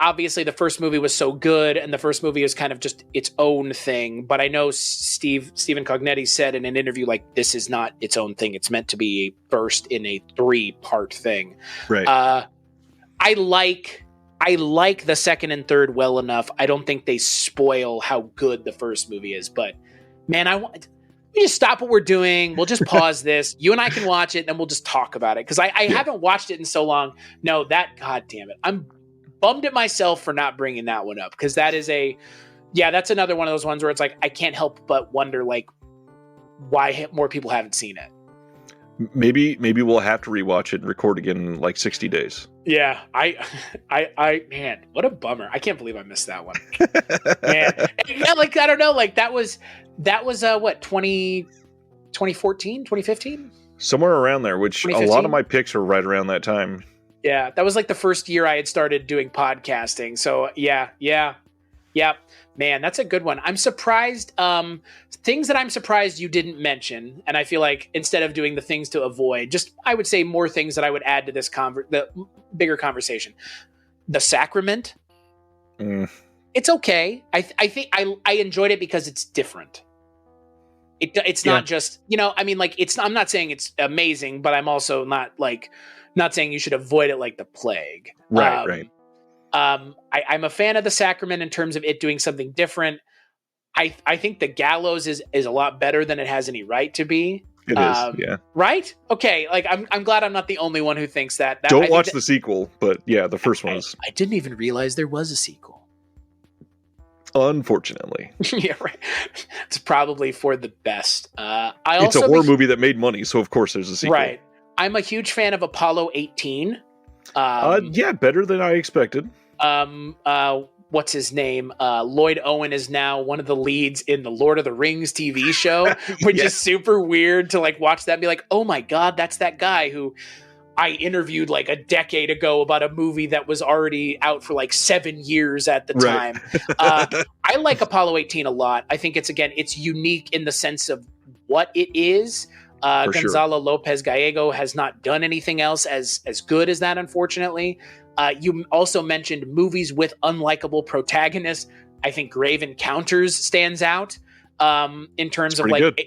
obviously the first movie was so good and the first movie is kind of just its own thing. But I know Stephen Cognetti said in an interview, like, this is not its own thing. It's meant to be a first in a 3-part thing. Right. I like the second and third well enough. I don't think they spoil how good the first movie is. But man, we just stop what we're doing. We'll just pause this. You and I can watch it and then we'll just talk about it. Because I haven't watched it in so long. No, God damn it. I'm bummed at myself for not bringing that one up. Because that's another one of those ones where it's like, I can't help but wonder, like, why more people haven't seen it. Maybe we'll have to rewatch it and record again in like 60 days. Yeah, I man, what a bummer. I can't believe I missed that one. Man. Yeah, like I don't know, like that was what, 2014, 2015? Somewhere around there, which a lot of my picks are right around that time. Yeah, that was like the first year I had started doing podcasting. So yeah. Man, that's a good one. I'm surprised. Things that I'm surprised you didn't mention, and I feel like instead of doing the things to avoid, just I would say more things that I would add to this the bigger conversation. The Sacrament. It's okay. I think I enjoyed it because it's different. It's not just, I mean, like I'm not saying it's amazing, but I'm also not saying you should avoid it like the plague. Right. I'm a fan of the Sacrament in terms of it doing something different. I think the Gallows is a lot better than it has any right to be. It is, yeah. Right? Okay, like I'm glad I'm not the only one who thinks that. Don't watch the sequel, but yeah, the first one is. I didn't even realize there was a sequel. Unfortunately. Yeah, right. It's probably for the best. It's a horror movie that made money, so of course there's a sequel. Right. I'm a huge fan of Apollo 18. Yeah, better than I expected. What's his name? Lloyd Owen is now one of the leads in the Lord of the Rings TV show, which is super weird to like watch that and be like, oh my God, that's that guy who I interviewed like a decade ago about a movie that was already out for like 7 years at the time. I like Apollo 18 a lot. I think it's unique in the sense of what it is. Gonzalo Lopez Gallego has not done anything else as good as that, unfortunately. You also mentioned movies with unlikable protagonists. I think Grave Encounters stands out in terms of like,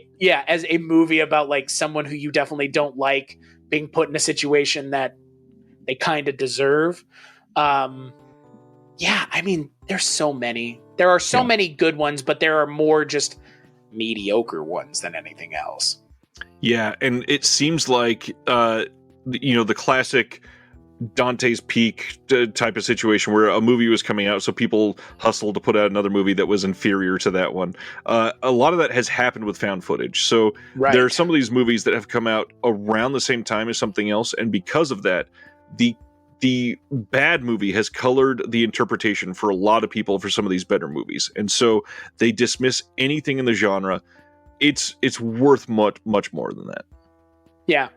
as a movie about like someone who you definitely don't like being put in a situation that they kind of deserve. I mean, there's so many. There are so many good ones, but there are more just mediocre ones than anything else. Yeah, and it seems like the classic Dante's Peak type of situation where a movie was coming out, so people hustled to put out another movie that was inferior to that one. A lot of that has happened with found footage. So there are some of these movies that have come out around the same time as something else, and because of that, the bad movie has colored the interpretation for a lot of people for some of these better movies, and so they dismiss anything in the genre. It's worth much more than that. Yeah.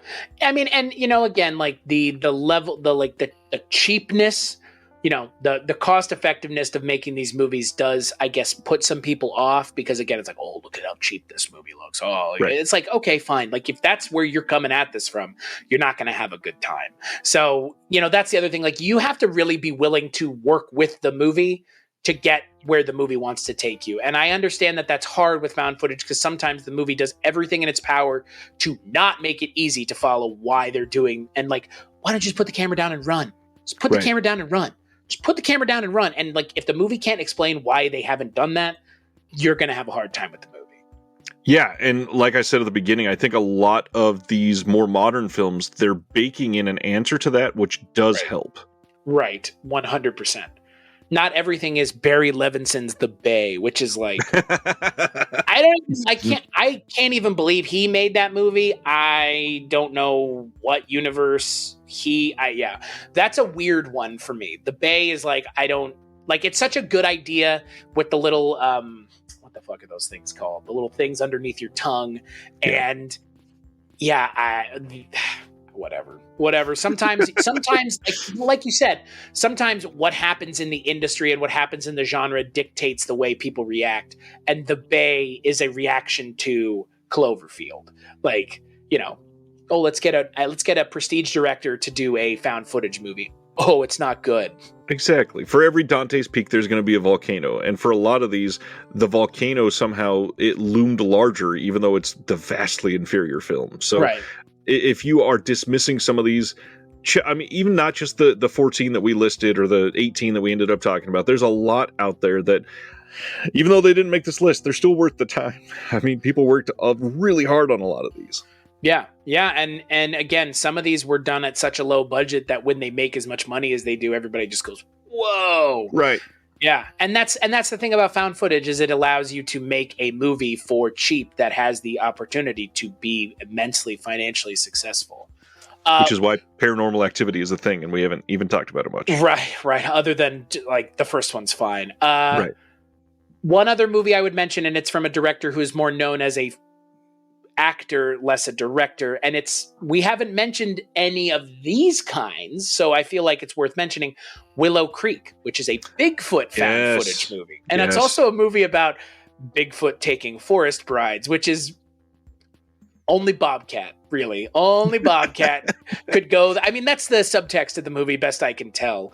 I mean, and again, like the level, the cheapness, the cost effectiveness of making these movies does, I guess, put some people off because again, it's like, oh, look at how cheap this movie looks. Oh, It's like, okay, fine. Like if that's where you're coming at this from, you're not going to have a good time. So, that's the other thing. Like you have to really be willing to work with the movie to get where the movie wants to take you. And I understand that that's hard with found footage because sometimes the movie does everything in its power to not make it easy to follow why they're doing. And like, why don't you just put the camera down and run? Just put the camera down and run. Just put the camera down and run. And like, if the movie can't explain why they haven't done that, you're going to have a hard time with the movie. Yeah. And like I said at the beginning, I think a lot of these more modern films, they're baking in an answer to that, which does help. Right. 100%. Not everything is Barry Levinson's The Bay, which is like, I can't even believe he made that movie. I don't know what universe that's a weird one for me. The Bay is like, it's such a good idea with the little, what the fuck are those things called? The little things underneath your tongue. And whatever. Sometimes like you said, sometimes what happens in the industry and what happens in the genre dictates the way people react. And The Bay is a reaction to Cloverfield. Like, let's get a prestige director to do a found footage movie. Oh, it's not good. Exactly. For every Dante's Peak, there's going to be a volcano. And for a lot of these, the volcano somehow it loomed larger, even though it's the vastly inferior film. So if you are dismissing some of these, I mean, even not just the 14 that we listed or the 18 that we ended up talking about, there's a lot out there that, even though they didn't make this list, they're still worth the time. I mean, people worked really hard on a lot of these. Yeah. And again, some of these were done at such a low budget that when they make as much money as they do, everybody just goes, whoa. Right. Yeah, and that's the thing about found footage is it allows you to make a movie for cheap that has the opportunity to be immensely financially successful. Which is why Paranormal Activity is a thing, and we haven't even talked about it much. Right. Other than like the first one's fine. Right. One other movie I would mention, and it's from a director who is more known as a actor, less a director, and we haven't mentioned any of these kinds, so I feel like it's worth mentioning Willow Creek, which is a Bigfoot found footage movie. And it's also a movie about Bigfoot taking forest brides, which is only Bobcat, really. Only Bobcat could go. I mean, that's the subtext of the movie, best I can tell,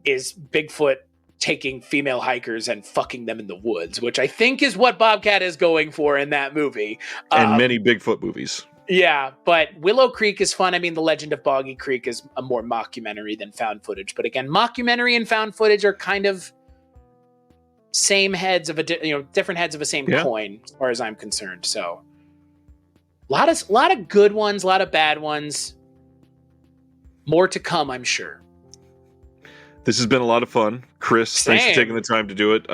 is Bigfoot taking female hikers and fucking them in the woods, which I think is what Bobcat is going for in that movie. And many Bigfoot movies. Yeah, but Willow Creek is fun. I mean, The Legend of Boggy Creek is a more mockumentary than found footage. But again, mockumentary and found footage are kind of same heads of different heads of a same coin, as far as I'm concerned. So a lot of good ones, a lot of bad ones. More to come, I'm sure. This has been a lot of fun. Chris, thanks for taking the time to do it.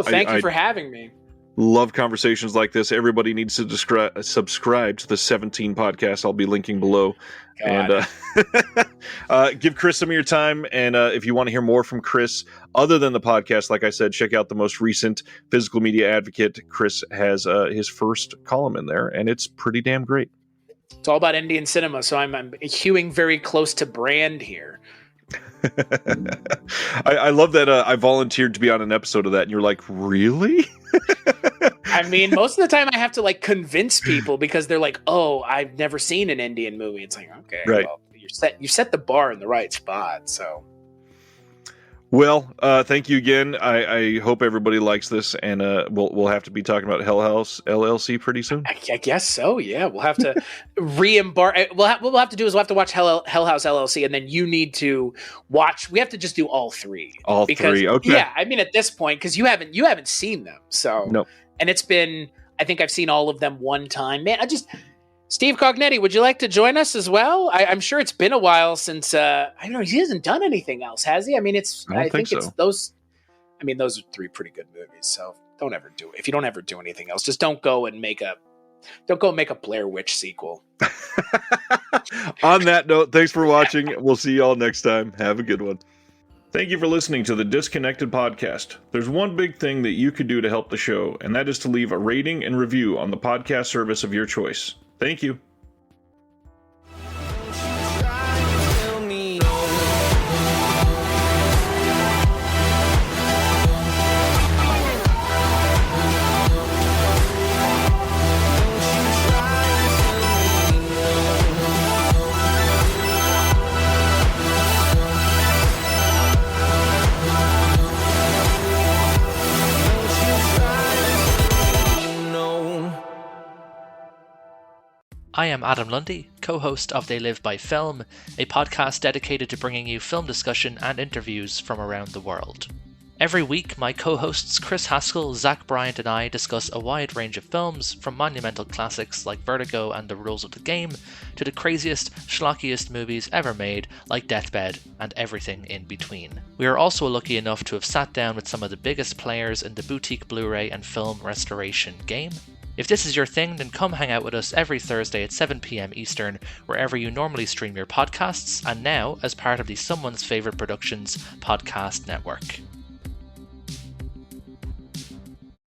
Thank you for having me. Love conversations like this. Everybody needs to subscribe to the 17 podcast. I'll be linking below. God. And give Chris some of your time. And if you want to hear more from Chris, other than the podcast, like I said, check out the most recent Physical Media Advocate. Chris has his first column in there, and it's pretty damn great. It's all about Indian cinema, so I'm hewing very close to brand here. I love that I volunteered to be on an episode of that, and you're like, really? I mean, most of the time I have to like convince people because they're like, "Oh, I've never seen an Indian movie." It's like, okay, right. Well, you set the bar in the right spot. So, well, thank you again. I hope everybody likes this, and we'll have to be talking about Hell House LLC pretty soon. I guess so. Yeah, we'll have to re-embark. What we'll have to do is we'll have to watch Hell House LLC, and then you need to watch. We have to just do all three. Three. Okay. Yeah, I mean at this point because you haven't seen them. So no. And it's been. I think I've seen all of them one time. Man, Steve Cognetti, would you like to join us as well? I'm sure it's been a while since I don't know. He hasn't done anything else, has he? I mean, I think so. It's those. I mean, those are three pretty good movies. So don't ever do it. If you don't ever do anything else, just don't go make a Blair Witch sequel. On that note, thanks for watching. We'll see you all next time. Have a good one. Thank you for listening to the Disconnected Podcast. There's one big thing that you could do to help the show, and that is to leave a rating and review on the podcast service of your choice. Thank you. I am Adam Lundy, co-host of They Live by Film, a podcast dedicated to bringing you film discussion and interviews from around the world. Every week, my co-hosts Chris Haskell, Zach Bryant and I discuss a wide range of films, from monumental classics like Vertigo and The Rules of the Game, to the craziest, schlockiest movies ever made like Deathbed and everything in between. We are also lucky enough to have sat down with some of the biggest players in the boutique Blu-ray and film restoration game. If this is your thing, then come hang out with us every Thursday at 7 PM Eastern, wherever you normally stream your podcasts, and now as part of the Someone's Favorite Productions podcast network.